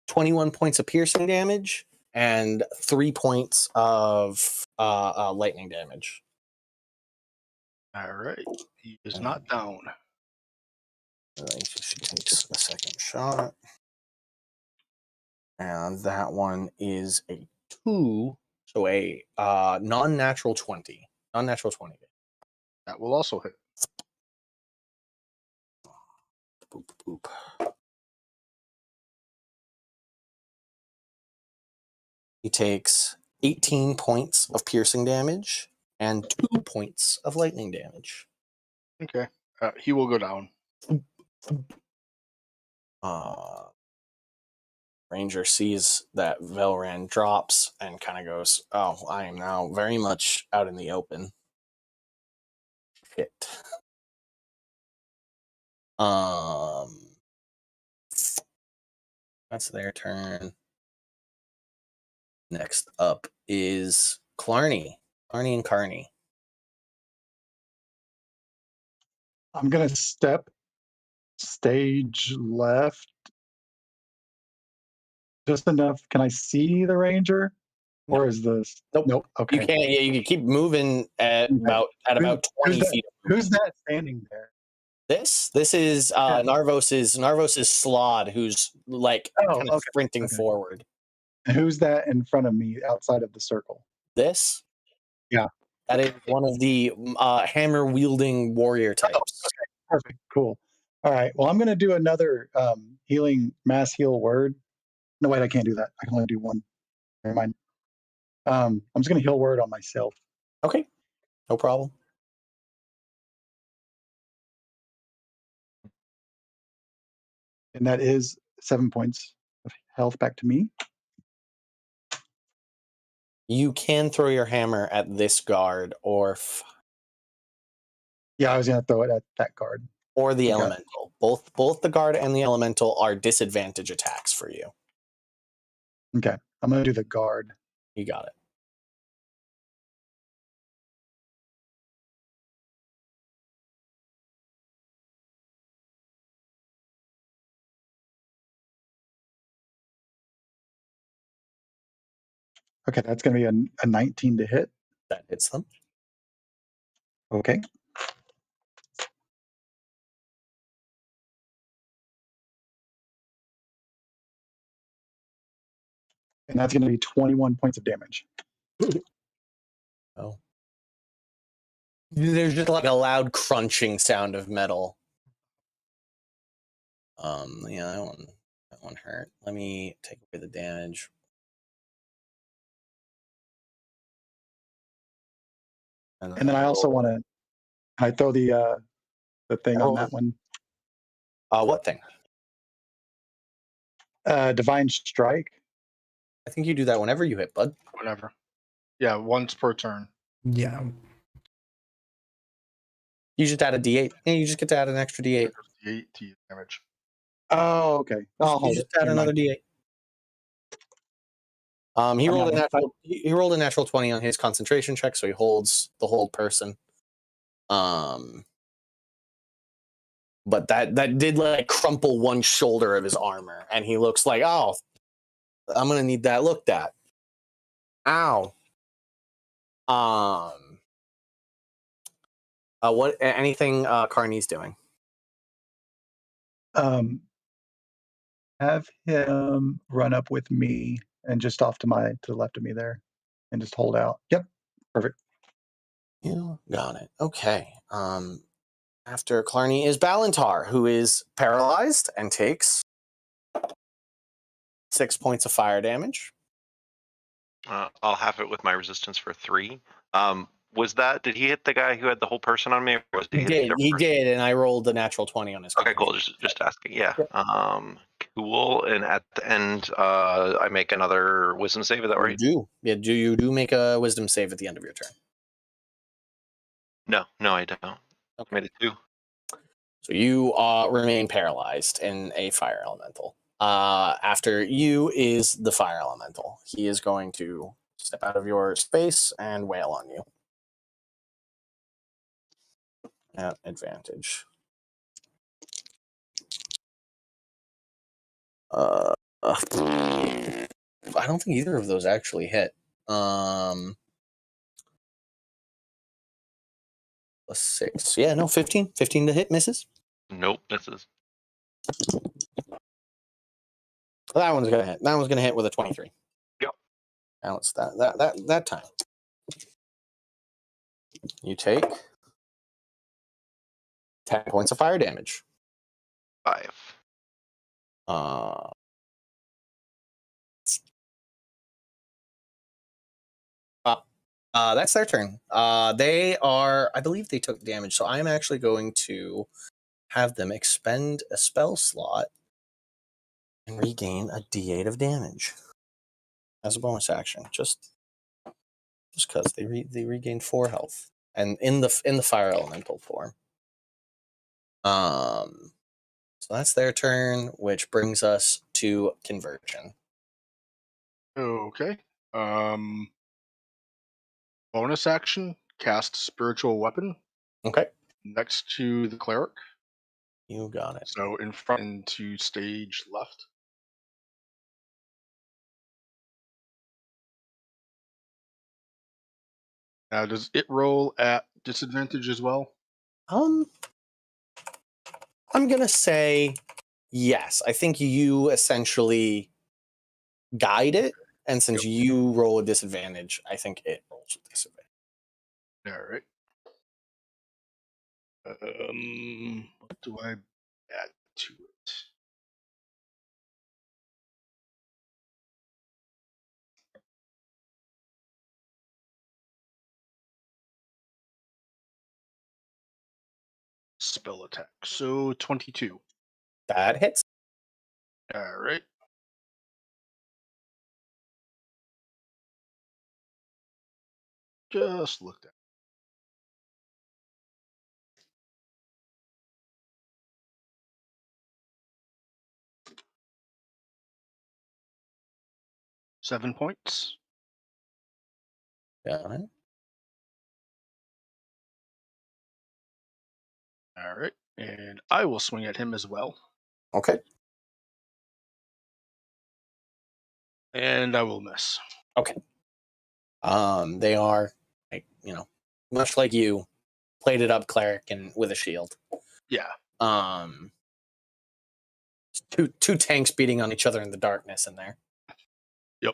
21 points of piercing damage and 3 points of lightning damage. All right. He is not down. She takes a second shot. And that one is a 2, so a non-natural 20. Non-natural 20. That will also hit. Boop, boop. He takes 18 points of piercing damage and 2 points of lightning damage. Okay. He will go down. Ranger sees that Velran drops and kind of goes, "Oh, I am now very much out in the open." Shit. That's their turn. Next up is Clarny. Clarny and Carney. I'm gonna step stage left just enough. Can I see the ranger, or is this? Nope. Okay. You can't. You can keep moving at Okay. about 20 feet. Who's that standing there? This is Narvos's Slod, who's like kind of sprinting forward. And who's that in front of me outside of the circle? This? Yeah. That is one of the hammer wielding warrior types. Okay. Perfect. Cool. All right. Well, I'm going to do another healing mass heal word. No, wait, I can't do that. I can only do one. Never mind. I'm just going to heal word on myself. Okay. No problem. And that is 7 points of health back to me. You can throw your hammer at this guard or Yeah, I was going to throw it at that guard. Or the elemental. Both the guard and the elemental are disadvantage attacks for you. Okay. I'm going to do the guard. You got it. Okay, that's going to be a 19 to hit. That hits them. Okay. And that's going to be 21 points of damage. Oh. There's just like a loud crunching sound of metal. Yeah, that one hurt. Let me take away the damage. And then I also want to. I throw the thing on that one. What thing? Divine Strike. I think you do that whenever you hit, bud. Whenever. Yeah, once per turn. Yeah. You just add a D8. Yeah, you just get to add an extra D8. D8 to damage. Oh, okay. You just add another D8. He rolled a natural 20 on his concentration check, so he holds the hold person. But that did like crumple one shoulder of his armor, and he looks like, oh, I'm gonna need that looked at. Ow. What? Anything Carney's doing? Have him run up with me and just off to the left of me there, and just hold out. Yep, perfect. You got it. Okay. After Clarny is Balantar, who is paralyzed and takes 6 points of fire damage. I'll have it with my resistance for 3. Did he hit the guy who had the whole person on me? Or was He did, and I rolled the natural 20 on his. Okay, cool. Just asking. Yeah. Cool. And at the end, I make another wisdom save. Is that right? You do. Yeah. You do make a wisdom save at the end of your turn? No, I don't. Okay. Made it 2. So you remain paralyzed in a fire elemental. After you is the fire elemental. He is going to step out of your space and wail on you. At advantage. I don't think either of those actually hit. Plus 6. Yeah, no, 15. 15 to hit, misses. Nope, misses. That one's gonna hit. That one's gonna hit with a 23. Yep. Now it's that time. You take 10 points of fire damage. 5. That's their turn. They are, I believe they took damage, so I'm actually going to have them expend a spell slot and regain a D8 of damage as a bonus action. Just because they regained 4 health, and in the fire elemental form. So that's their turn, which brings us to conversion. Okay. Bonus action, cast spiritual weapon Okay, next to the cleric. you got it. So in front into stage left. Now, does it roll at disadvantage as well? I'm gonna say yes. I think you essentially guide it, and since you roll a disadvantage, I think it rolls a disadvantage. All right. What do I add to it? Spell attack. So 22. That hits. All right. Just looked at. Seven points. Got it. All right. And I will swing at him as well. Okay. And I will miss. Okay. They are, like, much like you, plated up cleric and with a shield. Yeah. Two tanks beating on each other in the darkness in there. Yep.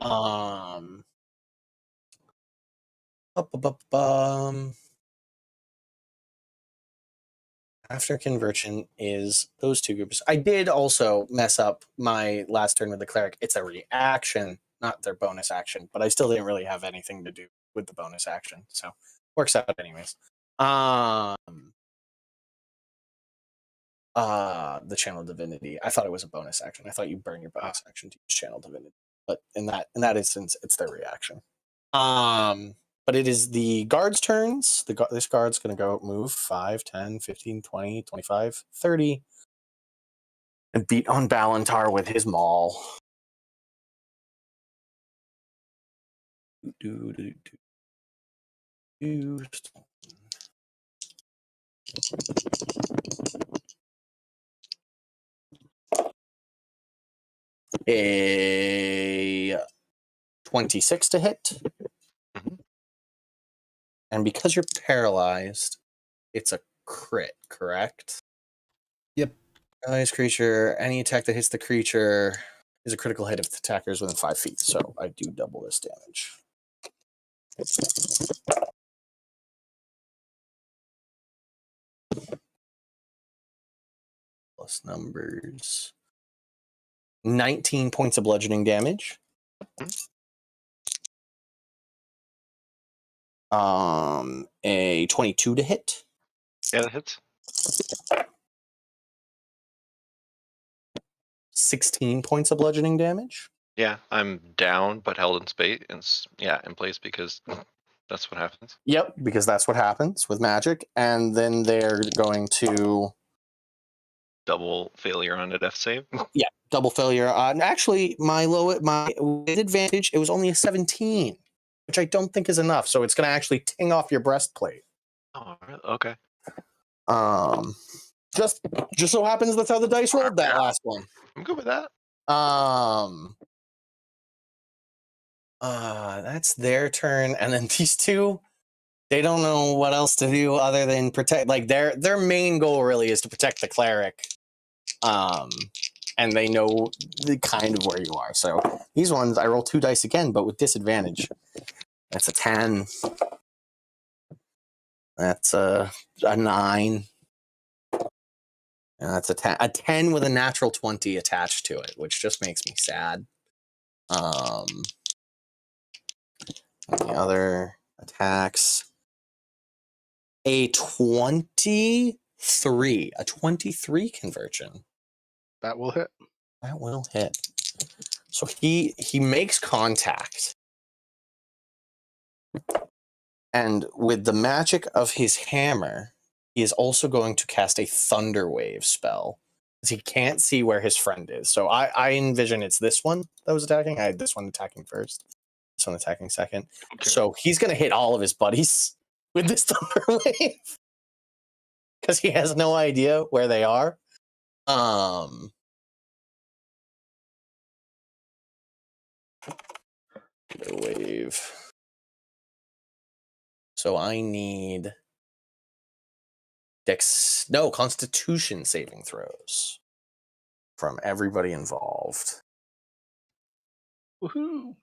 After conversion is those two groups. I did also mess up my last turn with the cleric. It's a reaction, not their bonus action, but I still didn't really have anything to do with the bonus action, so works out anyways. The channel divinity. I thought it was a bonus action. I thought you burn your bonus action to use channel divinity, but in that instance, it's their reaction. But it is the guards' turns. This guard's going to move 5, 10, 15, 20, 25, 30. And beat on Balantar with his maul. A 26 to hit. Mm-hmm. And because you're paralyzed, it's a crit, correct? Yep. Paralyzed creature, any attack that hits the creature is a critical hit if the attacker is within 5 feet. So I do double this damage. Plus numbers. 19 points of bludgeoning damage. A 22 to hit. Yeah, that hits. 16 points of bludgeoning damage. Yeah, I'm down but held in space and in place because that's what happens. Yep, because that's what happens with magic. And then they're going to Double failure on a death save. Yeah, double failure. And actually, my with advantage, it was only a 17, which I don't think is enough. So it's going to actually ting off your breastplate. Oh, okay. Just so happens that's how the dice rolled that last one. I'm good with that. That's their turn, and then these two, they don't know what else to do other than protect. Like their main goal really is to protect the cleric. And they know the kind of where you are. So these ones, I roll 2 dice again, but with disadvantage. That's a 10. That's a 9. And that's a 10. A 10 with a natural 20 attached to it, which just makes me sad. The other attacks. A 23. A 23 conversion. That will hit. That will hit. So he makes contact. And with the magic of his hammer, he is also going to cast a Thunder Wave spell. Because he can't see where his friend is. So I envision it's this one that was attacking. I had this one attacking first. This one attacking second. Okay. So he's going to hit all of his buddies with this Thunder Wave. Because he has no idea where they are. Wave. So I need Constitution saving throws from everybody involved. Woohoo!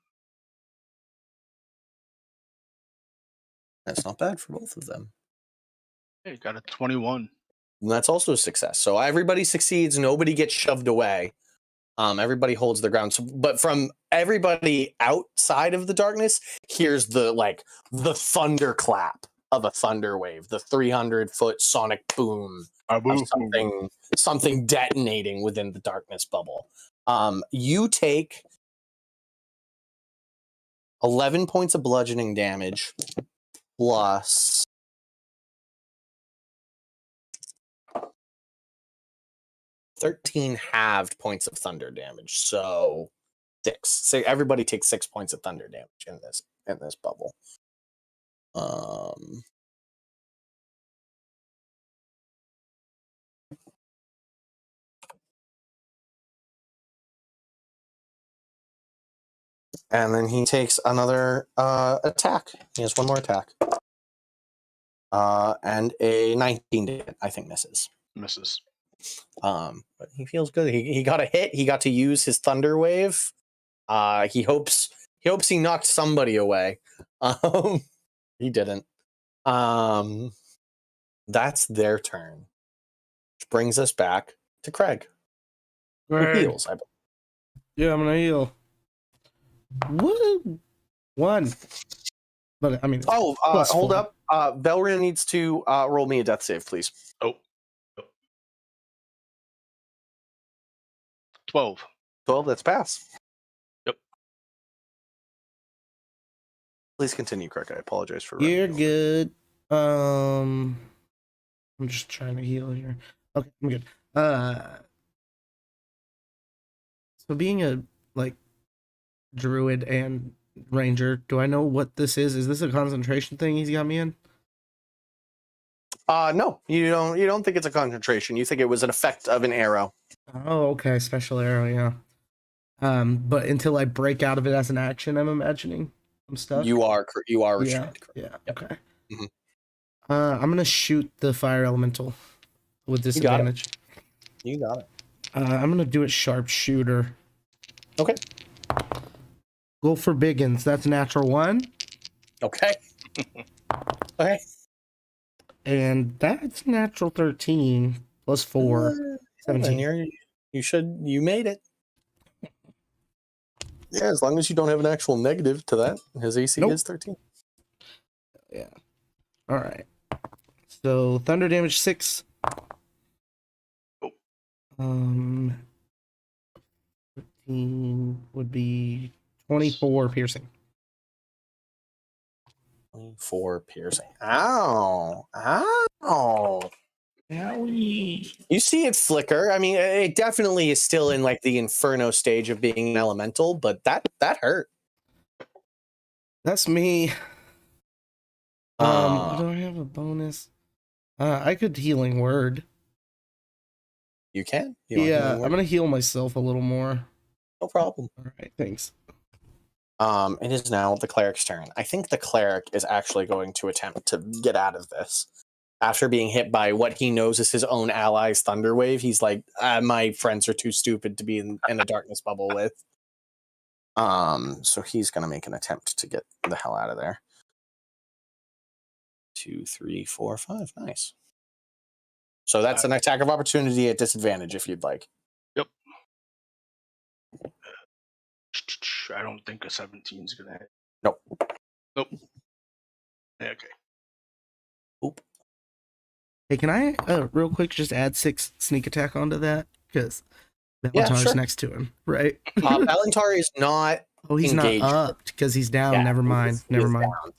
That's not bad for both of them. Hey, got a 21. And that's also a success. So everybody succeeds. Nobody gets shoved away. Everybody holds their ground. So, but from everybody outside of the darkness, here's the thunderclap of a thunder wave, the 300-foot sonic boom of something detonating within the darkness bubble. You take 11 points of bludgeoning damage plus 13 halved points of thunder damage. So 6. So everybody takes 6 points of thunder damage in this bubble. And then he takes another attack. He has one more attack. And a 19 to hit, I think misses. Misses. But he feels good. He got a hit. He got to use his thunder wave. He hopes he knocked somebody away. He didn't. That's their turn. Which brings us back to Craig. Who heals, I believe. Yeah, I'm gonna heal. Woo! 1. But I mean, hold up. Velria needs to roll me a death save, please. Oh. 12. 12, that's pass. Yep. Please continue, Craig. I apologize for you're running good. I'm just trying to heal here. Okay, I'm good. So being a druid and ranger, do I know what this is? Is this a concentration thing he's got me in? No, you don't think it's a concentration. You think it was an effect of an arrow. Oh, okay, special arrow, yeah. But until I break out of it as an action, I'm imagining I'm stuck. You are restrained. Yeah. Yep. Okay. Mhm. I'm gonna shoot the fire elemental with disadvantage. You got it. I'm gonna do it sharpshooter. Okay. Go for biggins. That's natural 1. Okay. Okay. And that's natural 13 plus 4. 17. You made it. Yeah, as long as you don't have an actual negative to that. His AC is 13. Yeah. All right. So thunder damage 6. 13 would be 24 piercing. 24 piercing. Ow. Ow. Owie. You see it flicker. I mean, it definitely is still in the inferno stage of being an elemental, but that hurt. That's me. Do I have a bonus? I could healing word. You can? Yeah, I'm gonna heal myself a little more. No problem. All right, thanks. It is now the cleric's turn. I think the cleric is actually going to attempt to get out of this. After being hit by what he knows is his own ally's thunderwave, he's like, my friends are too stupid to be in a darkness bubble with. So he's going to make an attempt to get the hell out of there. 2, 3, 4, 5. Nice. So that's an attack of opportunity at disadvantage if you'd like. Yep. I don't think a 17 is going to hit. Nope. Nope. Okay. Oop. Hey, can I real quick just add 6 sneak attack onto that? Because Valentar's sure. next to him, right? Valentar is not. Oh, he's engaged. not up because he's down. Yeah, Never mind. he Never is mind. down.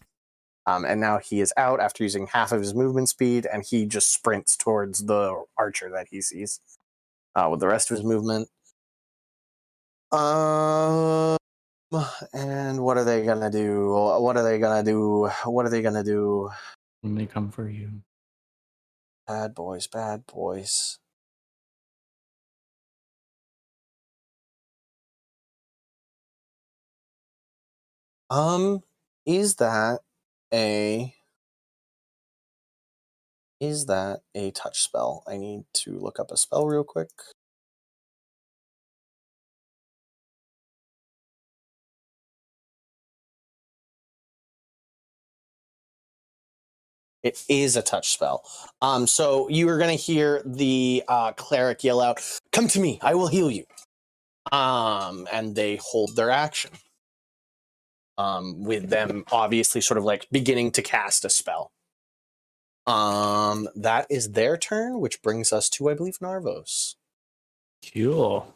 And now he is out after using half of his movement speed, and he just sprints towards the archer that he sees with the rest of his movement. And what are they gonna do? What are they gonna do? What are they gonna do? When they come for you. Bad boys, bad boys. Is that a touch spell? I need to look up a spell real quick. It is a touch spell. So you are going to hear the cleric yell out, "Come to me, I will heal you." And they hold their action. With them obviously sort of like beginning to cast a spell. That is their turn, which brings us to, I believe, Narvos. Cool.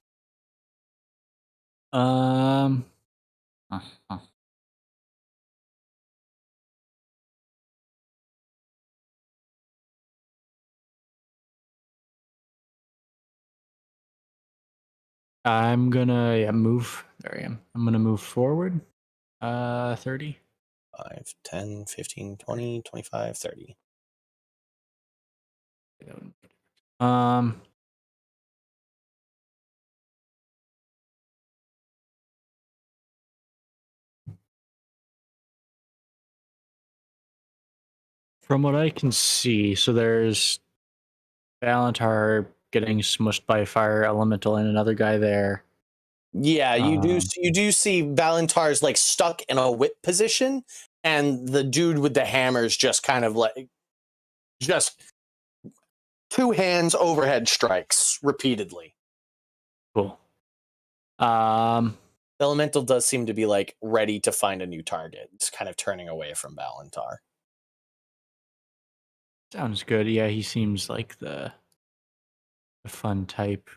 I'm gonna move. There I am. I'm gonna move forward. 30. 5, 10, 15, 20, 25, 30. From what I can see, so there's Valentar getting smushed by a fire elemental and another guy there. Yeah, you do see Valentar's like stuck in a whip position, and the dude with the hammers just kind of like just 2 hands overhead strikes repeatedly. Cool. The elemental does seem to be like ready to find a new target. It's kind of turning away from Valentar. Sounds good. Yeah, he seems like the fun type.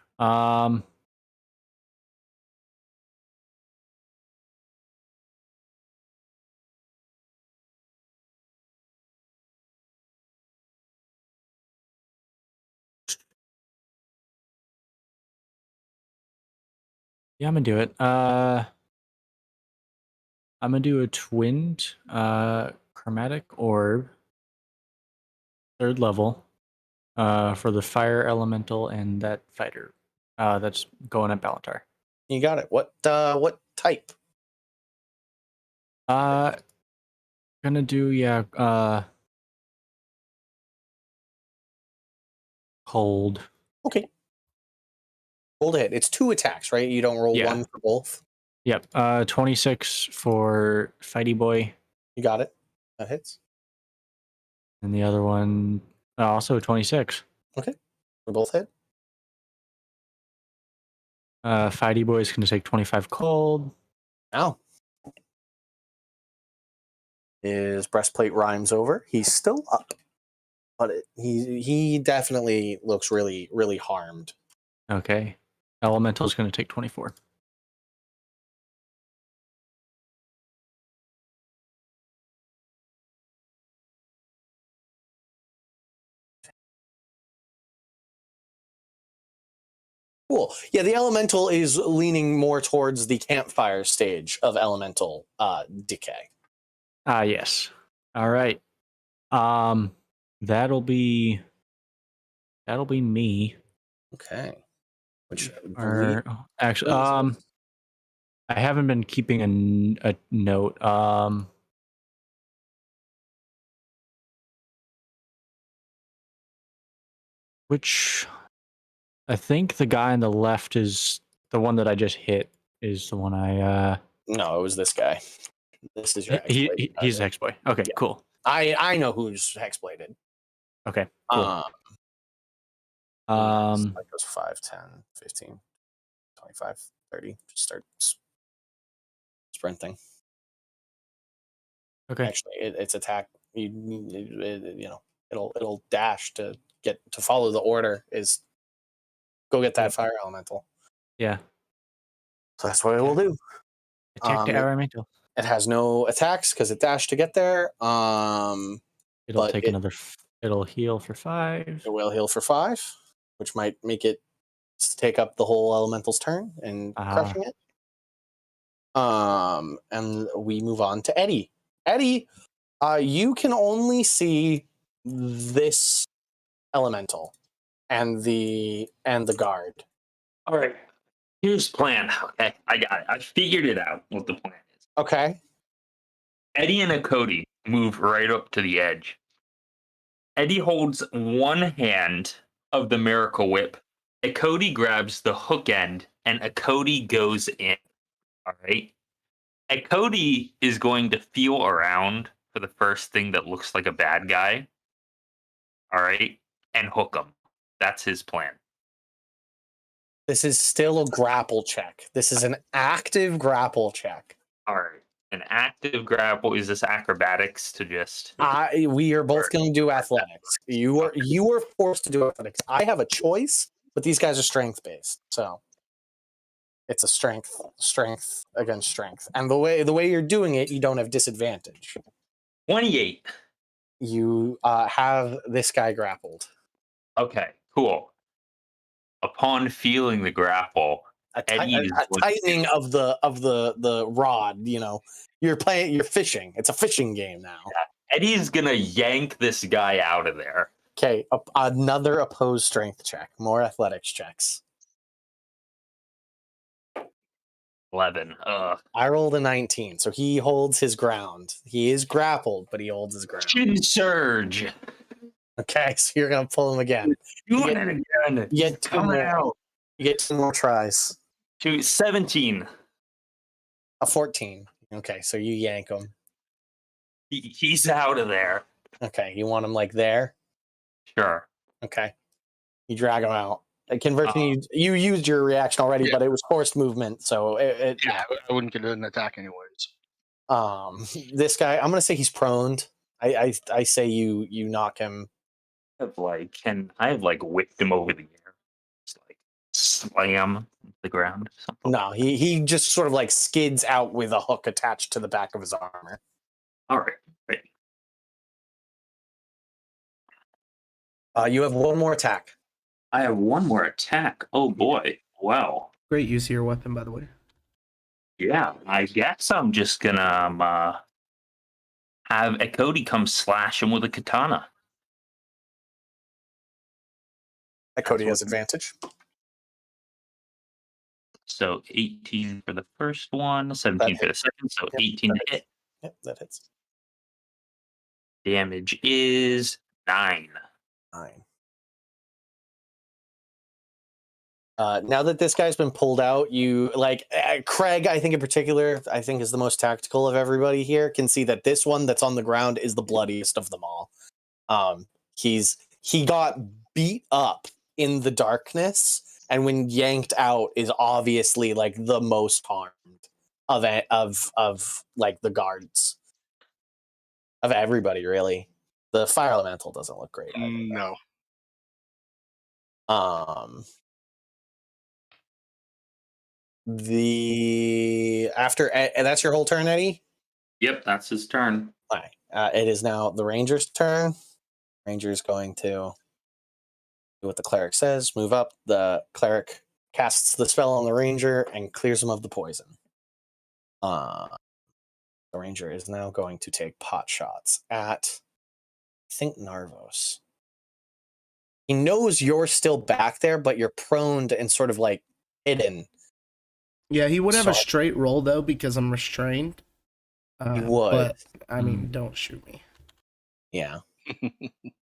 Yeah, I'm gonna do it. I'm gonna do a twinned chromatic orb, 3rd level, for the fire elemental and that fighter that's going at Valentar. You got it. What type? Gonna do cold. Okay. Hold it. It's 2 attacks, right? You don't roll 1 for both. Yep. 26 for Fighty Boy. You got it. That hits. And the other one also 26. Okay. We both hit. Fighty Boy is gonna take 25 cold. Ow. His breastplate rhymes over. He's still up, but he definitely looks really, really harmed. Okay. Elemental is gonna take 24. Cool. Yeah, the elemental is leaning more towards the campfire stage of elemental decay. Yes. All right. That'll be me. Okay. Which Or actually, I haven't been keeping a note. Which I think the guy on the left is the one that I just hit. Is the one I No, it was this guy. This is your Hexblade. he's Hexboy. Okay, Yeah. cool. I know who's Hexbladed. Okay, cool. That goes 5, 10, 15, 25, 30. Just start sprinting. Okay. Actually, it's attack. It'll dash to get to follow the order. Is go get that fire elemental. Yeah. So that's what it will do. Attack the elemental. It has no attacks because it dashed to get there. It'll take another. It'll heal for 5. It will heal for 5, which might make it take up the whole elemental's turn and crushing it. And we move on to Eddie. Eddie, you can only see this elemental and the guard. All right. Here's the plan. Okay, I got it. I figured it out what the plan is. Okay. Eddie and Akodi move right up to the edge. Eddie holds one hand of the Miracle Whip. Akodi grabs the hook end, and Akodi goes in. All right. Akodi is going to feel around for the first thing that looks like a bad guy. All right. And hook him. That's his plan. This is still a grapple check. This is an active grapple check. All right. An active grapple, is this acrobatics to just? We are both going to do athletics. You are forced to do athletics. I have a choice, but these guys are strength based, so it's a strength against strength. And the way you're doing it, you don't have disadvantage. 28. You have this guy grappled. Okay, cool. Upon feeling the grapple, a tightening of the rod. You know, you're fishing. It's a fishing game now. Yeah. Eddie's gonna yank this guy out of there. Okay, another opposed strength check. More athletics checks. 11. I rolled a 19, so he holds his ground. He is grappled, but he holds his ground. Chin surge. Okay, so you're gonna pull him again. Doing it again. You get coming out. You get 2 more tries. 17. A 14. Okay, so you yank him. He's out of there. Okay, you want him like there? Sure. Okay. You drag him out. Converting, you used your reaction already, but it was forced movement, so I wouldn't get an attack anyways. This guy, I'm gonna say he's prone. I say you knock him. I have whipped him over the air. Just like slam the ground. Something. No, he just sort of like skids out with a hook attached to the back of his armor. All right. You have 1 more attack. I have 1 more attack. Oh boy. Wow. Great use of your weapon, by the way. Yeah, I guess I'm just gonna have Akodi come slash him with a katana. Akodi has advantage. So 18 for the first one, 17 for the second, so 18 to hit. Yep, that hits. Damage is 9. 9. Now that this guy's been pulled out, you Craig, I think in particular, I think is the most tactical of everybody here, can see that this one that's on the ground is the bloodiest of them all. He got beat up in the darkness, and when yanked out is obviously like the most harmed of like the guards, of everybody really. The fire elemental doesn't look great either. No. That's your whole turn, Eddie? Yep, that's his turn. Okay. It is now the ranger's turn. Ranger's going to do what the cleric says, move up. The cleric casts the spell on the ranger and clears him of the poison. The ranger is now going to take pot shots at, I think, Narvos. He knows you're still back there, but you're prone and sort of like hidden. Yeah, he would have a So- straight roll though because I'm restrained. He would. But I mean, don't shoot me. Yeah.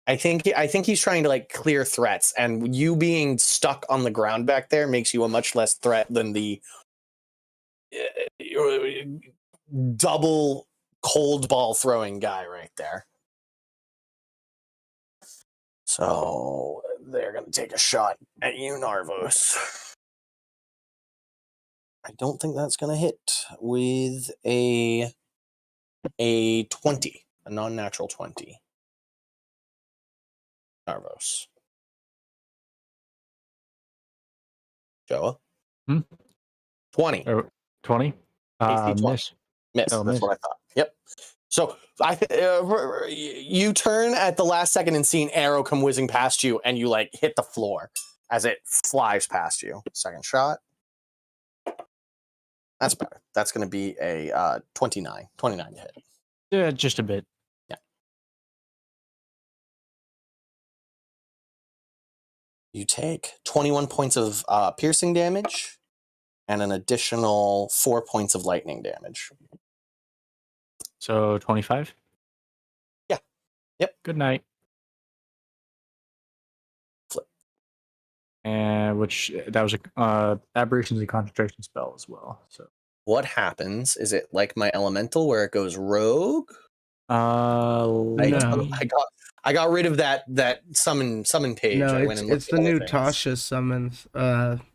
I think he's trying to like clear threats, and you being stuck on the ground back there makes you a much less threat than the double cold ball throwing guy right there. So they're gonna take a shot at you, Narvos. I don't think that's gonna hit with a 20, a non-natural 20. Narvos. Joa? 20. 20? AC 20. Miss. Miss. Oh, That's miss. what I thought. Yep. So you turn at the last second and see an arrow come whizzing past you, and you like hit the floor as it flies past you. Second shot. That's better. That's going to be a 29 to hit. Yeah, just a bit. Yeah. You take 21 points of piercing damage and an additional 4 points of lightning damage. So 25? Yeah. Yep. Good night. Flip. And which that was a aberrations and concentration spell as well. So What happens? Is it like my elemental where it goes rogue? No. I got rid of that summon page. No, I went and it's looked the at all new things. Tasha summons.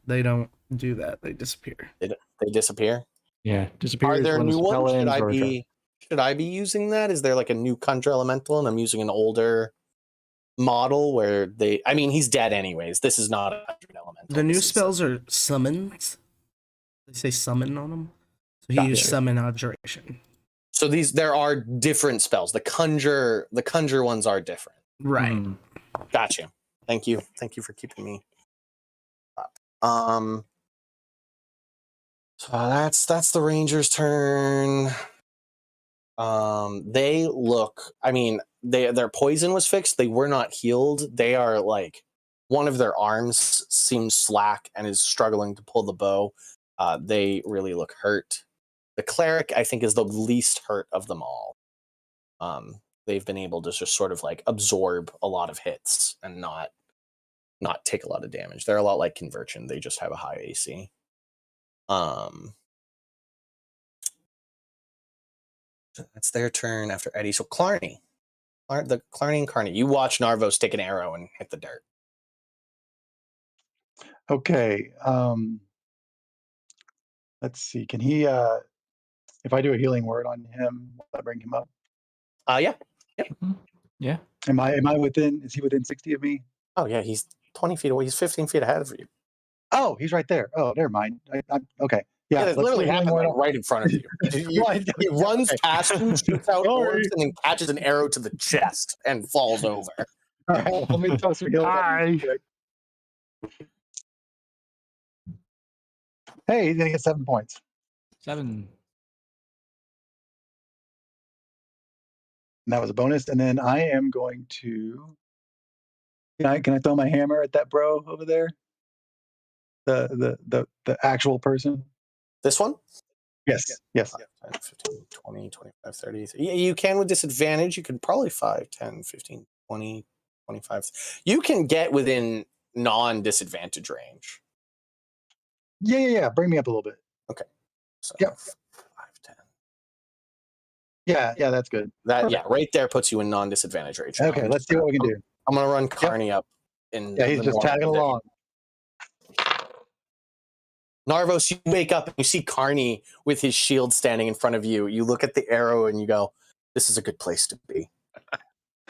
They don't do that. They disappear. They disappear. yeah, disappears Are there when the new spell ones? ends or a turn. Should I be using that? Is there like a new conjure elemental and I'm using an older model where he's dead anyways. This is not a conjured elemental. The new This is- spells are summons. They say summon on them. So he used Gotcha. summon abjuration. So there are different spells. The conjure ones are different. Right. Mm. Gotcha. Thank you for keeping me up. So that's the Rangers' turn. They look. I mean, their poison was fixed. They were not healed. They are like one of their arms seems slack and is struggling to pull the bow. They really look hurt. The cleric, I think, is the least hurt of them all. They've been able to just sort of like absorb a lot of hits and not take a lot of damage. They're a lot like Conversion. They just have a high AC. That's their turn after Eddie. So Clarny and Carney. You watch Narvos take an arrow and hit the dirt. Okay. Let's see. Can he? If I do a healing word on him, will I bring him up? Yeah. Yeah. Am I within? Is he within 60 of me? Oh yeah, he's 20 feet away. He's 15 feet ahead of you. Oh, he's right there. Oh, never mind. Okay. Yeah. it let's do literally a healing happened word like, right in front of you. He runs past you, shoots out orbs, and then catches an arrow to the chest and falls over. All right, let me toss some healing. Hi. Hey, he's gonna get 7 points. 7. And that was a bonus. And then I am going to. Can I throw my hammer at that bro over there? The actual person. This one? Yes. 10, 15, 20, 25, 30. Yeah, you can with disadvantage. You could probably 5, 10, 15, 20, 25. You can get within non-disadvantage range. Yeah. Bring me up a little bit. So Yep. 5, 10. Yeah, that's good. Right there puts you in non-disadvantage range. Okay, let's see what we can do. I'm gonna run Carney up. Yeah, he's just tagging along. Narvos, you wake up and you see Carney with his shield standing in front of you. You look at the arrow and you go, "This is a good place to be.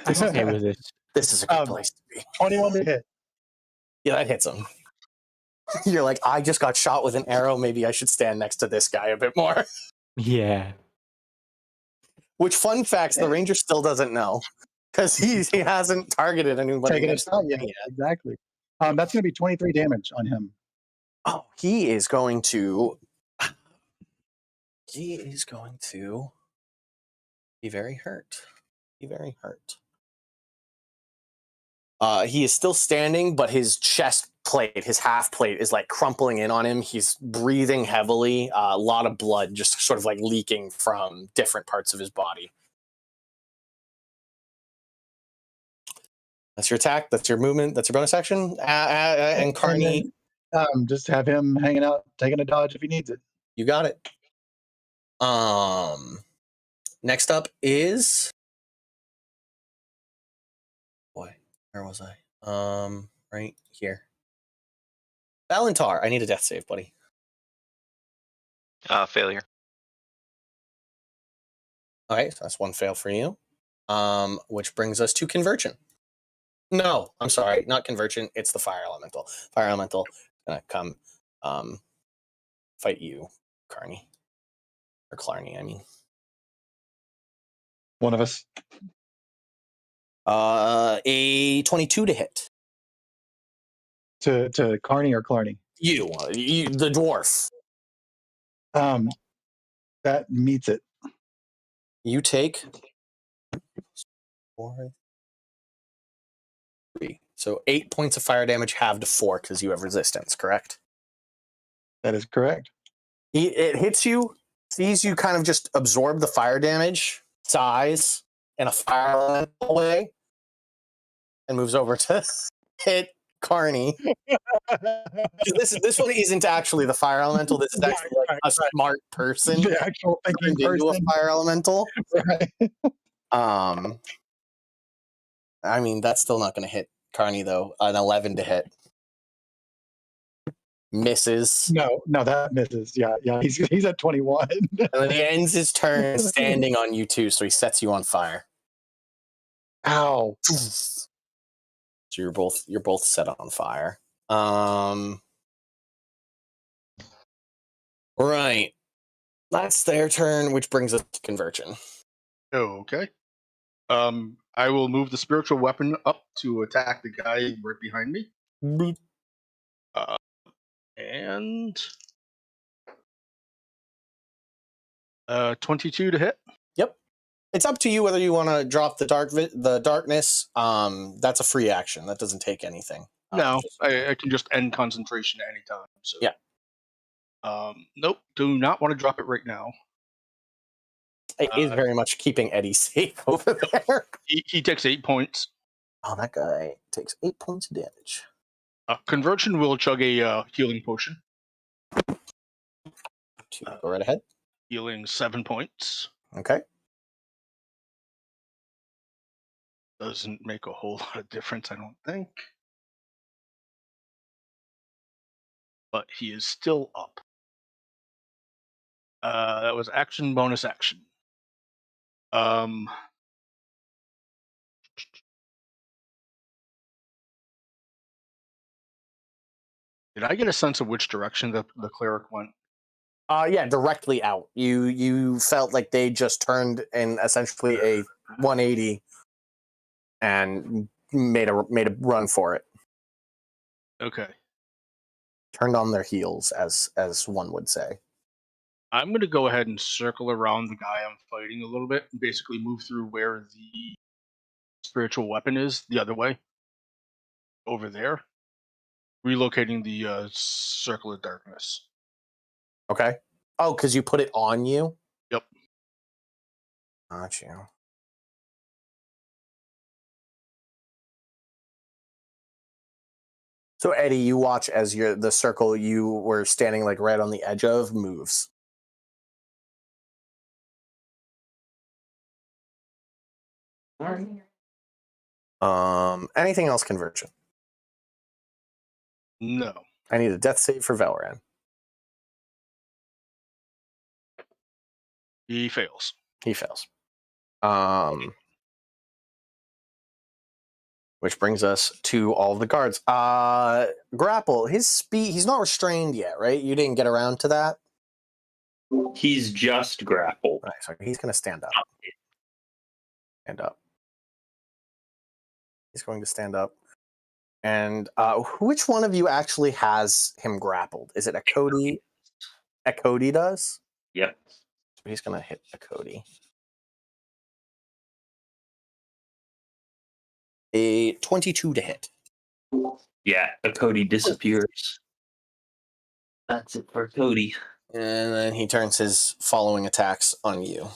I'm okay with this. This is a good place to be." 21 to hit. Yeah, that hits him. You're like, I just got shot with an arrow. Maybe I should stand next to this guy a bit more. Yeah. Which, fun facts, the Ranger still doesn't know because he hasn't targeted anybody. Taking a shot yet. Exactly. That's going to be 23 damage on him. Oh, he is going to be very hurt. He is still standing, but his chest plate, his half plate, is like crumpling in on him. He's breathing heavily. A lot of blood just sort of like leaking from different parts of his body. That's your attack. That's your movement. That's your bonus action. And Carney, just have him hanging out, taking a dodge if he needs it. you got it. Next up is, boy, where was I? Right here. Valentar, I need a death save, buddy. Failure. All right, so that's one fail for you. Which brings us to Convergent. No, I'm sorry, not Convergent. It's the Fire Elemental. Fire Elemental is gonna come fight you, Carney. Or Clarny, I mean. One of us. A 22 to hit. To Carney or Clarny? You, the dwarf. That meets it. You take 4, 3. So 8 points of fire damage halved to 4 because you have resistance, correct? That is correct. It hits you, sees you kind of just absorb the fire damage, sighs in a fire elemental way, and moves over to hit Carney. This one isn't actually the fire elemental. This is actually like a smart person. The actual thinking into a person. fire elemental. Right. I mean, that's still not going to hit Carney though. An 11 to hit. Misses. No, that misses. Yeah. He's at 21. And then he ends his turn standing on you too, so he sets you on fire. Ow. So you're both set on fire. Right. That's their turn, which brings us to Conversion. Okay. I will move the spiritual weapon up to attack the guy right behind me. And 22 to hit. Yep. It's up to you whether you want to drop the darkness. That's a free action. That doesn't take anything. No, I can just end concentration at any time. So yeah. Nope. Do not want to drop it right now. It is very much keeping Eddie safe over there. He takes 8 points. Oh, that guy takes 8 points of damage. Conversion will chug a healing potion. Go right ahead. Healing 7 points. Okay. Doesn't make a whole lot of difference, I don't think. But he is still up. That was action, bonus action. Did I get a sense of which direction the cleric went? Yeah, directly out. You felt like they just turned in essentially a 180 and made a run for it. Okay. Turned on their heels, as one would say. I'm going to go ahead and circle around the guy I'm fighting a little bit and basically move through where the spiritual weapon is, the other way. Over there. Relocating the circle of darkness. Okay. Oh, because you put it on you? Yep. Got you. So, Eddie, you watch as the circle you were standing like right on the edge of moves. Anything else, Conversion? No. I need a death save for Valran. He fails. He fails. Which brings us to all the guards. Grapple, his speed, he's not restrained yet, right? You didn't get around to that? He's just grappled. Right, so he's going to stand up. Stand up. He's going to stand up. And which one of you actually has him grappled? Is it a Cody? A Cody does? Yep. So he's going to hit a Cody. A 22 to hit. Yeah, a Cody disappears. That's it for Cody. And then he turns his following attacks on you.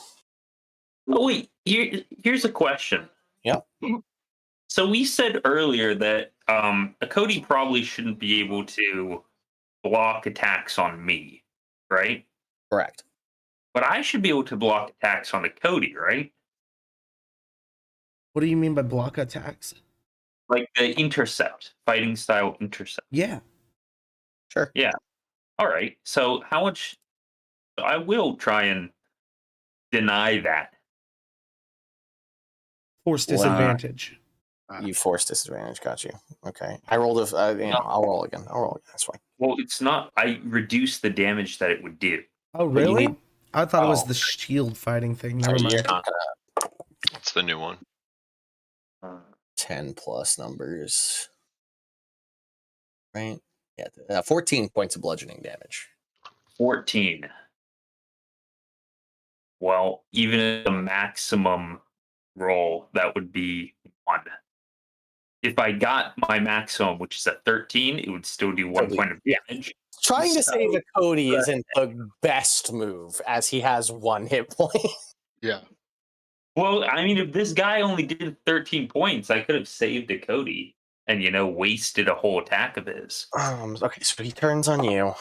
Oh wait, here's a question. Yep. So we said earlier that a Cody probably shouldn't be able to block attacks on me, right? Correct. But I should be able to block attacks on a Cody, right? What do you mean by block attacks? Like the intercept, fighting style intercept. Yeah. Sure. Yeah. All right. So how much? I will try and deny that. Force disadvantage. You force disadvantage. Got you. Okay. I rolled I'll roll again. That's fine. Well, it's not. I reduce the damage that it would do. Oh, But you really? need- I thought it was Oh. the shield fighting thing. So Never you're mind. not gonna It's the new one. 10 plus numbers. Right? Yeah. 14 points of bludgeoning damage. 14. Well, even at the maximum roll, that would be 1. If I got my maximum, which is at 13, it would still do 1 point of damage. Trying to So- save a Cody isn't the best move, as he has 1 hit point. Yeah. Well, I mean, if this guy only did 13 points, I could have saved a Cody and, wasted a whole attack of his. Okay, so he turns on you.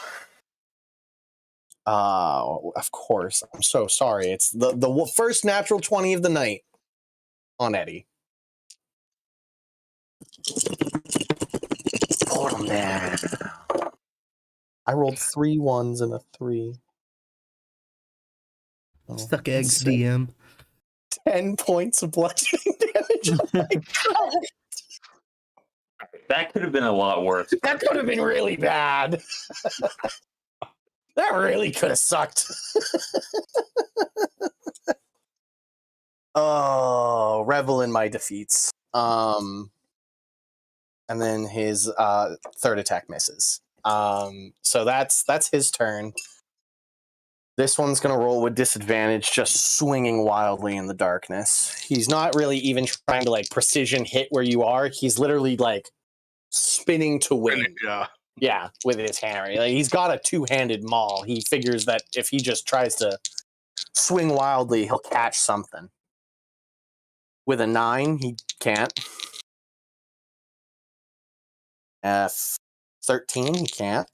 Of course. I'm so sorry. It's the first natural 20 of the night on Eddie. Oh man. I rolled 3 1s and a 3. Oh, Stuck eggs, sick. DM. 10 points of bludgeoning damage. Oh my God. That could have been a lot worse. That could have been really bad. That really could have sucked. Oh, revel in my defeats. And then his third attack misses. So that's his turn. This one's gonna roll with disadvantage, just swinging wildly in the darkness. He's not really even trying to precision hit where you are. He's literally spinning to win. Yeah. Yeah, with his hammer. He's got a 2-handed maul. He figures that if he just tries to swing wildly, he'll catch something. With a 9, he can't. 13, he can't.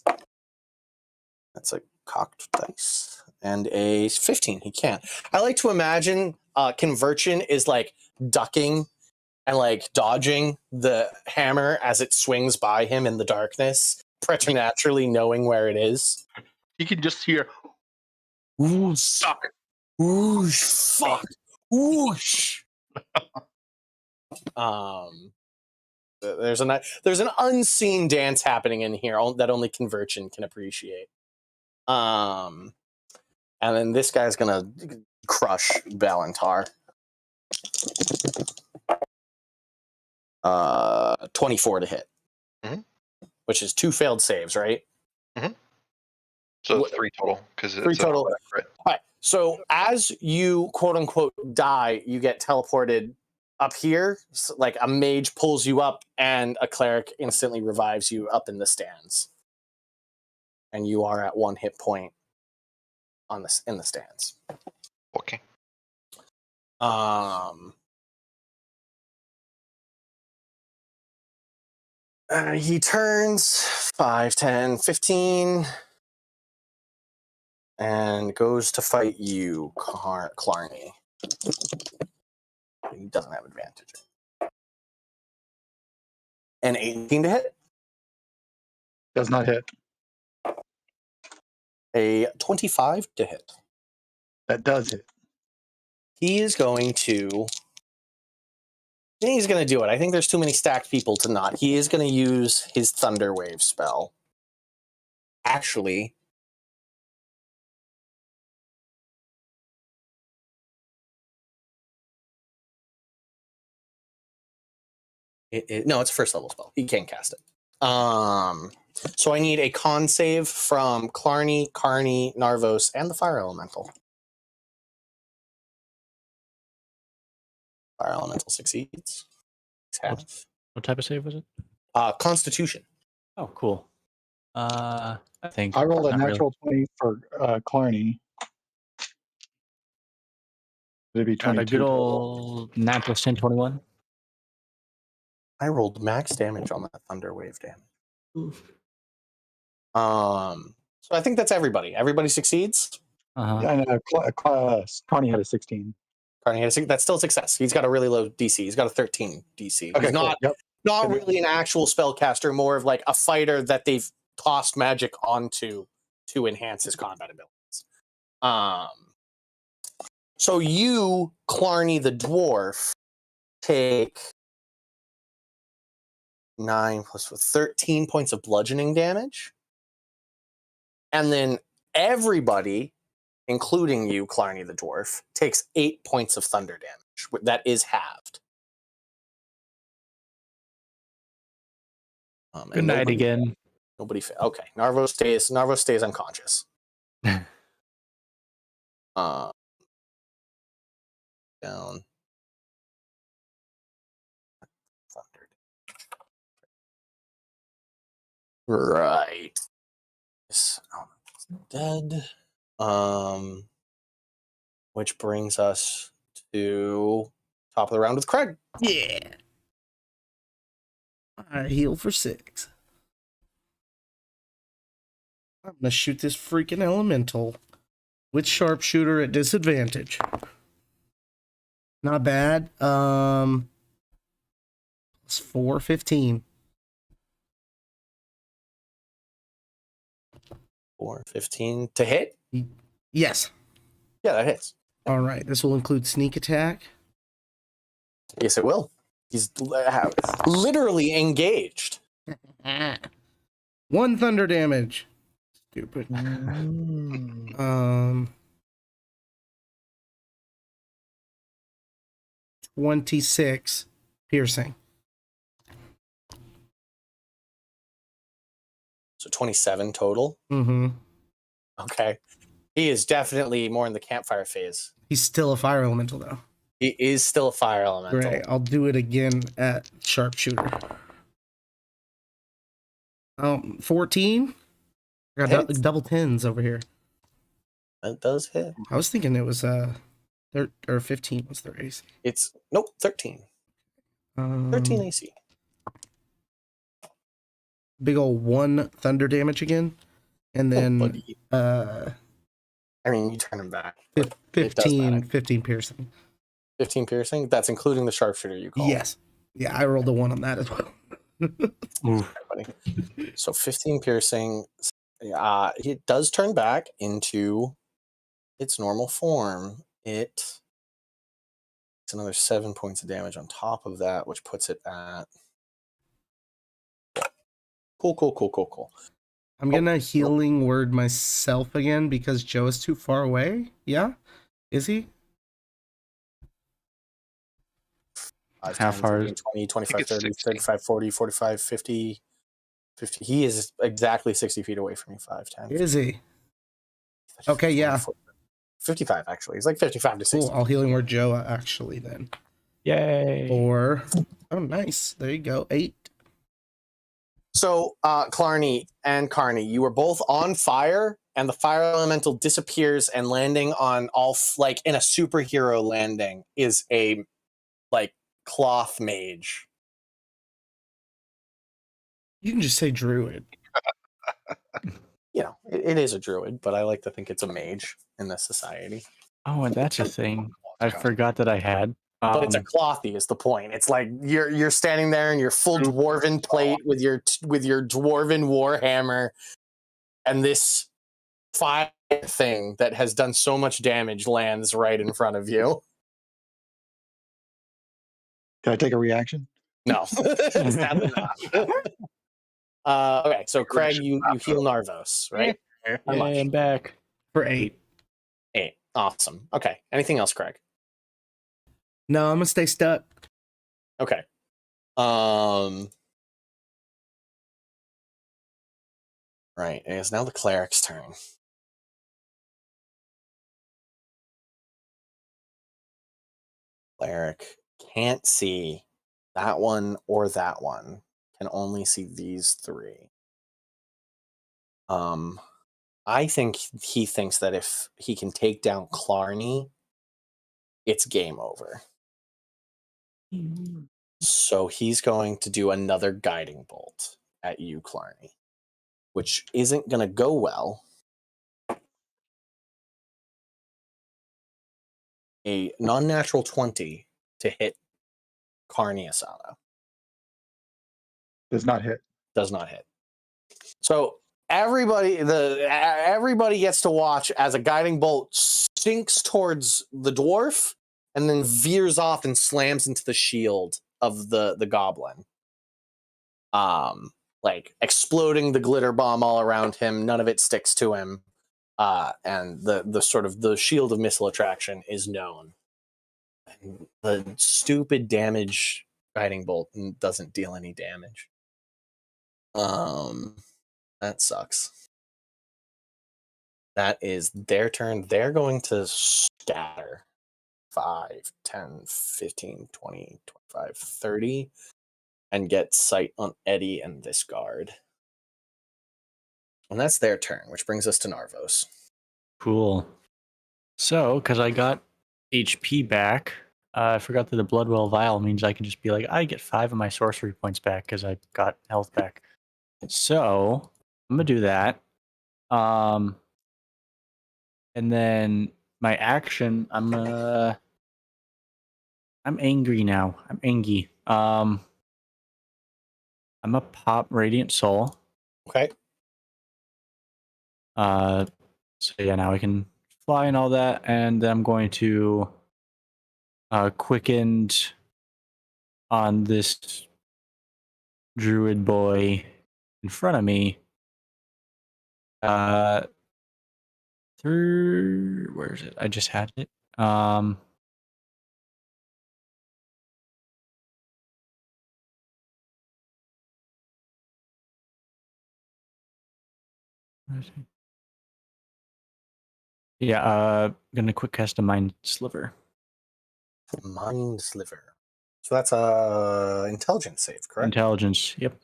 That's a cocked dice. And a 15, he can't. I like to imagine Conversion is ducking and dodging the hammer as it swings by him in the darkness, preternaturally knowing where it is. You can just hear Ooh, suck. whoosh, fuck, whoosh. There's an unseen dance happening in here that only Conversion can appreciate. And then this guy's gonna crush Balantar. 24 to hit, which is 2 failed saves, right? So 3 total because it's 3 total. Crit. All right. So as you quote unquote die, you get teleported up here. Like a mage pulls you up, and a cleric instantly revives you up in the stands, and you are at 1 hit point in the stands. Okay. He turns 5, 10, 15, and goes to fight you, Clarny. He doesn't have advantage. An 18 to hit. Does not hit. A 25 to hit. That does hit. He is going to... I think he's going to do it. I think there's too many stacked people to not. He is going to use his Thunder Wave spell. Actually... no, it's a first level spell. He can't cast it. So I need a con save from Clarny, Carney, Narvos, and the Fire Elemental. Fire Elemental succeeds. Half. What type of save was it? Constitution. Oh, cool. I think I rolled a not really. natural 20 for Clarny. It'd be Got a 22 good total. old natural 10, 21. I rolled max damage on that thunder wave damage. Oof. So I think that's everybody. Everybody succeeds. Uh-huh. And Clarny had a 16. Carney had that's still a success. He's got a really low DC. He's got a 13 DC. Okay, He's not cool. Yep. not really an actual spellcaster, more of like a fighter that they've tossed magic onto to enhance his combat abilities. So you, Clarny the dwarf, take 9 plus 13 points of bludgeoning damage. And then everybody, including you, Clarny the dwarf, takes 8 points of thunder damage. That is halved. Good night again. Nobody. Okay, Narvo stays unconscious. Down. Thundered. Right. This dead. Which brings us to top of the round with Craig. Yeah. I heal for 6. I'm gonna shoot this freaking elemental with sharpshooter at disadvantage. Not bad. It's 4, 15. 4, 15 to hit. Yes. Yeah, that hits. All right. This will include sneak attack. Yes, it will. He's literally engaged. 1 thunder damage. Stupid. 26 piercing. So 27 total. Mm-hmm. Okay. He is definitely more in the campfire phase. He's still a fire elemental, though. He is still a fire elemental. Great. I'll do it again at sharpshooter. 14. I got double 10s over here. That does hit. I was thinking it was 15 was their AC. It's 13. 13 AC. Big old 1 thunder damage again, and then I mean, you turn him back. 15 piercing. 15 piercing. That's including the sharpshooter you call. Yes. Yeah, I rolled a 1 on that as well. So 15 piercing. It does turn back into its normal form. It's another 7 points of damage on top of that, which puts it at cool. I'm gonna healing word myself again because Joe is too far away. Yeah? Is he? How far is 20, 25, it's 30, 60. 35, 40, 45, 50. He is exactly 60 feet away from me. 5, 10. Is he? Okay, yeah. 55, actually. He's like 55 to 60. Cool. I'll healing word Joe actually then. Yay. Or oh, nice. There you go. 8. So, Clarny and Carney, you were both on fire, and the fire elemental disappears, and landing on like in a superhero landing is a like cloth mage. You can just say druid. You know, it is a druid, but I like to think it's a mage in this society. Oh, and that's a thing I forgot that I had. But it's a clothy is the point. It's like you're standing there in your full dwarven plate with your dwarven warhammer, and this fire thing that has done so much damage lands right in front of you. Can I take a reaction? No, sadly not. Okay, so Craig, you heal Narvos, right? Yeah, I'm back. For 8. 8. Awesome. Okay. Anything else, Craig? No, I'm gonna stay stuck. Okay. Right. It is now the cleric's turn. Cleric can't see that one or that one. can only see these three. I think he thinks that if he can take down Clarny, it's game over. So he's going to do another guiding bolt at you, Clarny, which isn't going to go well. A non-natural 20 to hit Carney Asada. Does not hit. Does not hit. So everybody gets to watch as a guiding bolt sinks towards the dwarf and then veers off and slams into the shield of the goblin. Like exploding the glitter bomb all around him. None of it sticks to him. And the sort of the shield of missile attraction is known. And the stupid damage guiding bolt doesn't deal any damage. That sucks. That is their turn. They're going to scatter 5, 10, 15, 20, 25, 30 and get sight on Eddie and this guard. And that's their turn, which brings us to Narvos. Cool. So, because I got HP back, I forgot that the Bloodwell Vial means I can just be like, I get 5 of my sorcery points back because I got health back. So, I'm going to do that. And then my action, I'm angry now. I'm angry. I'm a pop Radiant Soul. Okay. So yeah, now I can fly and all that, and then I'm going to quickened on this druid boy in front of me. Through where is it? I just had it. Yeah, gonna quick cast a Mind Sliver. Mind Sliver. So that's a intelligence save, correct? Intelligence, yep.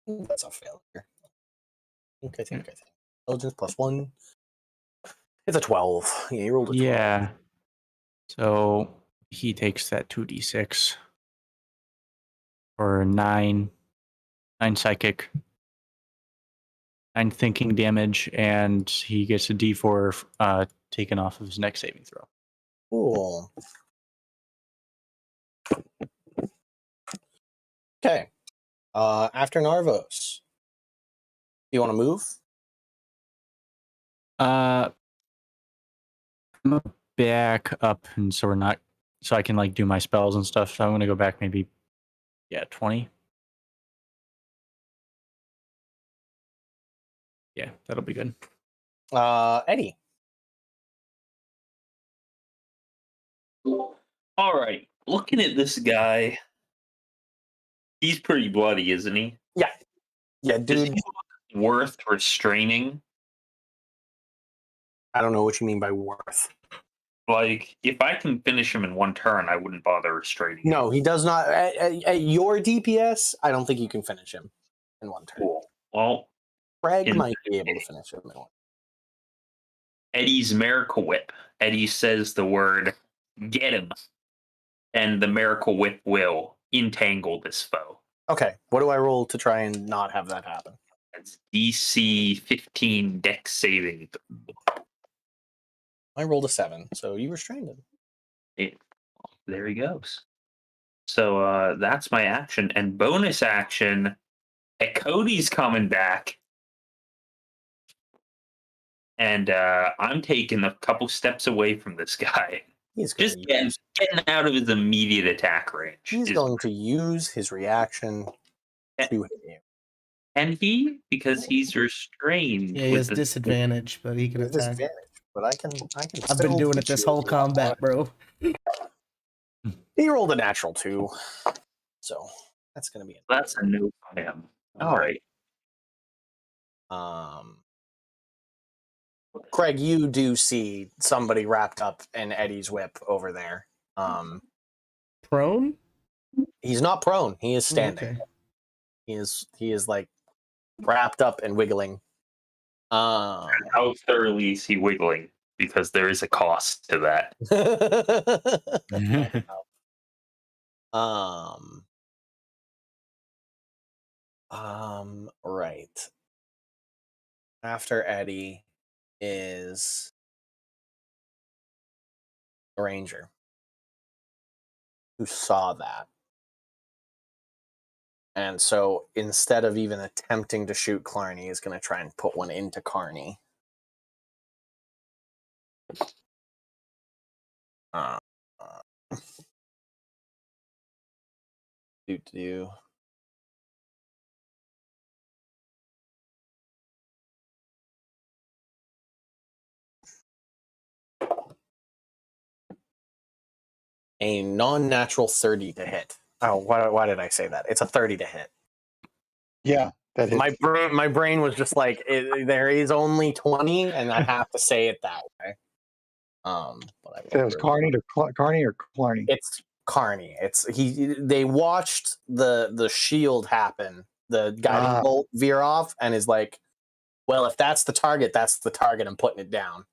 That's a failure. Okay, think. Intelligence +1. It's a 12. Yeah, you rolled a 12. Yeah. So he takes that 2d6 for 9 psychic, 9 thinking damage, and he gets a d4 taken off of his next saving throw. Cool. Okay. After Narvos, do you want to move? I'm gonna back up, and so I can like do my spells and stuff. So I'm gonna go back maybe, 20. Yeah, that'll be good. Eddie. All right. Looking at this guy, he's pretty bloody, isn't he? Yeah, Does dude. he look worth restraining? I don't know what you mean by worth. Like, if I can finish him in one turn, I wouldn't bother restraining him. No, he does not. At your DPS, I don't think you can finish him in one turn. Cool. Well, Craig might be able to finish him in one. Eddie's Miracle Whip. Eddie says the word, get him. And the Miracle Whip will entangle this foe. Okay, what do I roll to try and not have that happen? That's DC 15 Dex saving. I rolled a 7, so you restrained him. There he goes. So that's my action. And bonus action, Cody's coming back. And I'm taking a couple steps away from this guy. He's Just getting out of his immediate attack range. He's going to use his reaction to hit you. And because he's restrained. Yeah, he has disadvantage, but he can attack. Disadvantage, but I can. I've been doing it this whole combat, bro. He rolled a natural 2, so that's going to be. That's a no for him. All right. Craig, you do see somebody wrapped up in Eddie's whip over there. Prone? He's not prone. He is standing. Okay. He is like wrapped up and wiggling. How thoroughly is he wiggling? Because there is a cost to that. Right. After Eddie is the ranger who saw that. And so instead of even attempting to shoot Clarny, he's going to try and put one into Carney. Do. A non-natural 30 to hit. Oh, why did I say that? It's a 30 to hit. Yeah, that hits. My brain was just like, there is only 20, and I have to say it that way. But It was Carney or Clarny? It's Carney. They watched the shield happen, the guiding bolt veer off, and is like, well, if that's the target, that's the target. I'm putting it down.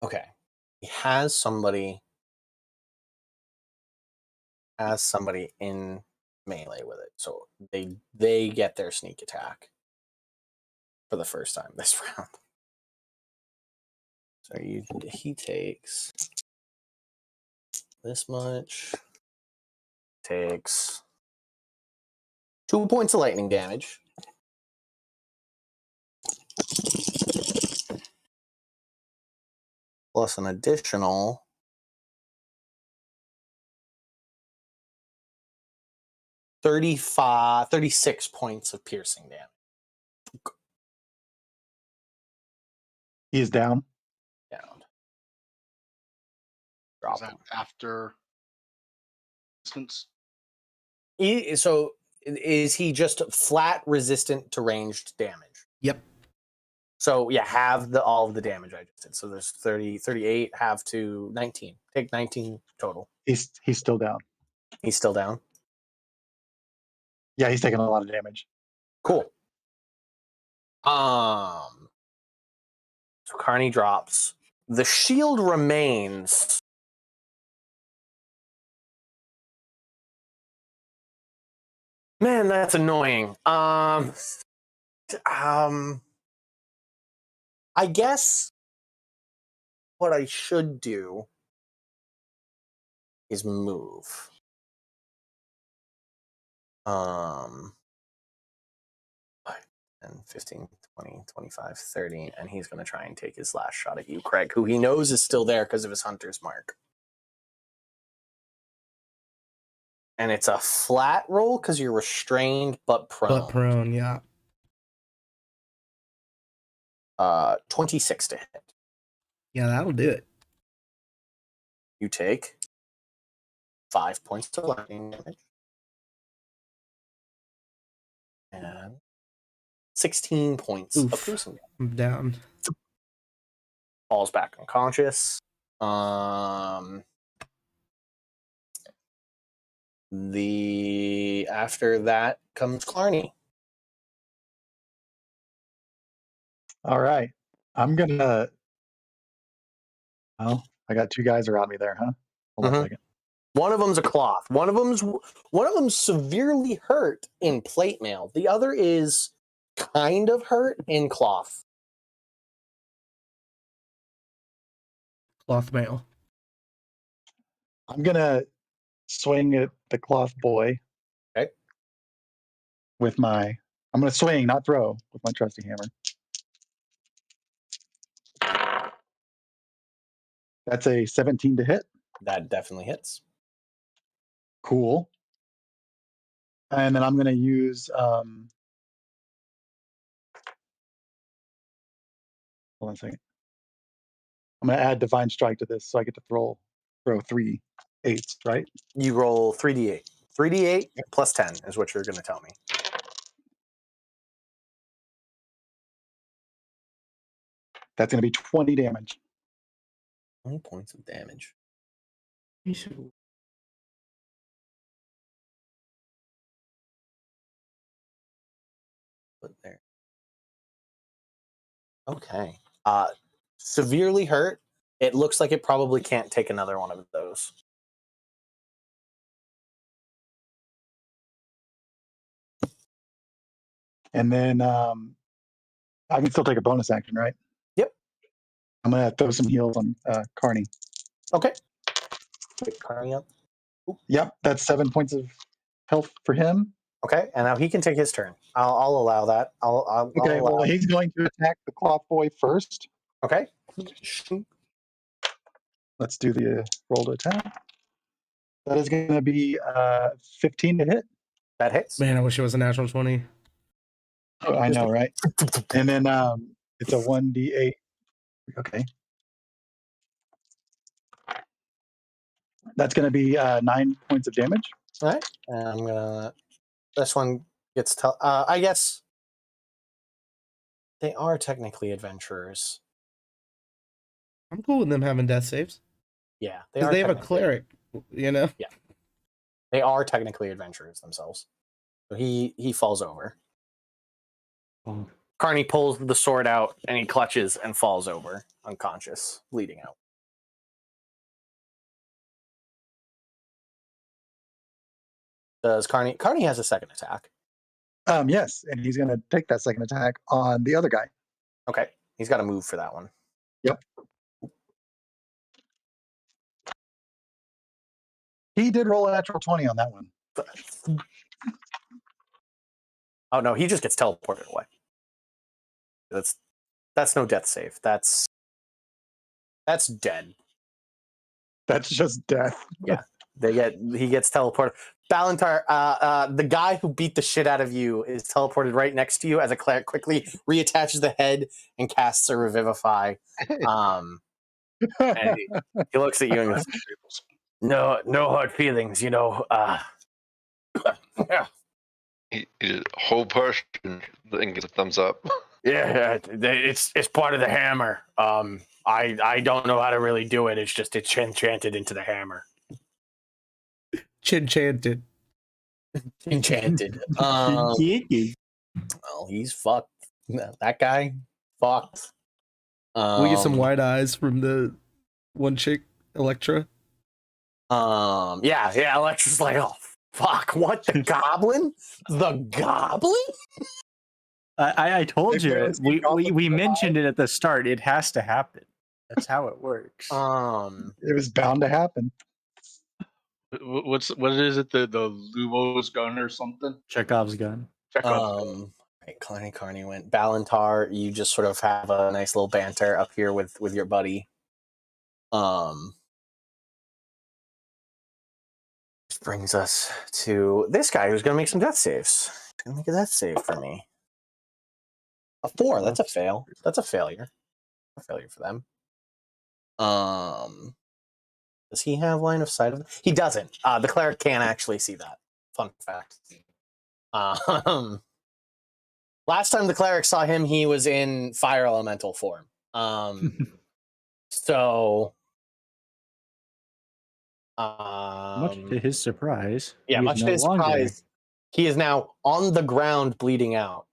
Okay. He has somebody in melee with it, so they get their sneak attack for the first time this round. So he takes this much. Takes 2 points of lightning damage. Plus an additional 36 points of piercing damage. He is down. Drop. Is that after distance? So is he just flat resistant to ranged damage? Yep. So yeah, have all of the damage I just did. So there's 38, have to 19. Take 19 total. He's still down. He's still down? Yeah, he's taking a lot of damage. Cool. So Carney drops. The shield remains. Man, that's annoying. I guess what I should do is move. 10, 15, 20, 25, 30, and he's going to try and take his last shot at you, Craig, who he knows is still there because of his hunter's mark. And it's a flat roll because you're restrained but prone. But prone, yeah. 26 to hit. Yeah, that'll do it. You take 5 points of lightning damage. And 16 points of piercing damage. I'm down. Falls back unconscious. After that comes Clarny. All right. I'm gonna. Oh, I got two guys around me there, huh? Hold on a second. One of them's a cloth. One of them's severely hurt in plate mail. The other is kind of hurt in cloth. Cloth mail. I'm gonna swing at the cloth boy. Okay. I'm gonna swing, not throw, with my trusty hammer. That's a 17 to hit. That definitely hits. Cool. And then I'm going to use hold on a second. I'm going to add Divine Strike to this, so I get to throw 3 8s, right? You roll 3d8. 3d8 plus 10 is what you're going to tell me. That's going to be 20 damage. 20 points of damage. Put there. Okay. Severely hurt. It looks like it probably can't take another one of those. And then I can still take a bonus action, right? Yep. I'm gonna throw some heals on Carney. Okay. Pick Carney up. Oop. Yep, that's 7 points of health for him. Okay, and now he can take his turn. I'll allow that. I'll Okay, allow. well, he's going to attack the cloth boy first. Okay. Let's do the roll to attack. That is going to be 15 to hit. That hits. Man, I wish it was a natural 20. Oh, I know, right? And then it's a 1d8. Okay. That's going to be 9 points of damage. All right. And I'm gonna. This one gets. I guess they are technically adventurers. I'm cool with them having death saves. Yeah, Because they have a cleric, you know? Yeah. They are technically adventurers themselves. So he falls over. Oh. Carney pulls the sword out and he clutches and falls over, unconscious, bleeding out. Does Carney has a second attack. Yes, and he's going to take that second attack on the other guy. Okay. He's got to move for that one. Yep. He did roll a natural 20 on that one. Oh no, he just gets teleported away. That's no death save. That's dead. That's just death. Yeah. He gets teleported. Balantar, the guy who beat the shit out of you is teleported right next to you as a cleric quickly reattaches the head and casts a revivify. And he looks at you and goes, no hard feelings, you know. Yeah. Whole person thing gets a thumbs up. Yeah, it's part of the hammer. I don't know how to really do it. It's just it's enchanted into the hammer. Enchanted. Enchanted. Well, he's fucked. That guy fucked. We get some wide eyes from the one chick, Electra. Yeah. Alexa's like, oh fuck, what, the goblin? The goblin? I told you. We mentioned it at the start. It has to happen. That's how it works. It was bound to happen. What is it? The Luvo's gun or something? Chekhov's gun. Right, Carney went. Balantar, you just sort of have a nice little banter up here with your buddy. This brings us to this guy who's going to make some death saves. He's going to make a death save for me. A 4. That's a fail. That's a failure. A failure for them. Does he have line of sight of it? He doesn't. The cleric can't actually see that. Fun fact. Last time the cleric saw him, he was in fire elemental form. So much to his surprise. Yeah, much to his surprise, he is now on the ground bleeding out.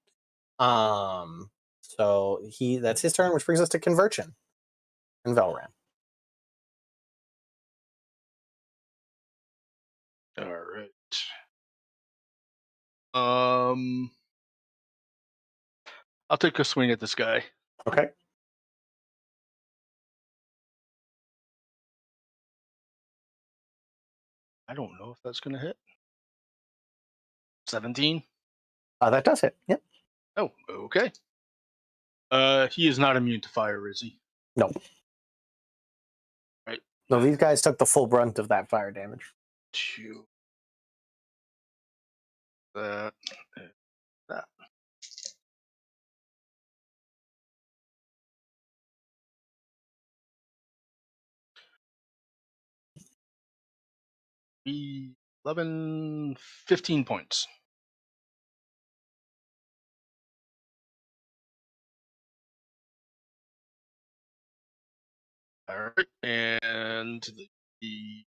So that's his turn, which brings us to Conversion and Velran. All right. I'll take a swing at this guy. Okay. I don't know if that's going to hit. 17. That does hit. Yep. Oh, okay. He is not immune to fire, is he? No. Right. No, these guys took the full brunt of that fire damage. 2. That. 11, 15 points. All right, and the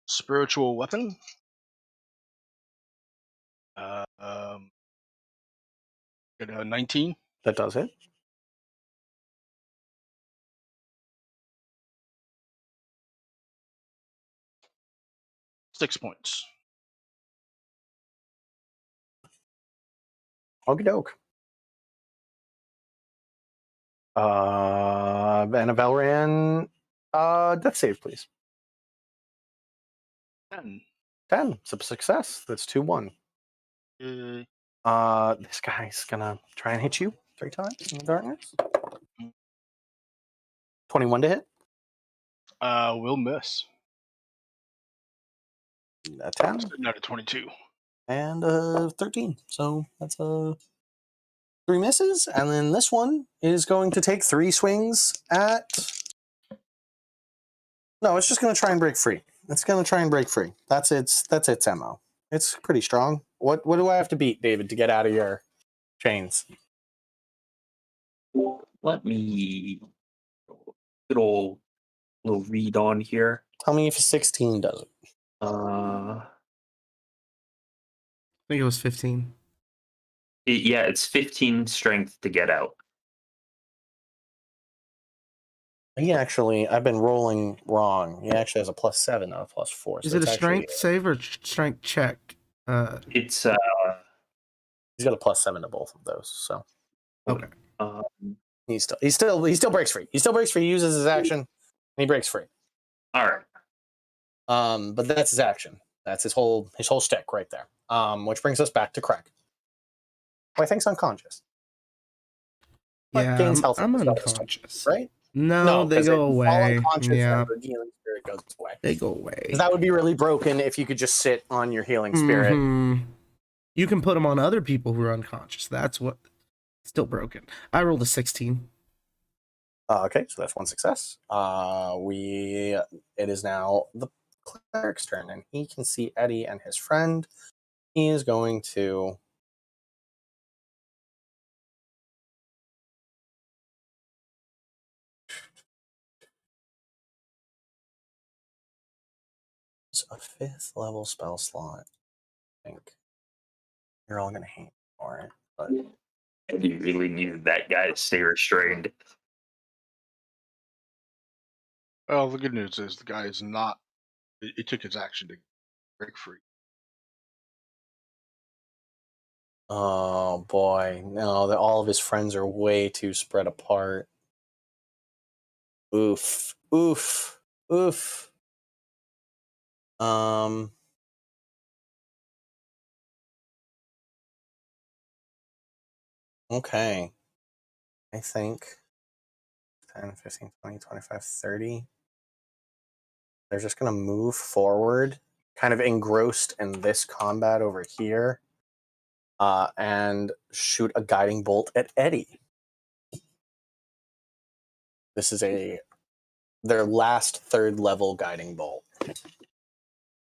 spiritual weapon. Get a 19. That does it. Six points. Okie doke. And a Valran, death save, please. 10. 10. It's a success. That's 2-1. This guy's gonna try and hit you 3 times in the darkness. 21 to hit. Will miss. A 10. Not a 22. And a 13. So that's 3 misses. And then this one is going to take 3 swings at... No, it's just going to try and break free. It's going to try and break free. That's its MO. It's pretty strong. What do I have to beat, David, to get out of your chains? Let me good old little read on here. Tell me if a 16 does it. I think it was 15. Yeah, it's 15 strength to get out. I've been rolling wrong. He actually has a +7, not a +4. Is so it a it's strength save or strength check? It's he's got a +7 to both of those. So okay. He still breaks free. He still breaks free. He uses his action, and he breaks free. All right. But that's his action. That's his whole stick right there. Which brings us back to Craig, who I think's unconscious. But Yeah, gains health I'm at the start of his unconscious. turn, right? No, they 'cause go if you fall away. unconscious, Yeah, then the healing spirit goes away. they go away. 'Cause that would be really broken if you could just sit on your healing spirit. Mm-hmm. You can put them on other people who are unconscious. That's what. Still broken. I rolled a 16. Okay, so that's 1 success. It is now the cleric's turn, and he can see Eddie and his friend. He is going to a 5th level spell slot. I think you're all gonna hate me for it, but And you really needed that guy to stay restrained. Well, the good news is the guy is not. It took his action to break free. oh boy, no! All of his friends are way too spread apart. Oof! Oof! Oof! Okay. I think 10, 15, 20, 25, 30. They're just going to move forward, kind of engrossed in this combat over here, and shoot a guiding bolt at Eddie. This is their last 3rd level guiding bolt.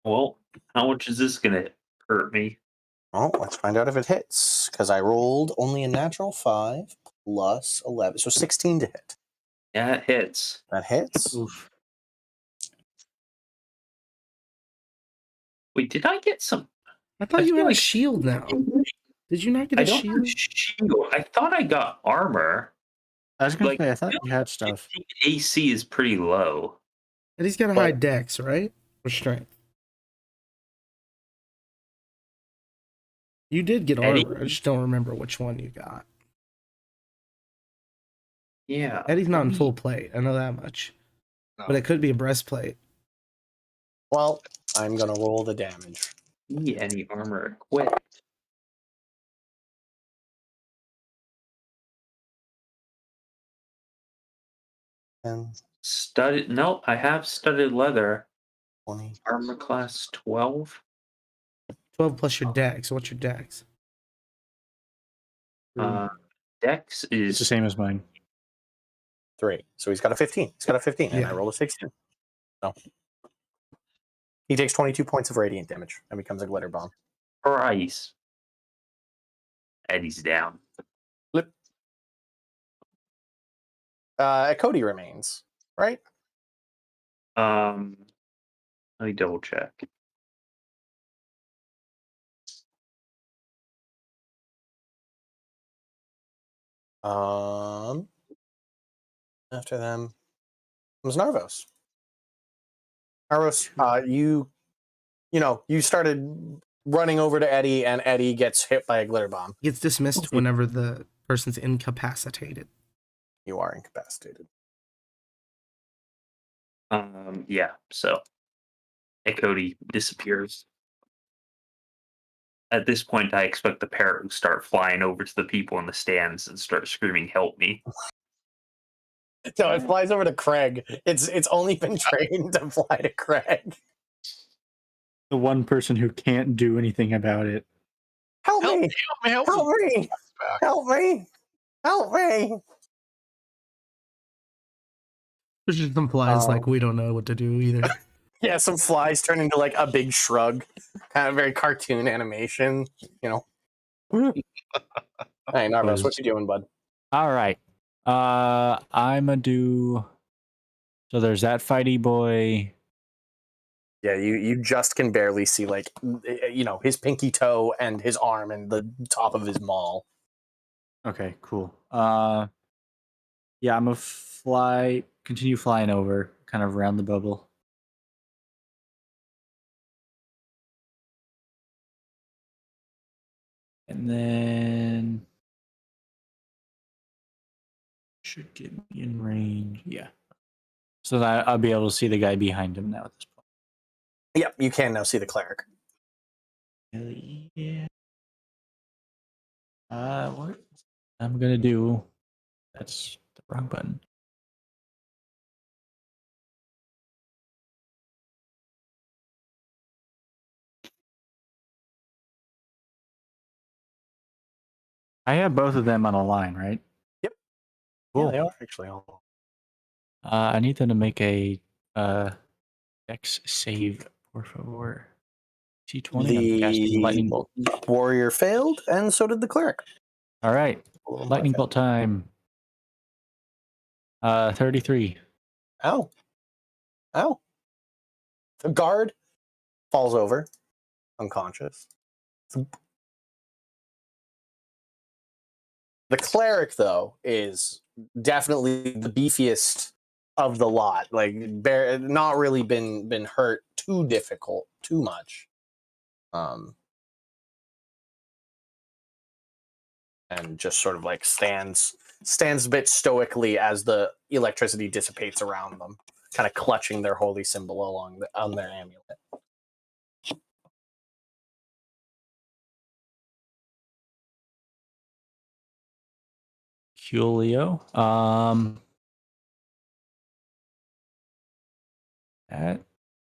Well, how much is this going to hurt me? Well, let's find out if it hits, because I rolled only a natural 5 plus 11, so 16 to hit. Yeah, it hits. That hits. Oof. Wait, did I get some? I thought I you feel had a like- shield now. Did you not get I a don't have shield? shield. I thought I got armor. I was gonna Like, say, I thought you had stuff. AC is pretty low. And he's got a high dex, right? Or strength. You did get Eddie? armor. I just don't remember which one you got. Yeah. Eddie's not in full plate. I know that much. No. But it could be a breastplate. Well, I'm going to roll the damage. Any armor equipped. And Studded. No, I have studded leather. 20. Armor class 12. 12 plus your dex. What's your dex? Dex It's the is same as mine. 3. So he's got a 15. He's got a 15, and Yeah. I rolled a 16. So he takes 22 points of radiant damage and becomes a glitter bomb. price. Eddie's down. Flip. Cody remains. right? Let me double check. After them comes Narvos. Narvos, you started running over to Eddie, and Eddie gets hit by a glitter bomb. It's dismissed whenever the person's incapacitated. You are incapacitated. Yeah, so Cody disappears. At this point, I expect the parrot to start flying over to the people in the stands and start screaming, "Help me!" No, it flies over to Craig. It's only been trained to fly to Craig. The one person who can't do anything about it. Help me! Help Help me! Back. Help me! Help me! There's just some flies like we don't know what to do either. Yeah, some flies turn into like a big shrug, kind of very cartoon animation. Hey, Narvos, what you doing, bud? All right. I'm gonna do. So there's that fighty boy. Yeah, you just can barely see like his pinky toe and his arm and the top of his maul. Okay, cool. Yeah, I'm gonna continue flying over, kind of around the bubble. And then should get me in range. Yeah. So that I'll be able to see the guy behind him now at this point. Yep, you can now see the cleric. Hell yeah. What I'm gonna do? That's the wrong button. I have both of them on a line, right? Yep. Cool. Yeah, they are actually all. I need them to make a Dex save, por favor. T20. I'm casting lightning bolt. Warrior failed, and so did the cleric. All right, lightning bolt time. 33. Ow. The guard falls over, unconscious. The cleric, though, is definitely the beefiest of the lot. Like, not really been hurt too much. And just sort of like stands a bit stoically as the electricity dissipates around them, kind of clutching their holy symbol on their amulet. Julio.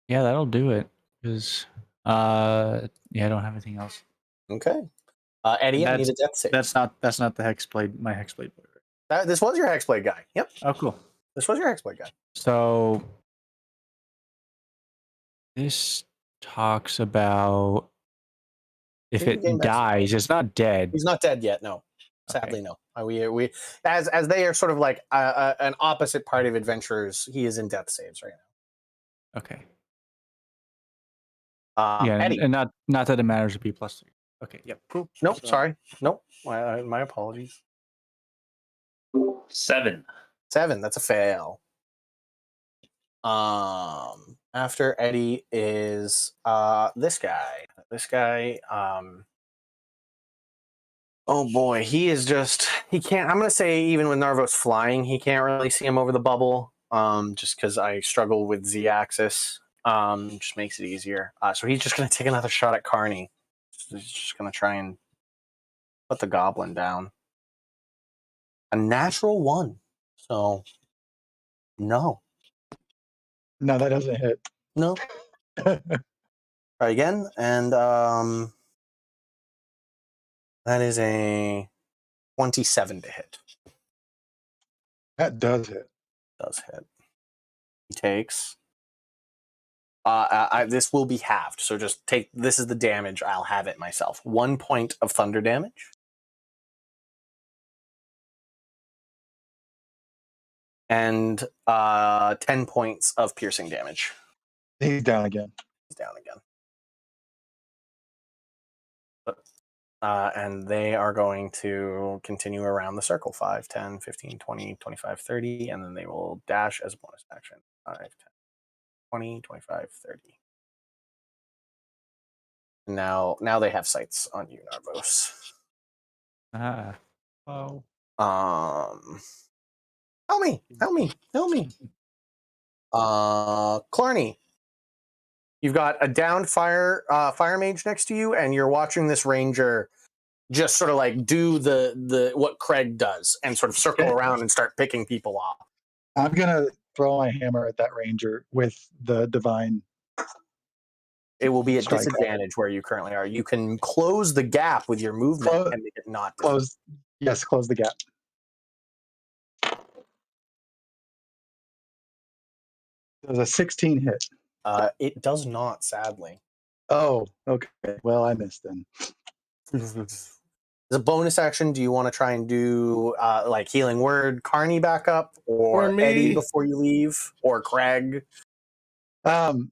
That'll do it. Because I don't have anything else. Okay. Eddie, I need a death save. That's not the hexblade. My hexblade. This was your hexblade guy. Yep. Oh, cool. This was your hexblade guy. So this talks about if it dies, it's not dead. He's not dead yet. No, sadly, no. We as they are sort of like an opposite party of adventurers. He is in death saves right now. Okay. Eddie. and not that it matters to be +3. Okay. Yep. Cool. Nope. So, sorry. Nope. My apologies. 7. That's a fail. After Eddie is this guy. Oh boy, he can't. I'm gonna say even with Narvos flying, he can't really see him over the bubble. Just because I struggle with Z-axis. Just makes it easier. So he's just gonna take another shot at Carney. He's just gonna try and put the goblin down. A natural 1. So no. No, that doesn't hit. No. Try again, and that is a 27 to hit. That does hit. Does hit. He takes. This will be halved, so just take. This is the damage. I'll have it myself. 1 point of thunder damage, and 10 points of piercing damage. He's down again. He's down again. And they are going to continue around the circle 5, 10, 15, 20, 25, 30, and then they will dash as a bonus action. 5, 10, 20, 25, 30. Now they have sights on you, Narvos. Oh. Help me! Clarny, you've got a downed fire mage next to you, and you're watching this ranger just sort of like do the what Craig does and sort of circle around and start picking people off. I'm gonna throw my hammer at that ranger with the divine. It will be at strike. disadvantage where you currently are. You can close the gap with your movement and make it not close. Yes, close the gap. There's a 16 hit. It does not, sadly. Oh, okay. Well, I missed then. As a bonus action, do you want to try and do like Healing Word, Carney back up, or me. Eddie before you leave, or Craig? Can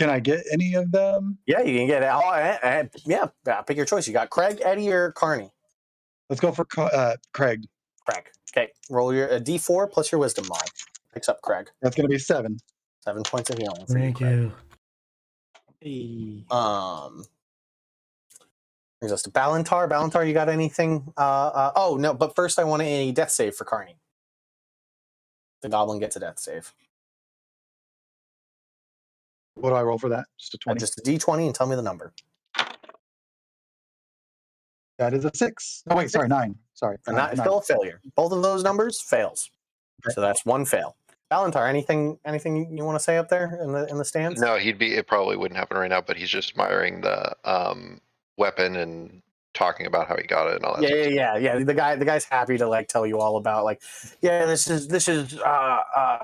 I get any of them? Yeah, you can get it. Yeah, pick your choice. You got Craig, Eddie, or Carney. Let's go for Craig. Craig. Okay, roll your D4 plus your Wisdom mod. Picks up Craig. That's going to be 7. 7 points of healing. Thank you. Hey. Brings us to Balantar. Balantar, you got anything? Oh no, but first I want a death save for Carney. The goblin gets a death save. What do I roll for that? Just a 20. Just a D20 and tell me the number. That is a 6. Oh wait, sorry, 9. Sorry, And that is still a failure. Both of those numbers fails. Okay. So that's one fail. Balantar, anything you want to say up there in the stands? No, it probably wouldn't happen right now, but he's just admiring the weapon and talking about how he got it and all that. Yeah. The guy's happy to like tell you all about like, yeah, this is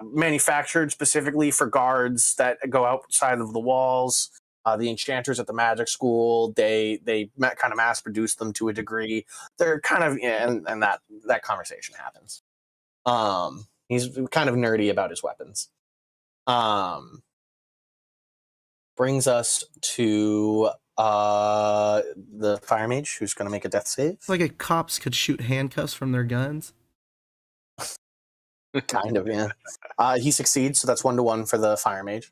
manufactured specifically for guards that go outside of the walls. The enchanters at the magic school, they kind of mass produce them to a degree. They're kind of and that conversation happens. He's kind of nerdy about his weapons. Brings us to the fire mage who's going to make a death save. It's like a cops could shoot handcuffs from their guns. Kind of, yeah. He succeeds, so that's 1-1 for the fire mage.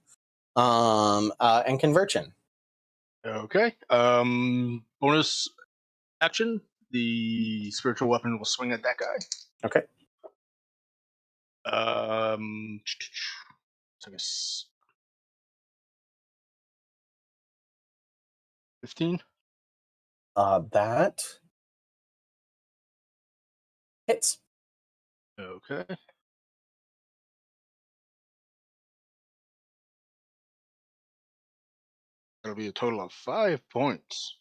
And conversion. Okay. Bonus action. The spiritual weapon will swing at that guy. Okay. So I guess 15. That hits. Okay. That'll be a total of 5 points.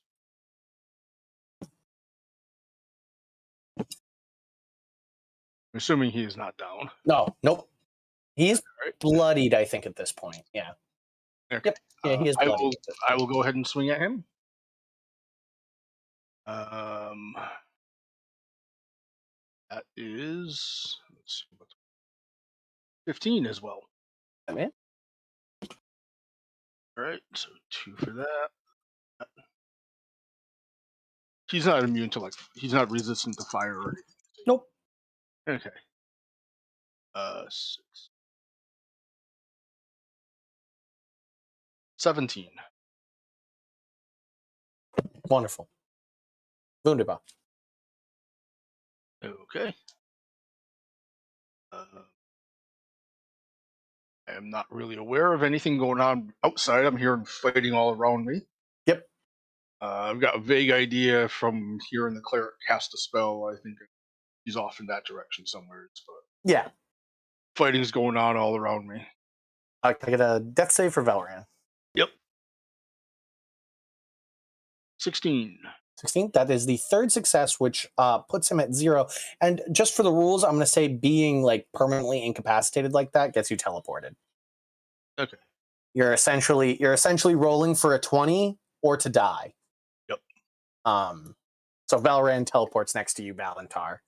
I'm assuming he is not down. Nope. He's Right. bloodied, I think, at this point. Yeah. Okay. Yep. Yeah, he is bloodied. I will go ahead and swing at him. That is 15 as well. I'm in. All right, so 2 for that. He's not immune to he's not resistant to fire or anything. Nope. Okay. 6. 17. Wonderful. Wunderbar. Okay. I am not really aware of anything going on outside. I'm hearing fighting all around me. Yep. I've got a vague idea from hearing the cleric cast a spell. I think he's off in that direction somewhere. But Yeah. fighting's going on all around me. I get a death save for Valran. Yep. 16. 16. That is the third success, which puts him at 0. And just for the rules, I'm going to say being like permanently incapacitated like that gets you teleported. Okay. You're essentially rolling for a 20 or to die. Yep. So Valran teleports next to you, Balantar.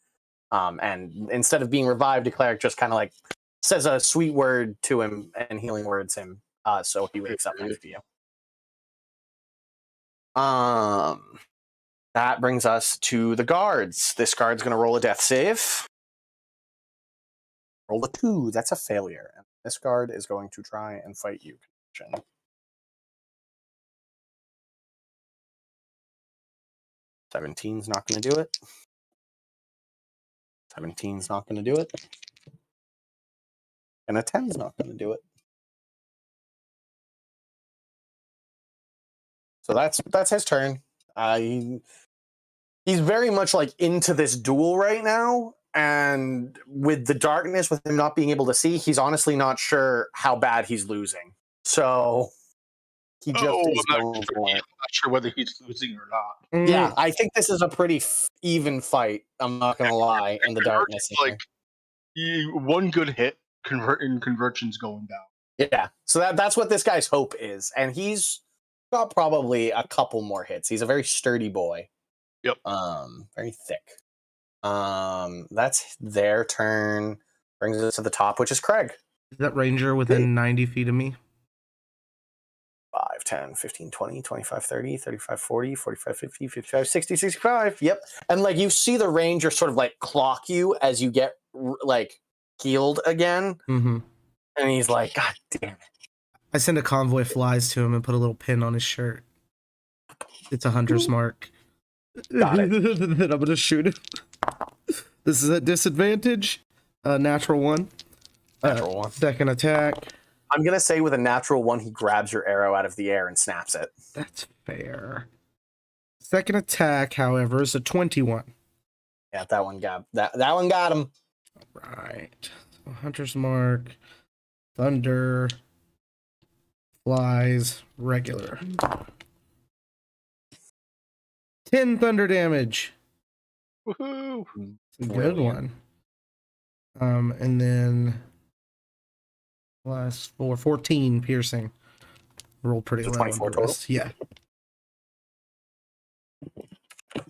And instead of being revived, the cleric just kind of like says a sweet word to him and healing words him, so he wakes up next to you. That brings us to the guards. This guard's going to roll a death save. Roll a 2. That's a failure. And this guard is going to try and fight you. 17's not going to do it. 17's not going to do it. And a 10's not going to do it. So that's his turn. He's very much like into this duel right now, and with the darkness, with him not being able to see, he's honestly not sure how bad he's losing. So he just is going for it. I'm not sure whether he's losing or not. Yeah, I think this is a pretty even fight. I'm not gonna lie. In the darkness, like one good hit, conversion's going down. Yeah, so that's what this guy's hope is, and he's got probably a couple more hits. He's a very sturdy boy. Yep. Very thick. That's their turn. Brings us to the top, which is Craig. Is that ranger within 90 feet of me? 5, 10, 15, 20, 25, 30, 35, 40, 45, 50, 55, 60, 65. Yep. And like you see the ranger sort of like clock you as you get like healed again. Mm-hmm. And he's like, God damn it. I send a convoy flies to him and put a little pin on his shirt. It's a hunter's mark. Got it. Then I'm going to shoot him. This is a disadvantage. Natural 1. Natural 1. Second attack. I'm going to say with a natural 1, he grabs your arrow out of the air and snaps it. That's fair. Second attack, however, is a 21. Yeah, that one got him. All right. So hunter's mark, thunder, flies, regular. 10 thunder damage. Woohoo! It's a good one. And then plus 4, 14 piercing. Roll pretty low. 24 total? Yeah.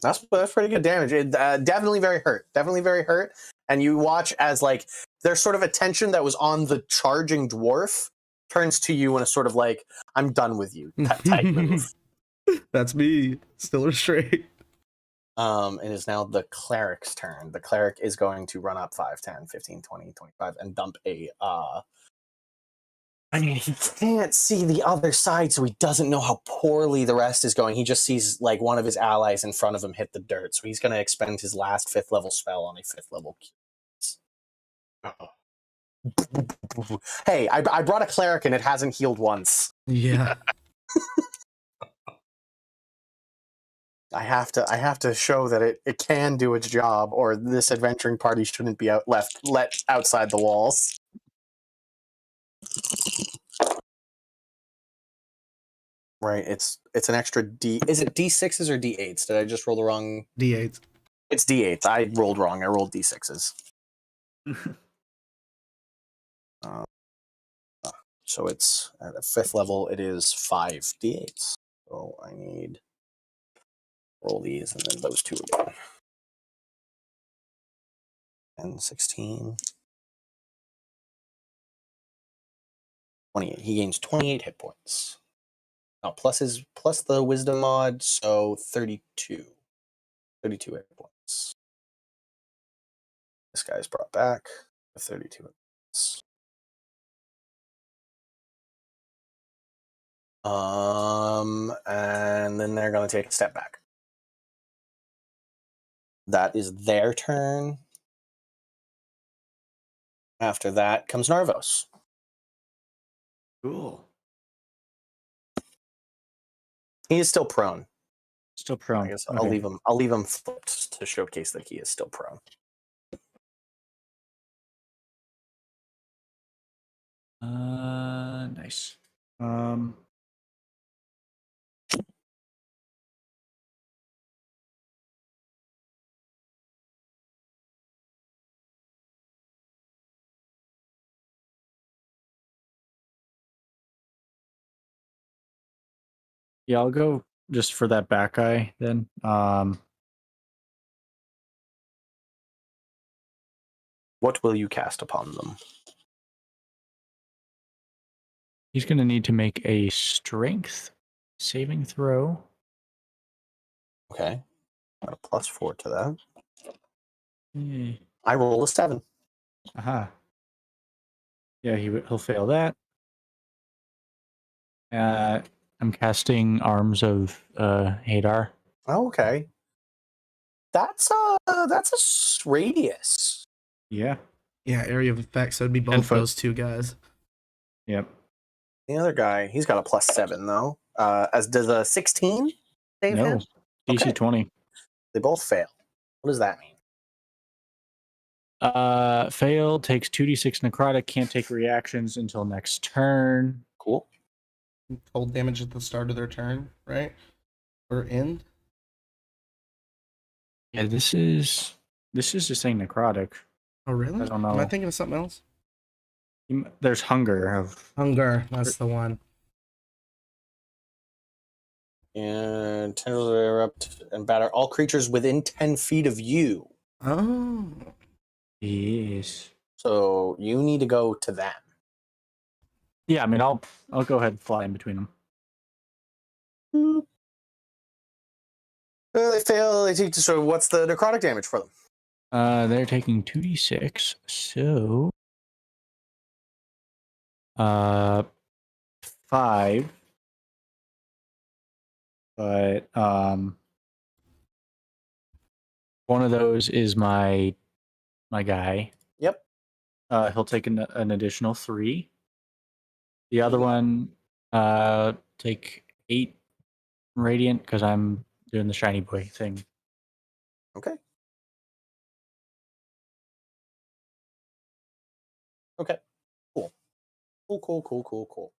That's pretty good damage. It, definitely very hurt. Definitely very hurt. And you watch as like there's sort of a tension that was on the charging dwarf turns to you in a sort of like, I'm done with you type move. That's me. Still restrained. It is now the cleric's turn. The cleric is going to run up 5, 10, 15, 20, 25 and dump a I mean, he can't see the other side, so he doesn't know how poorly the rest is going. He just sees like one of his allies in front of him hit the dirt, so he's going to expend his last 5th level spell on a 5th level. Hey, I brought a cleric and it hasn't healed once. Yeah. I have to show that it can do its job, or this adventuring party shouldn't be let outside the walls. Right, it's an extra D. Is it D6s or D8s? Did I just roll the wrong? D8. It's D8s. I rolled wrong. I rolled D6s. So it's at a 5th level. It is 5 D8s. So I need roll these and then those 2 again. And 16. 28. He gains 28 hit points. Now plus the wisdom mod, so 32. 32 hit points. This guy's brought back with 32 hit points. And then they're going to take a step back. That is their turn. After that comes Narvos. Cool. He is still prone. Still prone. I guess Okay. I'll leave him flipped to showcase that he is still prone. Nice. Yeah, I'll go just for that back eye then. What will you cast upon them? He's going to need to make a strength saving throw. Okay. Got a +4 to that. Yeah. I roll a 7. Aha. Yeah, he'll fail that. I'm casting Arms of Hadar. Okay. That's a radius. Yeah. Yeah, area of effect. So it'd be 10 both foot. those two guys. Yep. The other guy, he's got a +7 though. As does a 16 save No. him? DC Okay. 20. They both fail. What does that mean? Fail, takes 2d6 necrotic, can't take reactions until next turn. Cool. Cold damage at the start of their turn, right? Or end. Yeah, this is just saying necrotic. Oh, really? I don't Am I know. thinking of something else? There's hunger of Hunger. That's the one. And tendrils erupt and batter all creatures within 10 feet of you. Oh. yes. So you need to go to them. Yeah, I mean I'll go ahead and fly in between them. They fail. They take. So what's the necrotic damage for them? They're taking 2d6, so 5. But one of those is my guy. Yep. He'll take an additional 3. The other one take 8 radiant because I'm doing the shiny boy thing. Okay. Okay. Cool. Cool.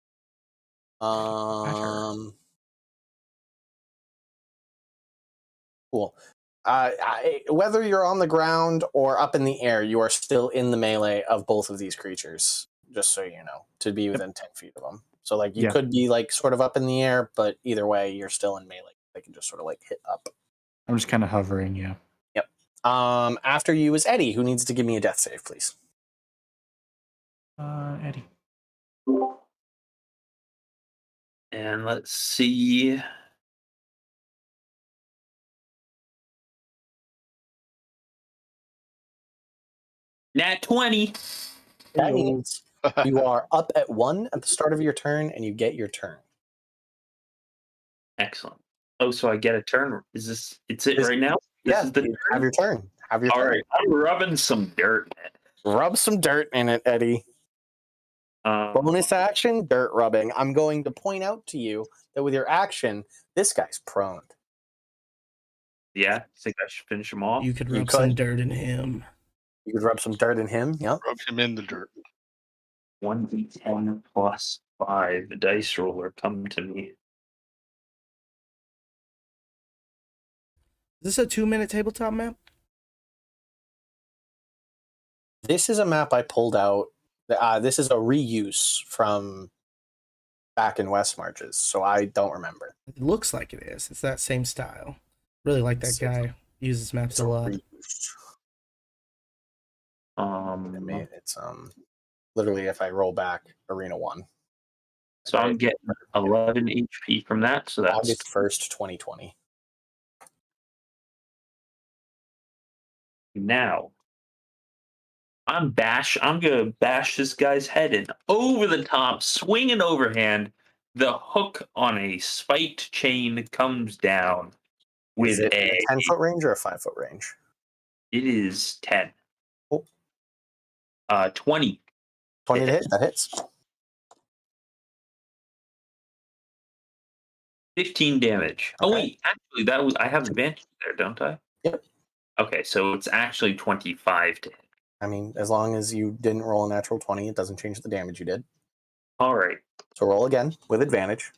Cool. Whether you're on the ground or up in the air, you are still in the melee of both of these creatures. Just so you know, to be within 10 feet of them. So like you could be like sort of up in the air, but either way, you're still in melee. They can just sort of like hit up. I'm just kind of hovering, yeah. Yep. After you is Eddie, who needs to give me a death save, please. Eddie. And let's see. Nat 20. That means you are up at 1 at the start of your turn, and you get your turn. Excellent. Oh, so I get a turn. Is this? It's it This- right now. This is the you turn? have your turn. Have your All turn. right. I'm rubbing some dirt in it. Rub some dirt in it, Eddie. Bonus action, dirt rubbing. I'm going to point out to you that with your action, this guy's prone. Yeah, think I should finish him off. You could You rub some could. dirt in him. You could rub some dirt in him. Yep. Rub him in the dirt. 1d10 plus 5. The dice roller come to me. Is this a 2-minute tabletop map? This is a map I pulled out. This is a reuse from back in West Marches, so I don't remember. It looks like it is. It's that same style. Really like that guy. Uses maps a lot. Reuse. It's literally if I roll back Arena 1. So I'm getting 11 HP from that. So that's August 1st, 2020. now. I'm gonna bash this guy's head in over the top, swinging overhand. The hook on a spiked chain comes down with Is it a 10-foot range or a 5-foot range? It is 10. Cool. 20. 20 to hit. That hits. 15 damage. Okay. Oh wait, actually I have advantage there, don't I? Yep. Okay, so it's actually 25 to hit. I mean, as long as you didn't roll a natural 20, it doesn't change the damage you did. All right. So roll again with advantage.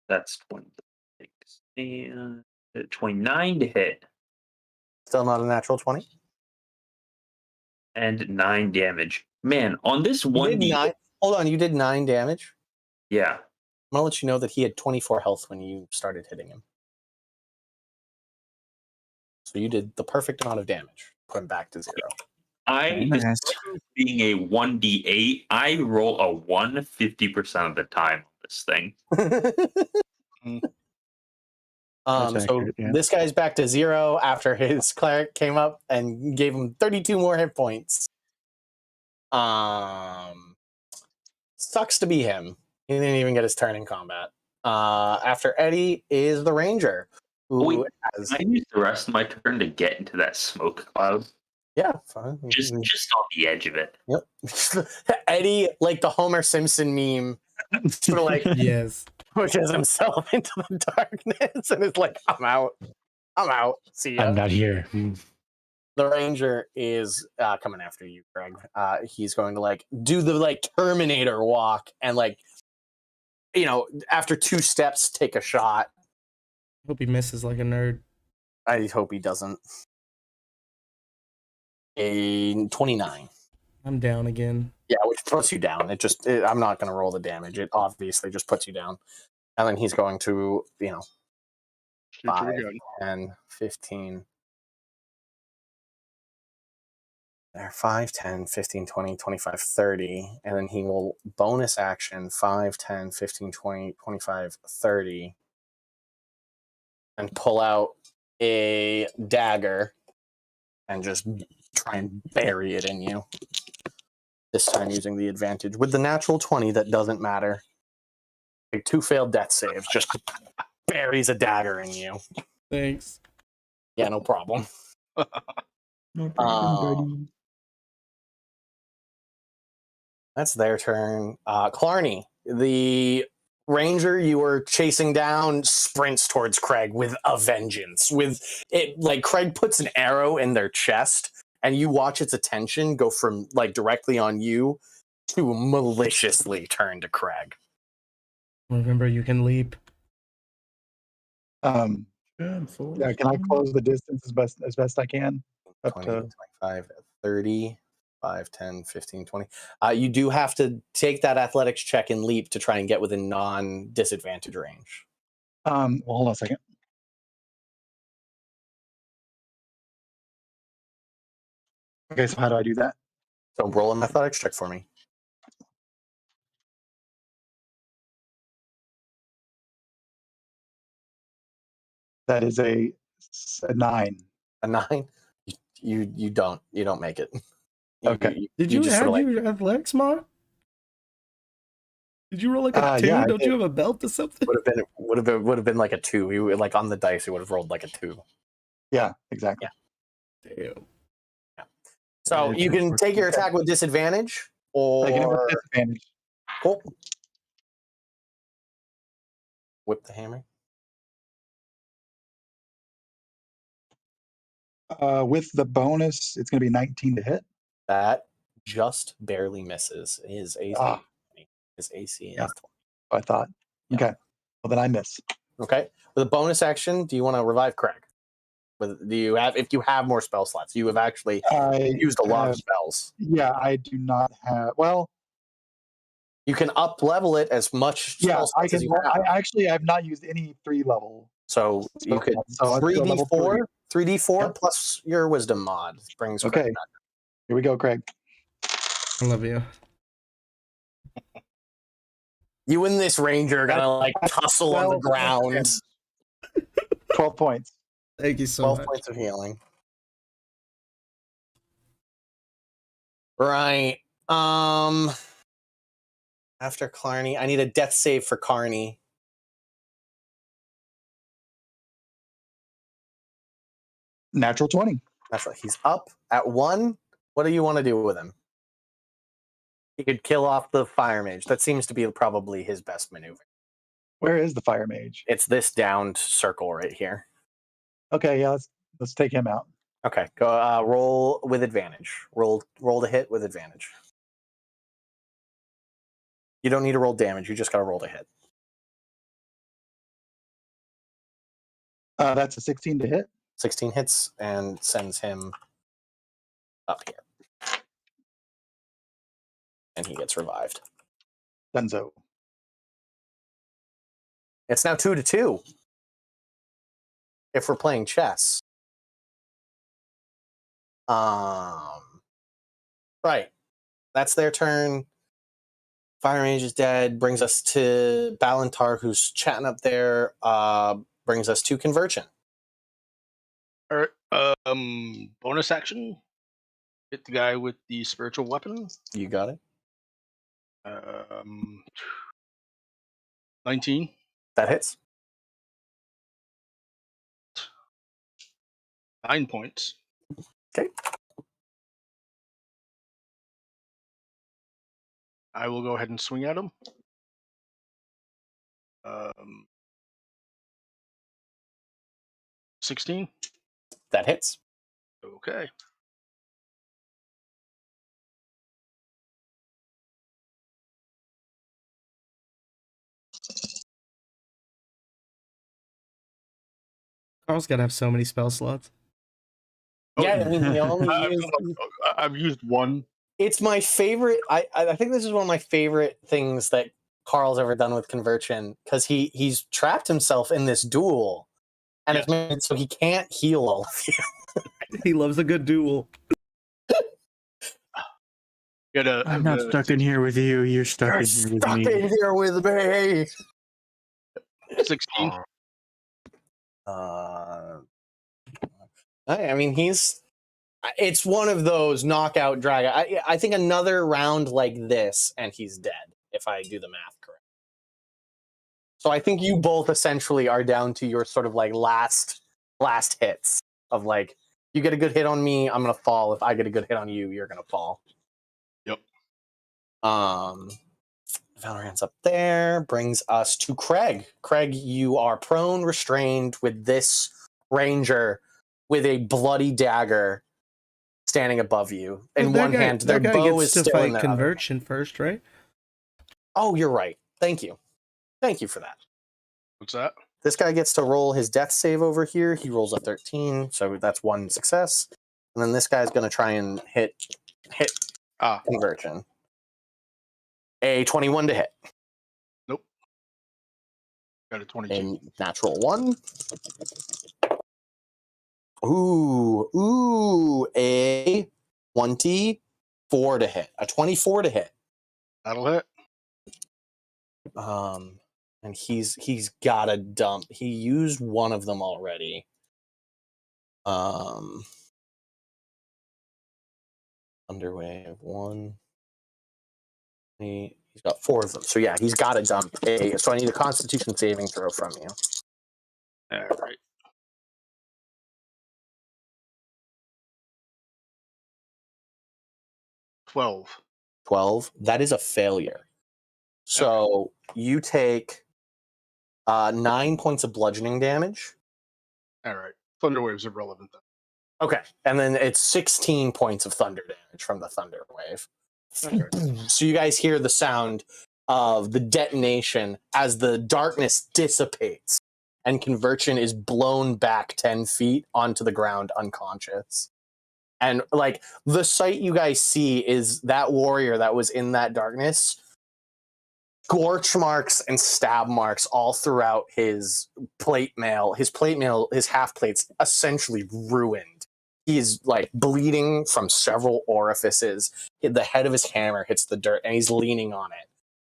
That's 26 and 29 to hit Still not a natural 20. and 9 damage. Man, on this You did 1d, 9. Hold on, you did 9 damage. yeah. I'm gonna let you know that he had 24 health when you started hitting him. So you did the perfect amount of damage. him back to 0. Nice. Being a 1d8, I roll a 1 50% of the time on this thing. That's So accurate, yeah. this guy's back to 0 after his cleric came up and gave him 32 more hit points. Sucks to be him. He didn't even get his turn in combat. After Eddie is the ranger, who has... Can I use the rest of my turn to get into that smoke cloud? Yeah, fine. Just on the edge of it. Yep. Eddie, like the Homer Simpson meme, sort of like Yes. pushes himself into the darkness and is like, I'm out. See ya. I'm not here. The ranger is coming after you, Greg. He's going to like do the like Terminator walk and like, after 2 steps, take a shot. Hope he misses like a nerd. I hope he doesn't. A 29. I'm down again. Yeah, which puts you down. I'm not going to roll the damage. It obviously just puts you down. And then he's going to, Shoot you 5, again. 10, 15. There, 5, 10, 15, 20, 25, 30. And then he will bonus action 5, 10, 15, 20, 25, 30. And pull out a dagger and just try and bury it in you. This time using the advantage. With the natural 20, that doesn't matter. 2 failed death saves. Just buries a dagger in you. Thanks. Yeah, no problem. No problem, That's their turn. Clarny, the ranger you were chasing down, sprints towards Craig with a vengeance. With it, like Craig puts an arrow in their chest, and you watch its attention go from like directly on you to maliciously turn to Craig. Remember, you can leap. Yeah, can I close the distance as best I can? Up 20, to 25, 30, 5, 10, 15, 20. You do have to take that athletics check and leap to try and get within non-disadvantage range. well, hold on a second. Okay, so how do I do that? So roll an athletics check for me. That is a 9. A 9? You don't make it. Okay. Did you just have sort of your athletics mod? Did you roll like a 2? Yeah, I Don't did. you have a belt or something? would have been like a 2. You like on the dice, you would have rolled like a 2. Yeah, exactly. Damn. So you can take your attack with disadvantage, or Taking it with disadvantage. Cool. Whip the hammer. With the bonus, it's going to be 19 to hit. That just barely misses. His AC. Ah. His AC is Yeah. 20. I thought. Yeah. Okay. Well, then I miss. Okay. With a bonus action, do you want to revive Craig? If you have more spell slots, you have actually used a lot of spells. Yeah, I do not have. Well, you can up level it as much. Yeah, spell slots I can. as you have. I have not used any 3 level. So you could 3d4, 3d4 plus your wisdom mod brings Craig Okay. back. Here we go, Craig. I love you. You and this ranger are gonna like tussle on the ground. 12 points. Thank you so 12 much. points of healing. Right. After Clarny, I need a death save for Carney. Natural 20. That's right. He's up at 1. What do you want to do with him? He could kill off the fire mage. That seems to be probably his best maneuver. Where is the fire mage? It's this downed circle right here. Okay, yeah, let's take him out. Okay, go roll with advantage. Roll to hit with advantage. You don't need to roll damage. You just got to roll to hit. That's a 16 to hit. 16 hits and sends him up here. And he gets revived. Dunzo. It's now 2-2. If we're playing chess. Right. That's their turn. Fire Mage is dead. Brings us to Balantar, who's chatting up there. Brings us to Conversion. All right. Bonus action. Hit the guy with the spiritual weapon. You got it. 19. That hits. 9 points. Okay. I will go ahead and swing at him. 16. That hits. Okay. Carl's gotta have so many spell slots. Yeah, I mean, he only I've used one. It's my favorite. I think this is one of my favorite things that Carl's ever done with Conversion, because he's trapped himself in this duel, and it's made so he can't heal all of you. He loves a good duel. I'm not stuck in here with you. You're stuck in here with Stuck me. in here with me. 16. I mean, it's one of those knockout drag. I think another round like this, and he's dead, if I do the math correct. So I think you both essentially are down to your sort of like last hits of like, you get a good hit on me, I'm gonna fall. If I get a good hit on you, you're gonna fall. Yep. Valorant's up there, brings us to Craig. Craig, you are prone, restrained with this ranger with a bloody dagger standing above you. In one hand, their bow is still in their Conversion first, right? Oh, you're right. Thank you for that. What's that? This guy gets to roll his death save over here. He rolls a 13, so that's one success. And then this guy's going to try and hit Conversion. A 21 to hit. Nope. Got a 22. A natural 1. Ooh, a 24 to hit. A 24 to hit. That'll hit. And he's got a dump. He used one of them already. Underwave 1. He's got 4 of them. So yeah, he's got a dump. So I need a Constitution saving throw from you. All right. $12. 12. That is a failure. So you take 9 points of bludgeoning damage. All right. Thunderwave's irrelevant then. Okay. And then it's 16 points of thunder damage from the thunder wave. Okay. So you guys hear the sound of the detonation as the darkness dissipates and Conversion is blown back 10 feet onto the ground unconscious. And like the sight you guys see is that warrior that was in that darkness, scorch marks and stab marks all throughout his plate mail, his half plates essentially ruined. He is like bleeding from several orifices. The head of his hammer hits the dirt and he's leaning on it.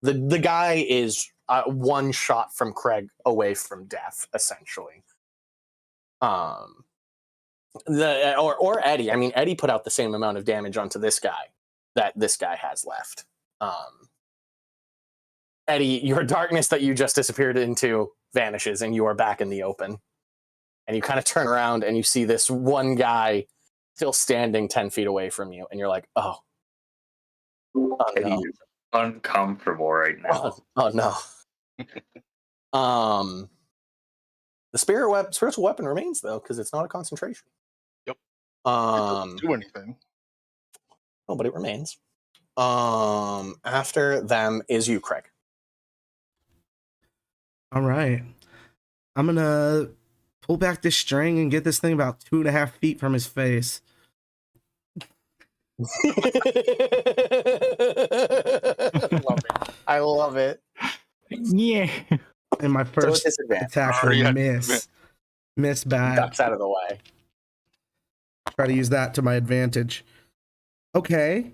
The guy is one shot from Craig away from death, essentially. Or Eddie. I mean, Eddie put out the same amount of damage onto this guy that this guy has left. Eddie, your darkness that you just disappeared into vanishes and you are back in the open. And you kind of turn around and you see this one guy still standing 10 feet away from you. And you're like, oh no. Eddie's uncomfortable right now. Oh no. The spiritual weapon remains though, because it's not a concentration. Yep. It doesn't do anything. No, but it remains. After them is you, Craig. All right. I'm gonna pull back this string and get this thing about 2.5 feet from his face. I love it. Yeah. And my first attack will miss bad. Ducks out of the way. try to use that to my advantage. Okay.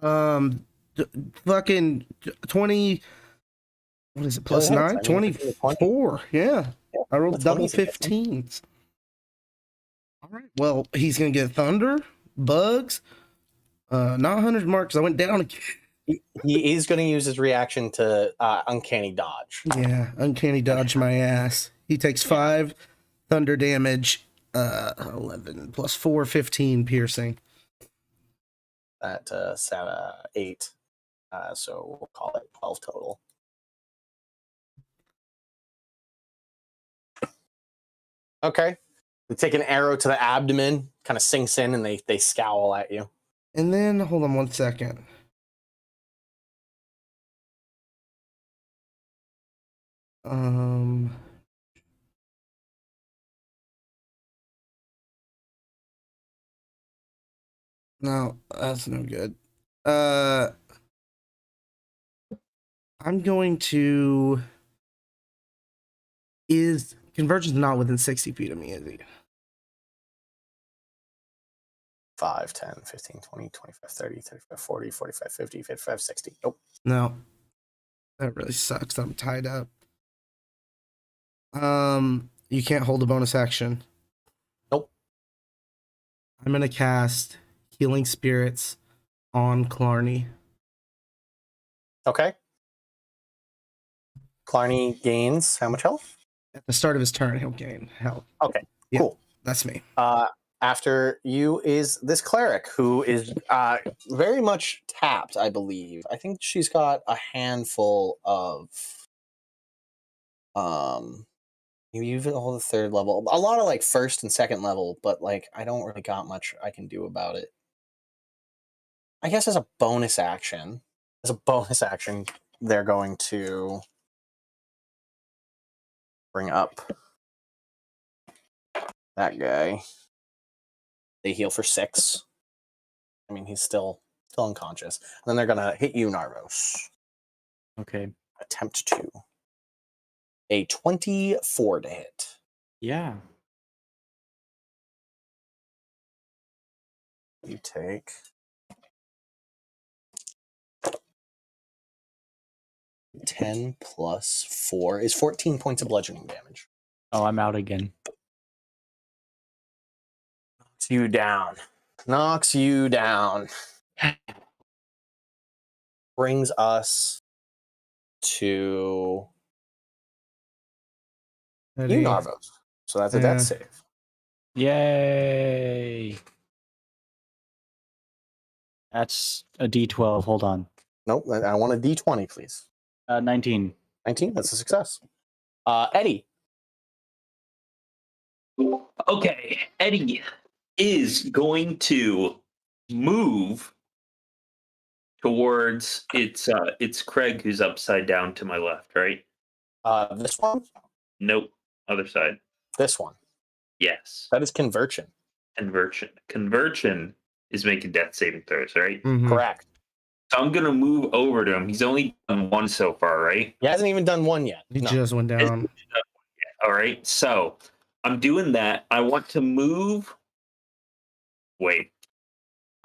Fucking 20. What is it? Plus Go ahead. 9? I mean, if it's in the 20. 24. Yeah. Yeah, I rolled the double 20's a good one. 15s. All right. Well, he's going to get thunder, bugs, not 100 marks. I went down again. He is going to use his reaction to uncanny dodge. Yeah. Uncanny dodge my ass. He takes 5 thunder damage, 11 plus 4, 15 piercing. That 8. So we'll call it 12 total. Okay. They take an arrow to the abdomen, kind of sinks in, and they scowl at you. And then, hold on 1 second. No, that's no good. I'm going to... Is Convergence not within 60 feet of me, is he? 5, 10, 15, 20, 25, 30, 35, 40, 45, 50, 55, 60. Nope. No. That really sucks. I'm tied up. You can't hold a bonus action. Nope. I'm going to cast Healing Spirits on Clarny. Okay. Clarny gains how much health? At the start of his turn, he'll gain health. Okay, Yeah, cool. That's me. After you is this cleric who is very much tapped, I believe. I think she's got a handful of maybe even all the 3rd level. A lot of like 1st and 2nd level, but like I don't really got much I can do about it. I guess as a bonus action, they're going to bring up that guy. They heal for 6. I mean, he's still unconscious. And then they're gonna hit you, Narvos. Okay. Attempt to. A 24 to hit. Yeah. You take 10 plus 4 is 14 points of bludgeoning damage. Oh, I'm out again. Knocks you down. Brings us to you, Narvos. So that's a death save. Yay! That's a D12. Hold on. Nope, I want a D20, please. 19. 19, that's a success. Eddie. Okay, Eddie is going to move towards it's Craig who's upside down to my left, right? This one? Nope, other side. This one. Yes. That is conversion. Conversion is making death saving throws, right? Mhm. Correct. So I'm gonna move over to him. He's only done 1 so far, right? He hasn't even done 1 yet. He No. just went down. All right. So I'm doing that. I want to move. Wait.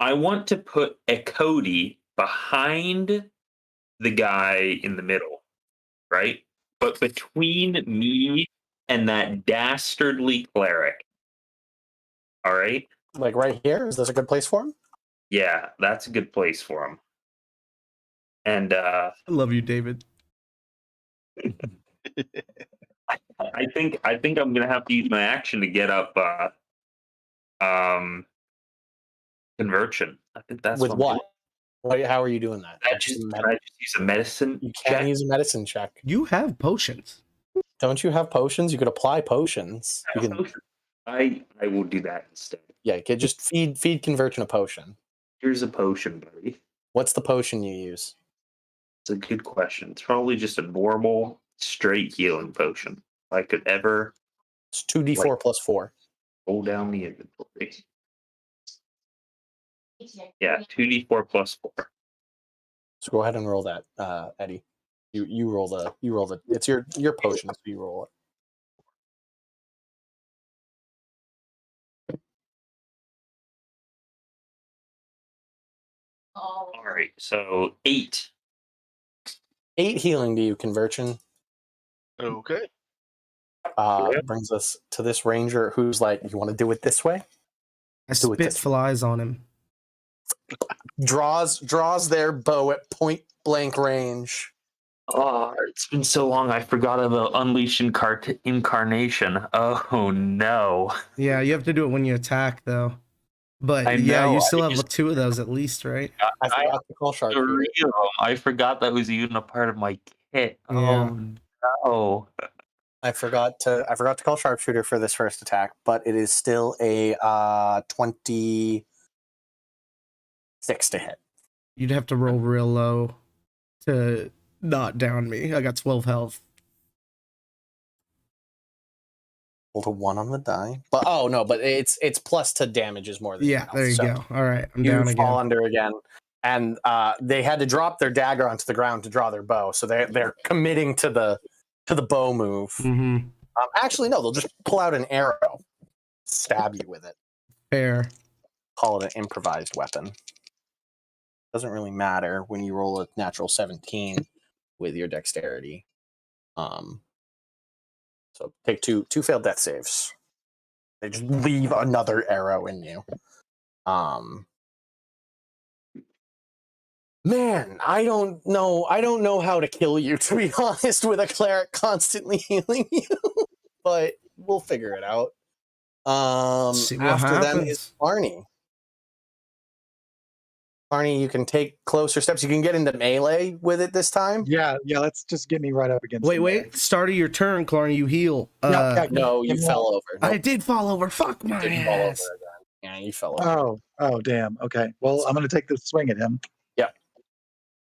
I want to put a Cody behind the guy in the middle, right? But between me and that dastardly cleric. All right. Like right here? Is this a good place for him? Yeah, that's a good place for him. And I love you, David. I think I'm gonna have to use my action to get up conversion. I think that's With what? How are you doing that? Can I just use a medicine? You can check? use a medicine check. You have potions. Don't you have potions? You could apply potions. You can. I will do that instead. Yeah, just feed conversion a potion. Here's a potion, buddy. What's the potion you use? It's a good question. It's probably just a normal, straight healing potion. If I could ever It's 2d4 plus 4. roll down the inventory. Yeah, 2d4 plus 4. So go ahead and roll that, Eddie. You roll the. It's your potion, so you roll it. All right, so 8. 8 healing to you, Conversion. Okay. Brings us to this ranger who's like, you want to do it this way? I Do it spit this way. flies on him. Draws their bow at point blank range. Oh, it's been so long. I forgot about Unleash Incarnation. Oh no! Yeah, you have to do it when you attack, though. But I yeah, know, you I still have just- 2 of those at least, right? I forgot to call sharpshooter. 3 of them. I forgot that was even a part of my kit. Yeah. Oh no! I forgot to call sharpshooter for this first attack, but it is still a 26 to hit. You'd have to roll real low to not down me. I got 12 health. Roll to 1 on the die. But but it's plus to damages more than Yeah, there you go. All right, I'm You down fall again. under again. And they had to drop their dagger onto the ground to draw their bow, so they're committing to the bow move. Mm-hmm. Actually, no, they'll just pull out an arrow, stab you with it. Fair. Call it an improvised weapon. Doesn't really matter when you roll a natural 17 with your dexterity. So take two failed death saves. They just leave another arrow in you. Man, I don't know how to kill you, to be honest, with a cleric constantly healing you. But we'll figure it out. See what After them happens. is Arnie. Arnie, you can take closer steps. You can get into melee with it this time. Yeah, let's just get me right up against him there. Wait. Start of your turn, Clarny, you heal. No, you fell over. Nope. I did fall over. Fuck my Didn't fall over ass. again. Yeah, you fell over. Oh, damn. Okay. Well, I'm going to take this swing at him.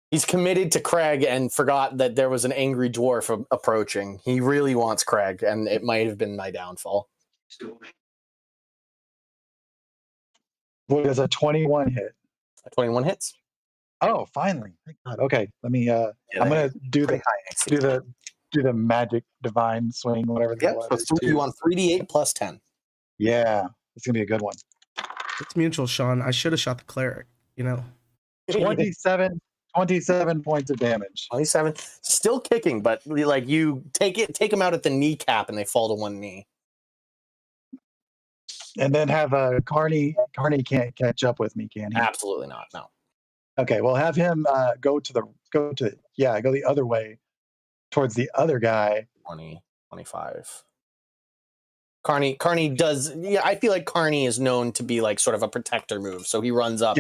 He's committed to Craig and forgot that there was an angry dwarf approaching. He really wants Craig, and it might have been my downfall. What is a 21 hit? 21 hits. Oh, finally. Thank God. Okay. Let me I'm going to do Pretty high. do the magic divine swing, whatever the hell So it is. you want 3d8 plus 10. Yeah. It's going to be a good one. It's mutual, Sean. I should have shot the cleric, 27 points of damage. 27. Still kicking, but like you take him out at the kneecap and they fall to one knee. And then have Carney can't catch up with me, can he? Absolutely not. No. Okay, well have him go the other way towards the other guy. 20, 25. Carney does. Yeah, I feel like Carney is known to be like sort of a protector move. So he runs up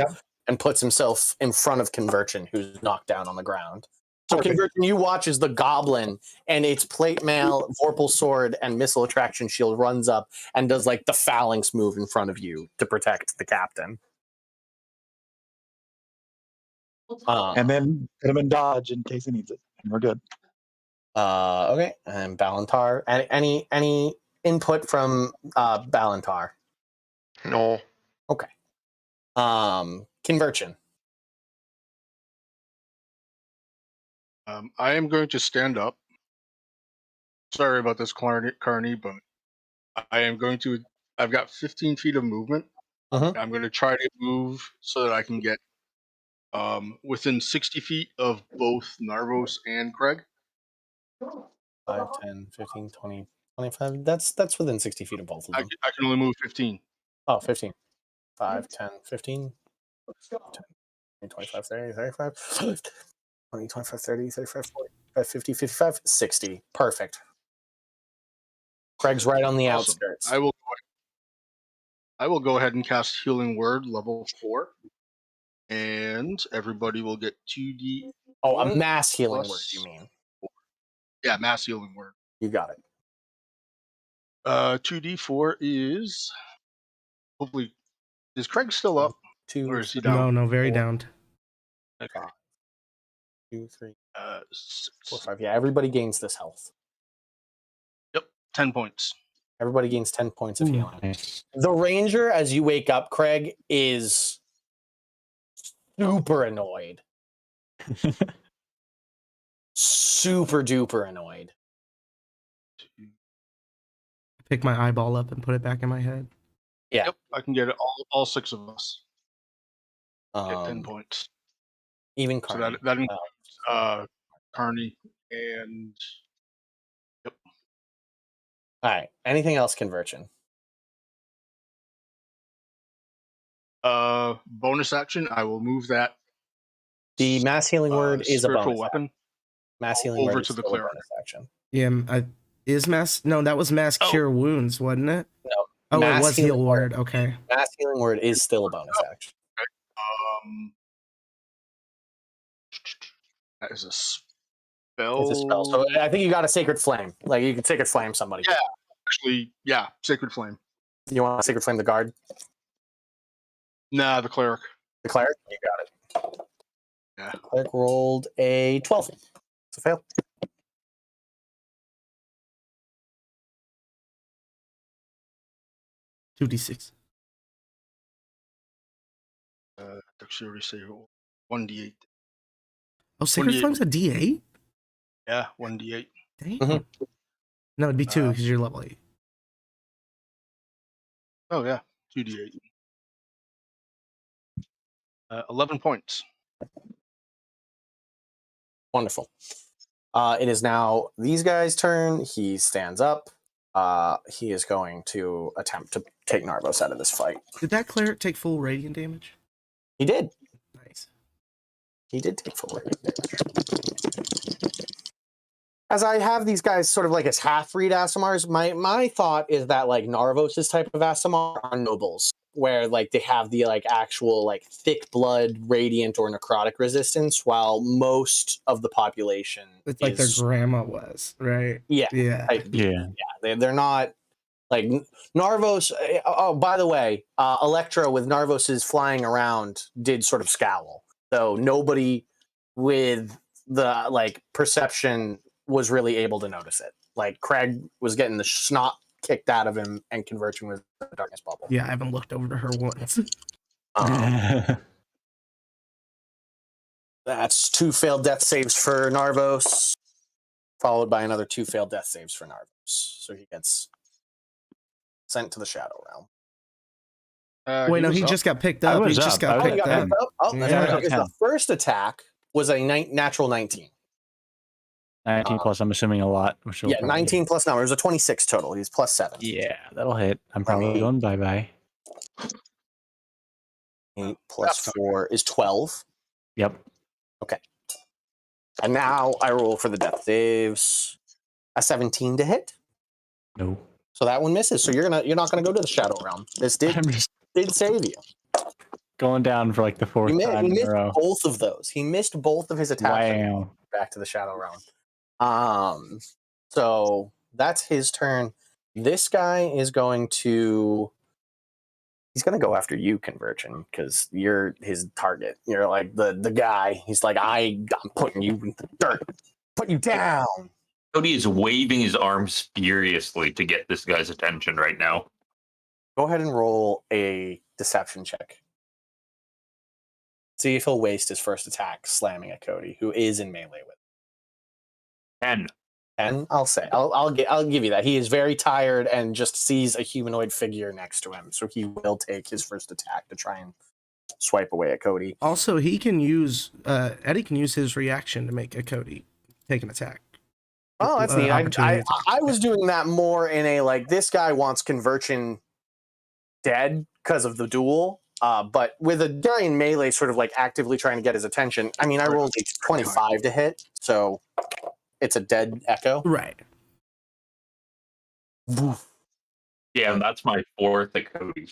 and puts himself in front of Conversion, who's knocked down on the ground. So Conversion, you watch as the goblin and its plate mail, vorpal sword, and missile attraction shield runs up and does like the phalanx move in front of you to protect the captain. And then put him in dodge in case he needs it. And we're good. Okay. And Balantar. Any input from Balantar? No. Okay. Conversion. I am going to stand up. Sorry about this, Carney, but I am going to. I've got 15 feet of movement. I'm going to try to move so that I can get within 60 feet of both Narvos and Craig. 5, 10, 15, 20, 25. That's within 60 feet of both of them. I can only move 15. Oh, 15. 5, 10, 15. 10, 25, 30, 35. 20, 25, 30, 35, 40, 50, 55, 60. Perfect. Craig's right on the outskirts. I will go ahead and cast Healing Word level 4. And everybody will get 2d. Oh, a mass healing word, you mean? Yeah, mass healing word. You got it. 2d4 is hopefully. Is Craig still up? 2, or is he down? No, very downed. Okay. 2, 3, 6. 4, 5. Yeah, everybody gains this health. Yep, 10 points. Everybody gains 10 points of healing. The ranger, as you wake up, Craig, is super annoyed. Super duper annoyed. Pick my eyeball up and put it back in my head. Yeah. Yep, I can get it all 6 of us. Get 10 points. Even So Carney. that includes Carney and yep. All right. Anything else, Conversion? Bonus action. I will move that. The mass healing word is a spiritual bonus weapon. Action. Mass healing Over word to is the still a cleric. bonus action. Yeah, is mass? No, that was mass cure wounds, wasn't it? No. Oh, it Mass was heal healing word. Okay. Mass healing word is still a bonus action. That is a spell. It's a spell. So I think you got a Sacred Flame. Like you can Sacred Flame somebody. Yeah, actually, yeah, Sacred Flame. You want to Sacred Flame the guard? Nah, the cleric. The cleric? You got it. Yeah. The cleric rolled a 12. It's a fail. Two d6. Dexterity save 1d8. Oh, Sacred 1d8. Flame's a d8? Yeah, 1d8. Damn. Mhm. No, it'd be 2 because you're level 8. Oh yeah, 2d8. 11 points. Wonderful. It is now these guys' turn. He stands up. He is going to attempt to take Narvos out of this fight. Did that cleric take full radiant damage? He did. Nice. He did take full radiant damage. As I have these guys sort of like as half-breed Asimars, my thought is that like Narvos' type of Asimar are nobles, where like they have the like actual like thick blood, radiant or necrotic resistance, while most of the population It's like their grandma was, right? Yeah. Yeah. They're not like Narvos. Oh, by the way, Electra with Narvos's flying around did sort of scowl. So nobody with the like perception was really able to notice it. Like Craig was getting the snot kicked out of him and converging with the darkness bubble. Yeah, I haven't looked over to her once. That's 2 failed death saves for Narvos, followed by another 2 failed death saves for Narvos. So he gets sent to the Shadow Realm. Wait, no, he just got picked up. He just got picked up. Oh, that's Yeah. right. Because the first attack was a natural 19. 19 plus, I'm assuming a lot. Yeah, 19 plus 9. It was a 26 total. He's plus 7. Yeah, that'll hit. I'm probably going bye-bye. 8 plus 4 is 12. Yep. Okay. And now I roll for the death saves. A 17 to hit. No. So that one misses. So you're not gonna go to the Shadow Realm. This did save you. Going down for like the 4th time He in missed a row. both of those. He missed both of his attacks. Wow. Back to the Shadow Realm. So that's his turn. This guy is going to. He's going to go after you, Convergent, because you're his target. You're like the guy. He's like, I'm putting you in the dirt. Put you down. Cody is waving his arms furiously to get this guy's attention right now. Go ahead and roll a deception check. See if he'll waste his first attack slamming at Cody, who is in melee with him. 10. 10, I'll say. I'll give you that. He is very tired and just sees a humanoid figure next to him, so he will take his first attack to try and swipe away at Cody. Also, he can use Eddie can use his reaction to make a Cody take an attack. Oh, that's neat. I was doing that more in a like this guy wants Conversion dead because of the duel. But with a guy in melee sort of like actively trying to get his attention, I mean, I rolled a 25 to hit, so it's a dead echo. Right. Yeah, that's my 4th at Cody.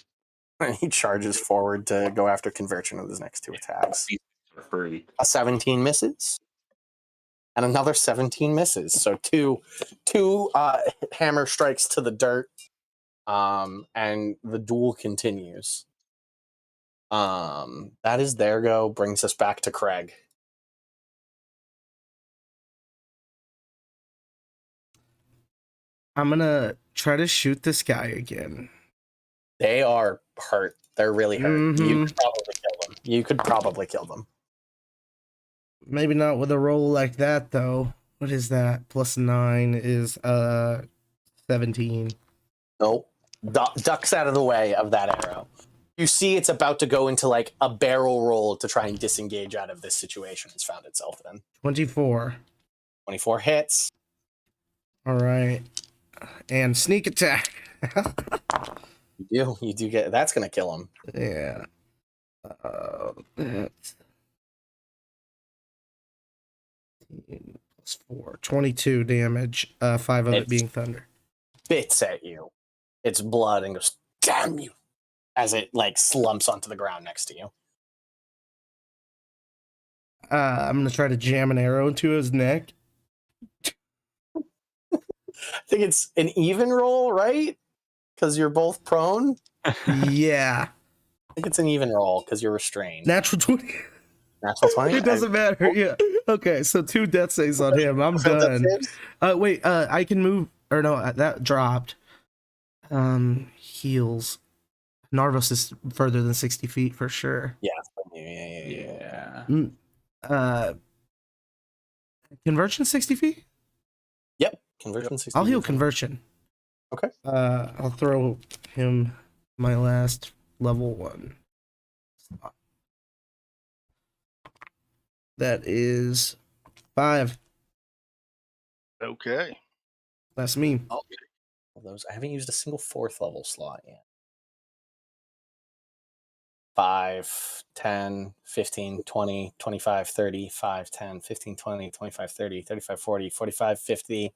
He charges forward to go after Conversion with his next 2 attacks. A 17 misses. And another 17 misses. So two hammer strikes to the dirt. And the duel continues. That is their go. Brings us back to Craig. I'm gonna try to shoot this guy again. They are hurt. They're really hurt. Mm-hmm. You could probably kill them. Maybe not with a roll like that, though. What is that? Plus 9 is 17. Nope. Ducks out of the way of that arrow. You see it's about to go into like a barrel roll to try and disengage out of this situation it's found itself in. 24. 24 hits. All right. And sneak attack. You do get that's gonna kill him. Yeah. That's plus 4. 22 damage. 5 of it being thunder. Spits at you. It's blood and goes, damn you, as it like slumps onto the ground next to you. I'm gonna try to jam an arrow into his neck. I think it's an even roll, right? Because you're both prone. Yeah. I think it's an even roll because you're restrained. Natural 20. Natural 20? It doesn't matter. Yeah. Okay, so 2 death saves on him. I'm done. Wait, I can move. Or no, that dropped. Heals. Narvos is further than 60 feet for sure. Yeah. Conversion 60 feet? Yep. Conversion 60. I'll heal conversion. Okay. I'll throw him my last level 1 slot. That is 5. Okay. That's me. Those I haven't used a single 4th level slot yet. 5, 10, 15, 20, 25, 30, 5, 10, 15, 20, 25, 30, 35, 40, 45, 50.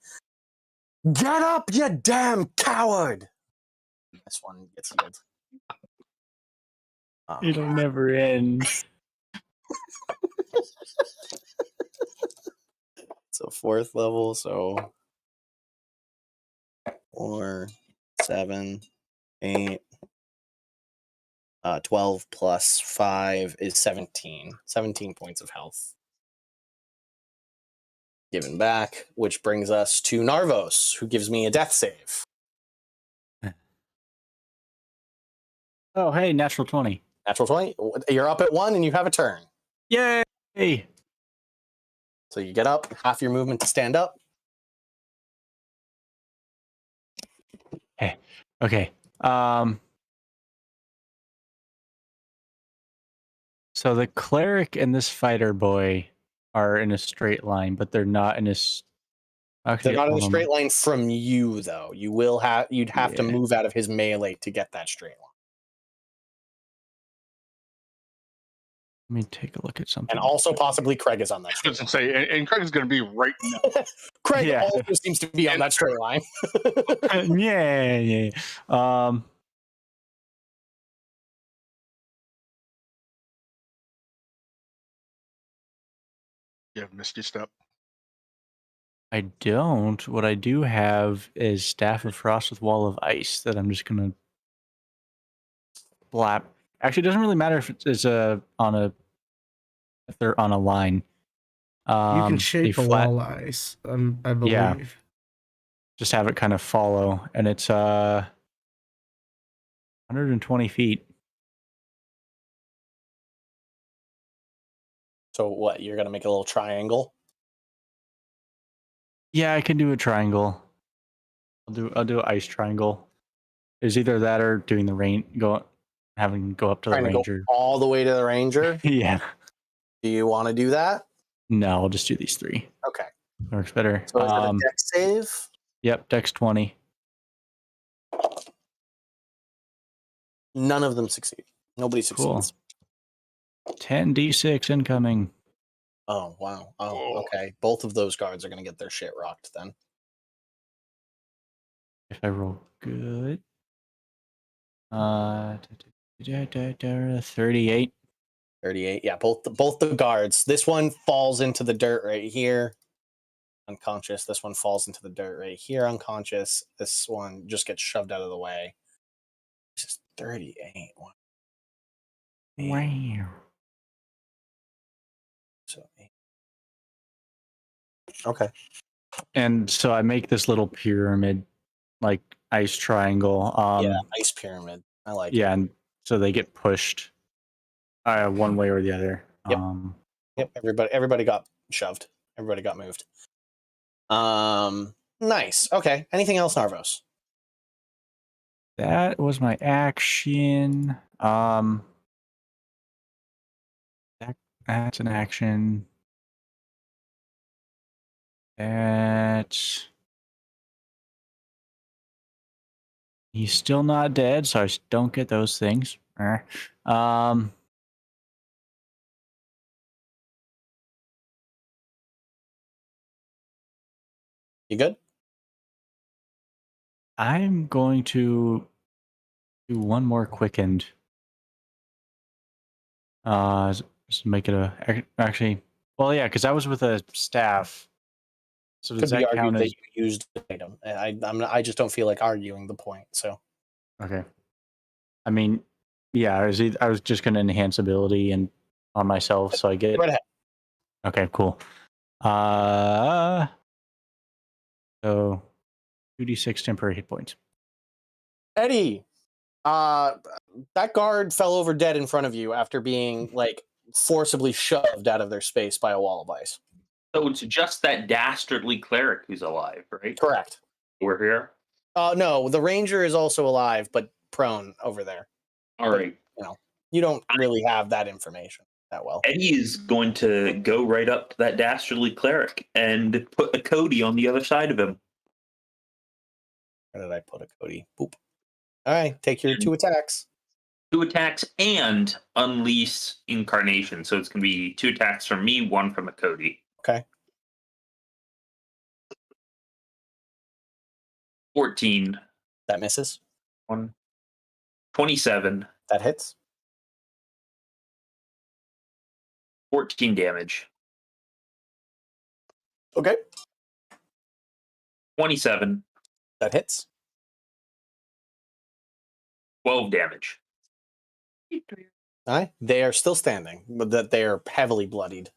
Get up, you damn coward! This one gets healed. It'll never end. It's a 4th level, so 4, 7, 8, 12 plus 5 is 17. 17 points of health given back, which brings us to Narvos, who gives me a death save. Oh, hey, natural 20. Natural 20. You're up at 1 and you have a turn. Yay! So you get up, half your movement to stand up. Hey, okay. So the cleric and this fighter boy are in a straight line, but they're not in a. Actually, They're not in a straight line from you, though. You'd have to move out of his melee to get that straight line. Let me take a look at something. And also possibly Craig is on that straight line. Say, and Craig is going to be right now. Craig also seems to be on that straight line. yeah. You have Misty Step. I don't. What I do have is Staff of Frost with Wall of Ice that I'm just gonna slap. Actually, it doesn't really matter if it's if they're on a line. You can shape a wall ice, I believe. Yeah. Just have it kind of follow, and it's 120 feet. So what? You're gonna make a little triangle? Yeah, I can do a triangle. I'll do an ice triangle. It's either that or doing the having go up to the ranger. Go all the way to the ranger? Yeah. Do you want to do that? No, I'll just do these 3. Okay. Works better. So is it a dex save? Yep, dex 20. None of them succeed. Nobody succeeds. Cool. 10d6 incoming. Oh, wow. Oh, okay. Both of those guards are going to get their shit rocked then. If I roll good. 38. 38. Yeah, both the guards. This one falls into the dirt right here, unconscious. This one falls into the dirt right here, unconscious. This one just gets shoved out of the way. This is 38. Wow. So, okay. And so I make this little pyramid, like ice triangle. Yeah, ice pyramid. I like it. Yeah, and so they get pushed one way or the other. Yep. Yep. Everybody got shoved. Everybody got moved. Nice. Okay. Anything else, Narvos? That was my action. That's an action. That he's still not dead, so I don't get those things. You good? I'm going to do one more quickened. Just make it actually. Well, yeah, because I was with a staff. So does Could be that count argued that as? you used the item. I just don't feel like arguing the point. So Okay. I mean, yeah, I was just going to enhance ability and on myself, so I get. go ahead. Okay, cool. So 2d6 temporary hit points. Eddie, that guard fell over dead in front of you after being like forcibly shoved out of their space by a wall of ice. So it's just that dastardly cleric who's alive, right? Correct. We're here. No, the ranger is also alive, but prone over there. All right. You don't really have that information that well. Eddie is going to go right up to that dastardly cleric and put a Cody on the other side of him. Where did I put a Cody? Boop. All right, take your 2 attacks. 2 attacks and unleash incarnation. So it's going to be 2 attacks from me, 1 from a Cody. Okay. 14. That misses. 27. That hits. 14 damage. Okay. 27. That hits. 12 damage. All right. They are still standing, but that they are heavily bloodied.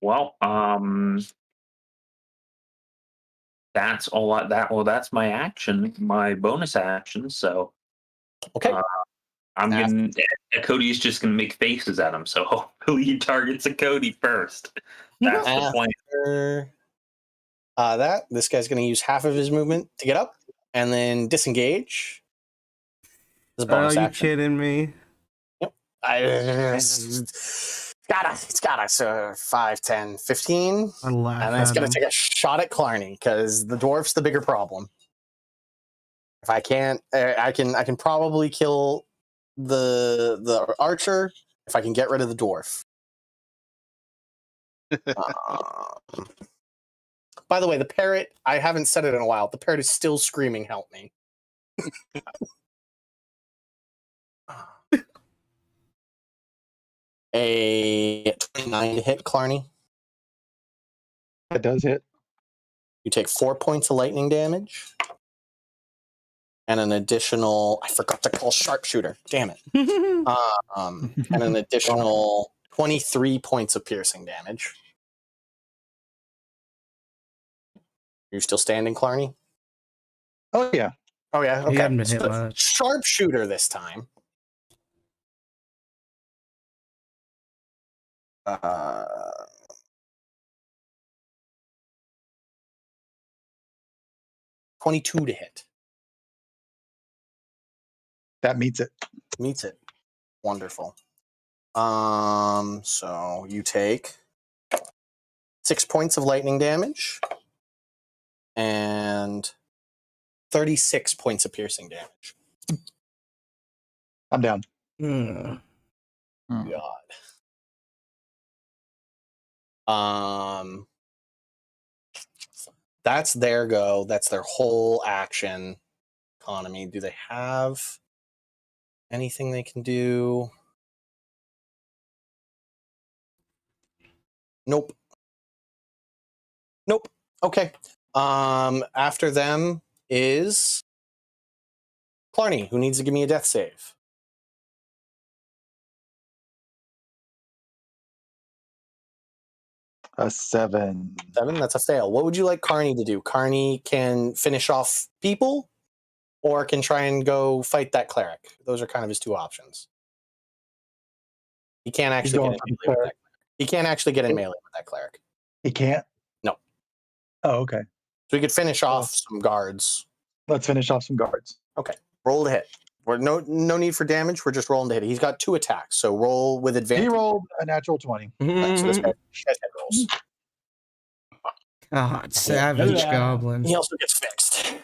Well, that's all. That's my action, my bonus action. So, Okay. I'm gonna. Cody's just gonna make faces at him. So hopefully he targets a Cody first. That's the plan. After this guy's going to use half of his movement to get up and then disengage. This is a bonus Are you action. kidding me? Yep. It's got a 5, 10, 15. I laugh And then it's at going him. to take a shot at Clarny because the dwarf's the bigger problem. If I can't, I can probably kill the archer if I can get rid of the dwarf. By the way, the parrot, I haven't said it in a while. The parrot is still screaming, "Help me." A 29 to hit, Clarny. That does hit. You take 4 points of lightning damage. And an additional, I forgot to call sharpshooter. Damn it. And an additional 23 points of piercing damage. You're still standing, Clarny? Oh yeah. Oh, yeah. Okay. He hadn't been hit much. Sharpshooter this time. 22 to hit. That meets it. Meets it. Wonderful. So you take 6 points of lightning damage and 36 points of piercing damage. I'm down. God. That's their go. That's their whole action economy. Do they have anything they can do? Nope. Okay. After them is Clarny, who needs to give me a death save. A 7. 7, that's a fail. What would you like Carney to do? Carney can finish off people or can try and go fight that cleric. Those are kind of his 2 options. He can't actually get in melee with that cleric. He can't actually get in melee with that cleric. He can't? No. Oh, okay. So he could finish off some guards. Let's finish off some guards. Roll to hit. We're no need for damage. We're just rolling to hit. He's got 2 attacks, so roll with advantage. He rolled a natural 20. Right, so this guy hit rolls. God, savage Yeah. goblin. He also gets fixed.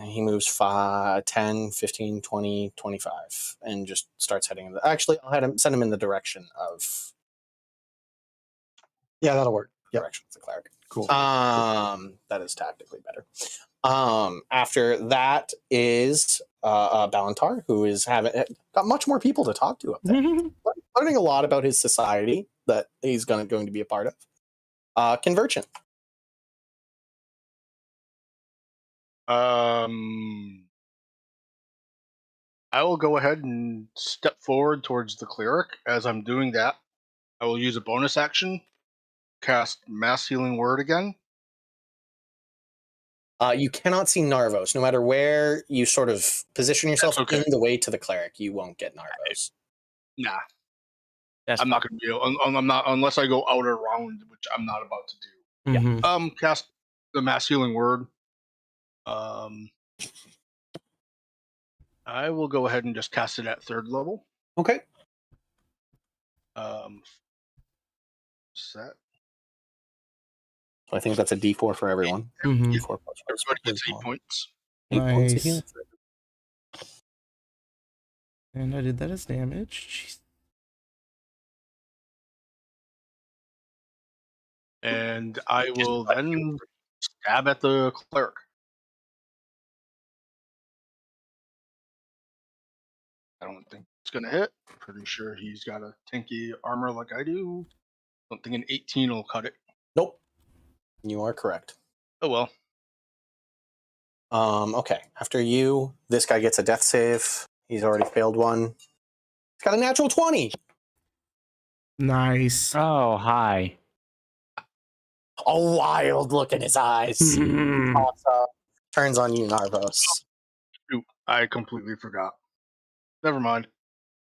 He moves 5, 10, 15, 20, 25, and just starts heading. Actually, I'll send him in the direction of Yeah, that'll work. Yep. direction of the cleric. Cool. That is tactically better. After that is Balantar, who is got much more people to talk to up there. Learning a lot about his society that he's going to be a part of. Convergent. I will go ahead and step forward towards the cleric. As I'm doing that, I will use a bonus action, cast Mass Healing Word again. You cannot see Narvos. No matter where you sort of position yourself in the way to the cleric, you won't get Narvos. Nah, That's I'm not going to be. I'm not unless I go out around, which I'm not about to do. Mhm. Cast the Mass Healing Word. I will go ahead and just cast it at 3rd level. Okay. Set. So I think that's a D4 for everyone. Mhm. D4 plus Everybody gets 8 points. 8 points of Nice. healing. And I did that as damage. Jeez. And I will then stab at the cleric. I don't think it's going to hit. Pretty sure he's got a tanky armor like I do. Don't think an 18 will cut it. Nope. You are correct. Oh well. Okay. After you, this guy gets a death save. He's already failed one. He's got a natural 20. Nice. Oh, hi. A wild look in his eyes. Mhm. Pops up, turns on you, Narvos. Shoot, I completely forgot. Never mind.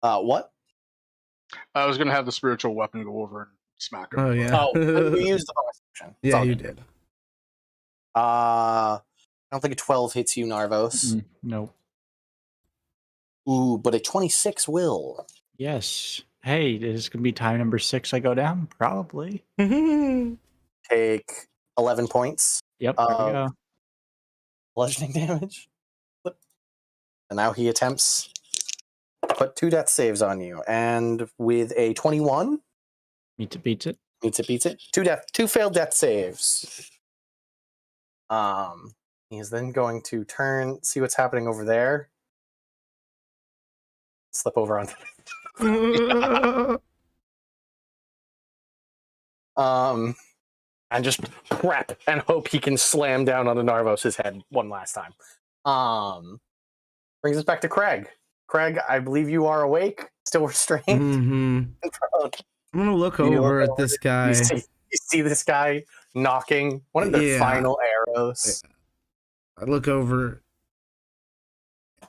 What? I was going to have the spiritual weapon go over and smack him. Oh but- yeah. Oh, you used the bonus action. It's Yeah, all you good. did. I don't think a 12 hits you, Narvos. Nope. Ooh, but a 26 will. Yes. Hey, is going to be time number 6 I go down? Probably. Take 11 points. Yep, there we go. Bludgeoning damage. And now he attempts to put 2 death saves on you. And with a 21, Meets it, beats it. beats it. 2 failed death saves. He is then going to turn, see what's happening over there. Slip over onto and just crap and hope he can slam down onto Narvos' head one last time. Brings us back to Craig. Craig, I believe you are awake, still restrained. Mhm. I'm gonna look over at this guy. You see this guy knocking one of the final arrows. I look over,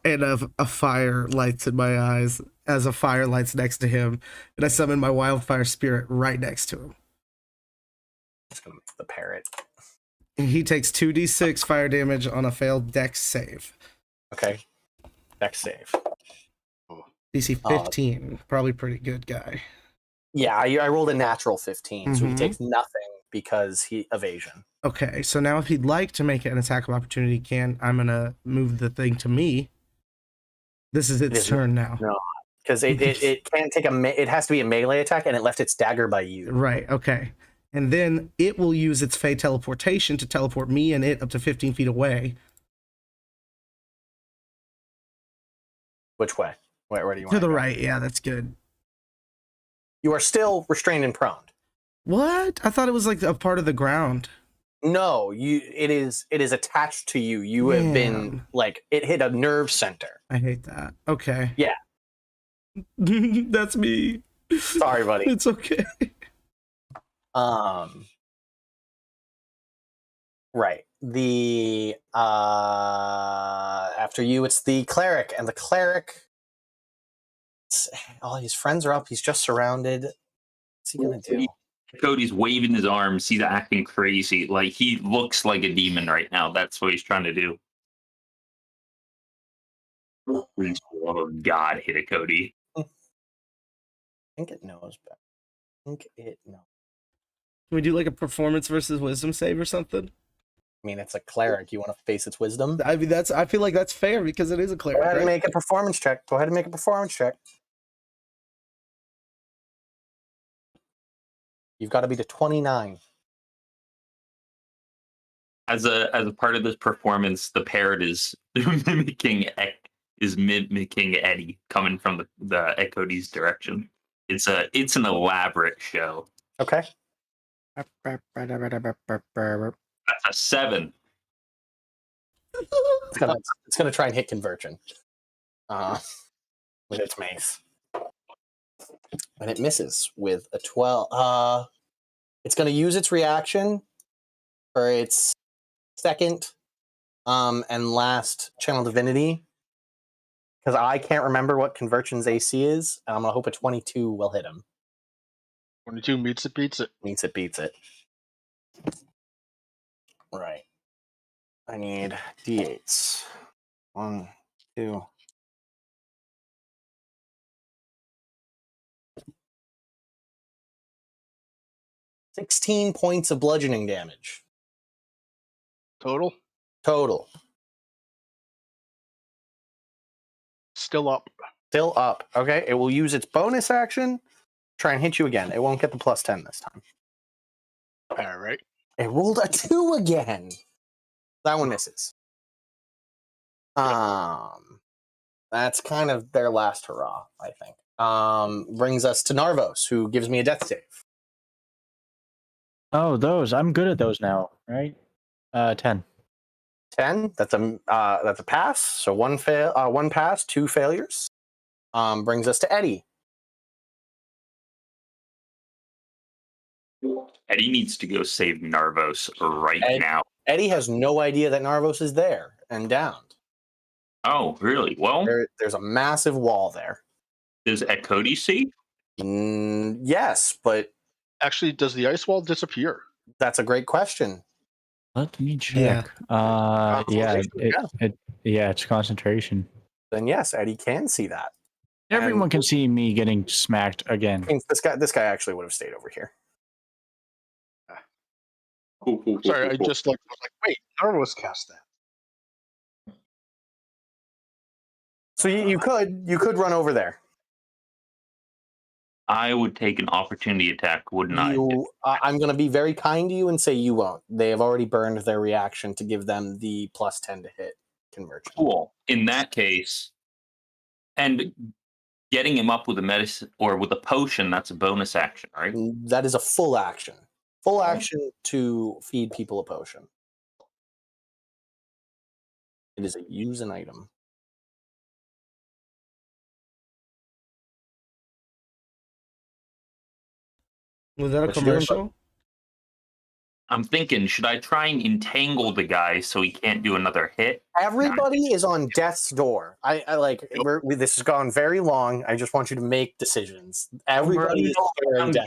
and a fire lights in my eyes as a fire lights next to him, and I summon my wildfire spirit right next to him. Just gonna make the parrot. And he takes 2d6 fire damage on a failed dex save. Okay. Dex save. DC 15, probably pretty good guy. Yeah, I rolled a natural 15, so he Mhm. takes nothing because he evasion. Okay, so now if he'd like to make it an attack of opportunity, I'm gonna move the thing to me. This is its turn now. No, because it can't take it has to be a melee attack, and it left its dagger by you. Right, okay. And then it will use its Fey teleportation to teleport me and it up to 15 feet away. Which way? Where do you want To the right, yeah, that's good. You are still restrained and prone. What? I thought it was like a part of the ground. No, it is attached to you. You have been like it hit a nerve center. I hate that. Okay. Yeah. That's me. Sorry, buddy. It's okay. Right. The after you, it's the cleric, and the cleric. All his friends are up. He's just surrounded. What's he gonna do? Cody's waving his arms. He's acting crazy. Like he looks like a demon right now. That's what he's trying to do. Please, for the love of God, hit a Cody. I think it knows, but I think it knows. Can we do like a performance versus wisdom save or something? I mean, it's a cleric. You want to face its wisdom? I mean, I feel like that's fair because it is a Go cleric, ahead and right? make a performance check. Go ahead and make a performance check. You've got to be to 29. As a part of this performance, the parrot is mimicking Eddie coming from the Cody's direction. It's an elaborate show. Okay. That's a 7. It's gonna try and hit conversion. With its mace. And it misses with a 12. It's gonna use its reaction for its second and last channel divinity. Because I can't remember what conversion's AC is, and I'm gonna hope a 22 will hit him. 22 meets it, beats it. Means it beats it. Right. I need D8s. 1, 2. $16 points of bludgeoning damage. Total? Total. Still up. Still up. Okay. It will use its bonus action. Try and hit you again. It won't get the plus 10 this time. All right. It rolled a 2 again. That one misses. That's kind of their last hurrah, I think. Brings us to Narvos, who gives me a death save. Oh, those. I'm good at those now, right? 10. 10. That's a pass. So one pass, 2 failures. Brings us to Eddie. Eddie needs to go save Narvos now. Eddie has no idea that Narvos is there and downed. Oh, really? Well, There's a massive wall there. does Cody see? Yes, but Actually, does the ice wall disappear? that's a great question. Let me check. It's concentration. Then yes, Eddie can see that. Everyone can see me getting smacked again. Means this guy actually would have stayed over here. Sorry, I just was like, wait, Narvos cast that. So you could run over there. I would take an opportunity attack, wouldn't I? I'm going to be very kind to you and say you won't. They have already burned their reaction to give them the plus 10 to hit conversion. Cool. In that case, and getting him up with a medicine or with a potion, that's a bonus action, right? That is a full action. Full action to feed people a potion. It is a use an item. Was that a What you doing, commercial? I'm thinking, should I try and entangle the guy so he can't do another hit? Everybody is on death's door. I like this has gone very long. I just want you to make decisions. Everybody is staring death.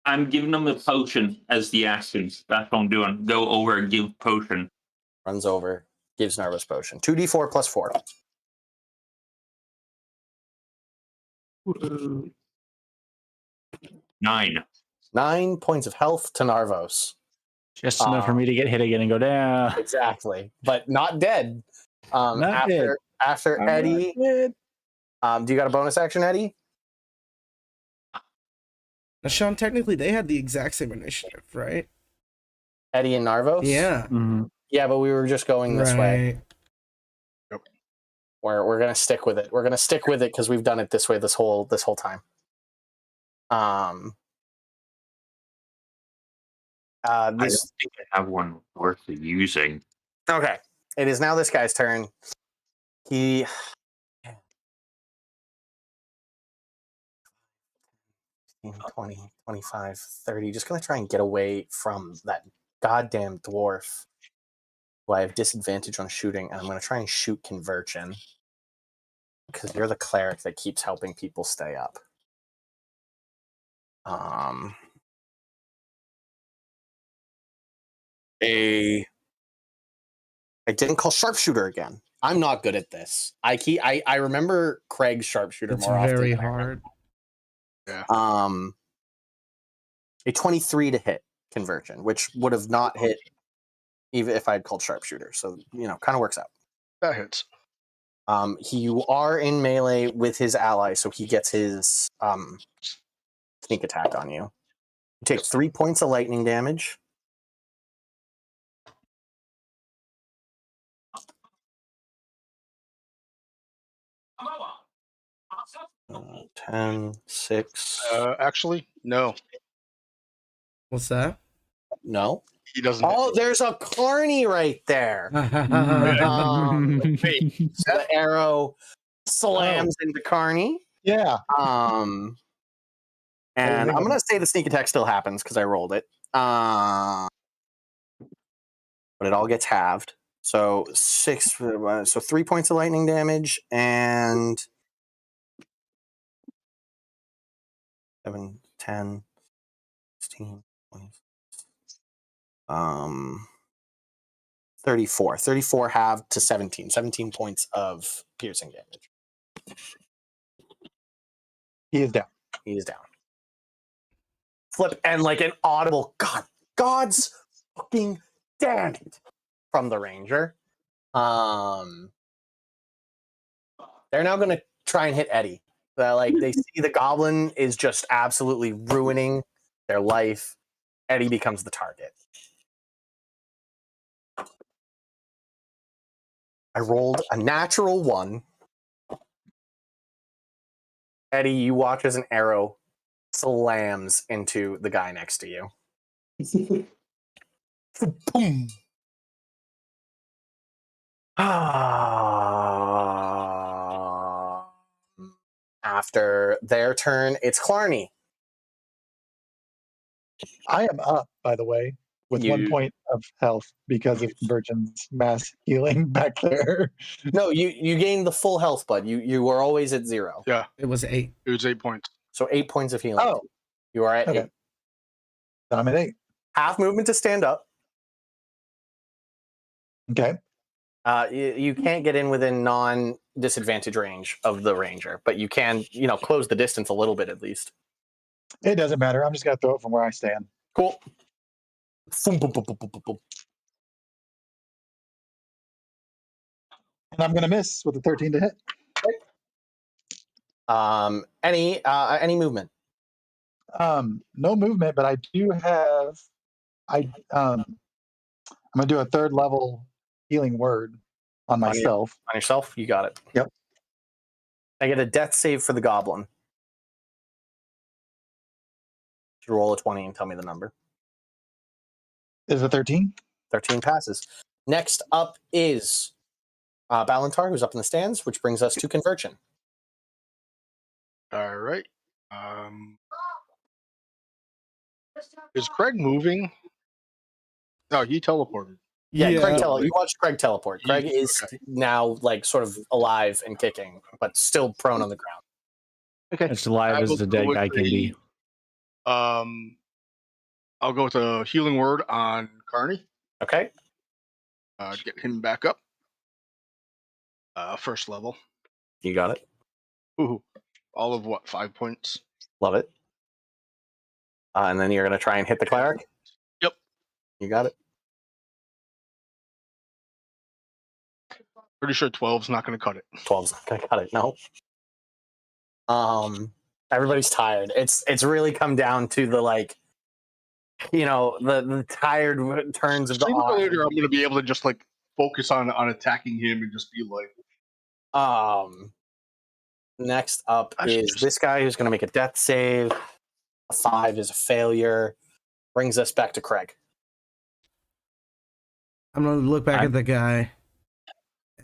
I'm giving him a potion as the action. That's what I'm doing. Go over and give potion. Runs over, gives Narvos potion. 2d4 plus 4. Nine. 9 points of health to Narvos. Just enough for me to get hit again and go down. Exactly, but not dead. Not dead. After Eddie, do you got a bonus action, Eddie? Now, Sean, technically they had the exact same initiative, right? Eddie and Narvos? Yeah. Mm-hmm. Yeah, but we were just going this way. Yep. We're gonna stick with it. We're gonna stick with it because we've done it this way this whole time. I don't think I have one worth using. Okay. It is now this guy's turn. He 20, 25, 30. Just gonna try and get away from that goddamn dwarf who I have disadvantage on shooting, and I'm gonna try and shoot conversion. Because you're the cleric that keeps helping people stay up. I didn't call sharpshooter again. I'm not good at this. I remember Craig's sharpshooter It's more often. very than I hard. remember. A 23 to hit conversion, which would have not hit even if I had called sharpshooter. So, kind of works out. That hits. You are in melee with his ally, so he gets his sneak attack on you. You take 3 points of lightning damage. Uh, 10, 6. Actually, no. What's that? No. He doesn't. Oh, there's a Carney right there. The arrow slams into Carney. Yeah. And I'm going to say the sneak attack still happens because I rolled it. But it all gets halved. So 3 points of lightning damage and 7, 10, 16, 20. 34. 34 halved to 17. 17 points of piercing damage. He is down. He is down. Flip and like an audible God's fucking damn it from the ranger. They're now gonna try and hit Eddie. They see the goblin is just absolutely ruining their life. Eddie becomes the target. I rolled a natural 1. Eddie, you watch as an arrow slams into the guy next to you. Boom. After their turn, it's Clarny. I am up, by the way, with 1 point of health because of Virgin's mass healing back there. No, you gained the full health, bud. You were always at 0. Yeah. It was 8. It was 8 points. So 8 points of healing. Oh. You are at 8. Then I'm at 8. Half movement to stand up. Okay. You can't get in within non-disadvantage range of the ranger, but you can, close the distance a little bit at least. It doesn't matter. I'm just going to throw it from where I stand. Cool. And I'm going to miss with a 13 to hit. Any movement? No movement, but I do have. I'm going to do a 3rd level healing word on myself. On yourself? You got it. Yep. I get a death save for the goblin. You roll a 20 and tell me the number. Is it 13? 13 passes. Next up is Balantar, who's up in the stands, which brings us to conversion. All right. Is Craig moving? No, he teleported. Yeah. Craig you watched Craig teleport. Craig is now sort of alive and kicking, but still prone on the ground. Okay. As alive as the dead guy can be. I'll go with a healing word on Carney. Okay. Get him back up. 1st level. You got it. Ooh. All of what? 5 points. Love it. And then you're going to try and hit the cleric? Yep. You got it. Pretty sure 12's not going to cut it. 12's not going to cut it, no. Everybody's tired. It's really come down to the the tired turns of the arm. Later, I'm going to be able to just focus on attacking him and just be Next up is this guy who's going to make a death save. A 5 is a failure. Brings us back to Craig. I'm going to look back at the guy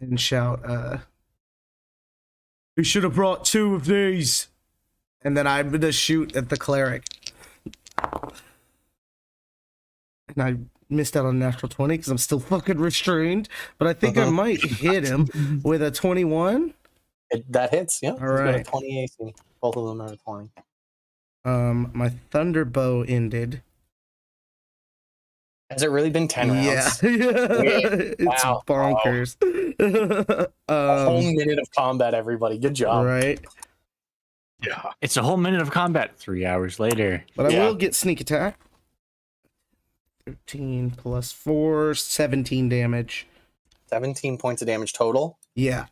and shout, "We should have brought 2 of these." And then I'm going to shoot at the cleric. And I missed out on a natural 20 because I'm still fucking restrained. But I think I might hit him with a 21. That hits, yeah. All right. 20 AC. Both of them are 20. My thunderbow ended. Has it really been 10 Yeah, rounds? it's Wow. bonkers. A whole minute of combat, everybody. Good job. Right, Yeah. It's a whole minute of combat. 3 hours later. but I Yeah. will get sneak attack. 13 plus 4, 17 damage. 17 points of damage total. Yeah,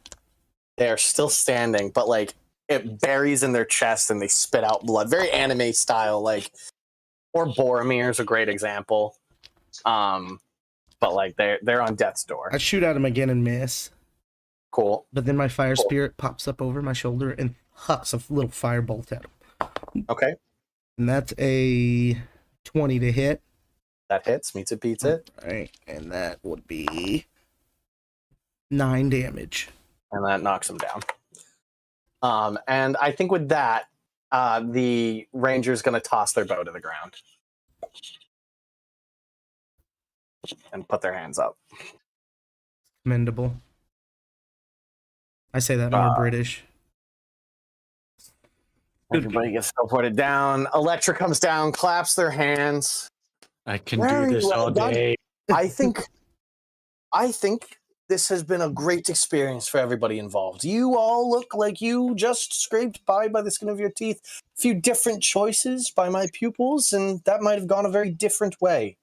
They are still standing, but like it buries in their chest and they spit out blood. Very anime style, like, or Boromir is a great example. But like they're on death's door. I shoot at him again and miss. Cool. But then my fire Cool. spirit pops up over my shoulder and hucks a little firebolt at him. Okay. And that's a 20 to hit. That hits. Meets it, beats it. Right. And that would be 9 damage. And that knocks him down. And I think with that, the ranger's going to toss their bow to the ground and put their hands up. Commendable. I say that more British. Everybody gets teleported down. Electra comes down, claps their hands. I can Very do this well all done. day. I think this has been a great experience for everybody involved. You all look like you just scraped by the skin of your teeth. A few different choices by my pupils, and that might have gone a very different way.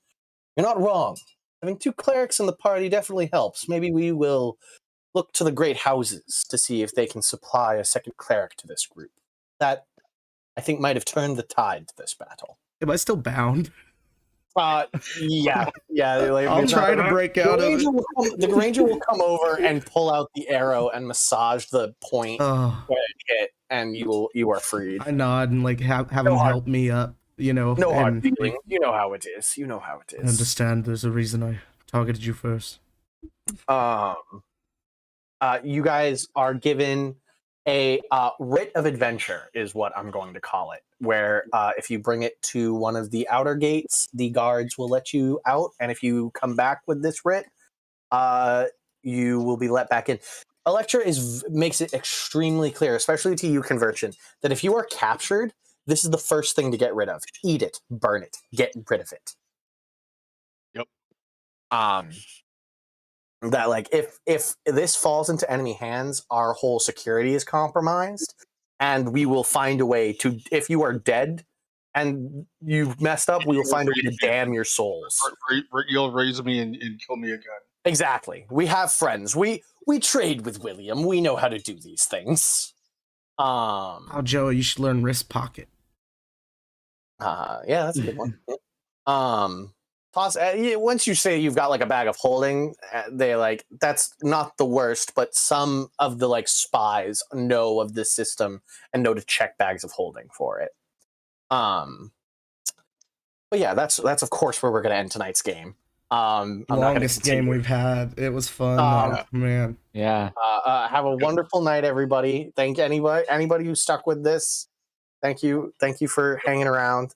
You're not wrong. Having 2 clerics in the party definitely helps. Maybe we will look to the great houses to see if they can supply a second cleric to this group. That, I think, might have turned the tide to this battle. Am I still bound? Yeah. Like, I'll try to break out of it. The ranger will come over and pull out the arrow and massage the point Oh, where it hit, and you are freed. I nod and like have No him hard- help me up, you know. No hard and feeling. You know how it is. You know how it I is. understand there's a reason I targeted you first. You guys are given a writ of adventure, is what I'm going to call it, where if you bring it to one of the outer gates, the guards will let you out, and if you come back with this writ, you will be let back in. Electra makes it extremely clear, especially to you, Conversion, that if you are captured, this is the first thing to get rid of. Eat it, burn it, get rid of it. Yep. That like if this falls into enemy hands, our whole security is compromised, and we will find a way to, if you are dead and you've messed up, we will find a way to damn your souls. You'll raise me and kill me again. Exactly. We have friends. We trade with William. We know how to do these things. Oh, Joe, you should learn wrist pocket. Yeah, that's a good one. Once you say you've got like a bag of holding, they like, that's not the worst, but some of the like spies know of this system and know to check bags of holding for it. But yeah, that's of course where we're going to end tonight's game. I'm not gonna Longest game continue. we've had. It was fun. Yeah. Man. Yeah. Have a wonderful night, everybody. Thank anybody who stuck with this. Thank you for hanging around.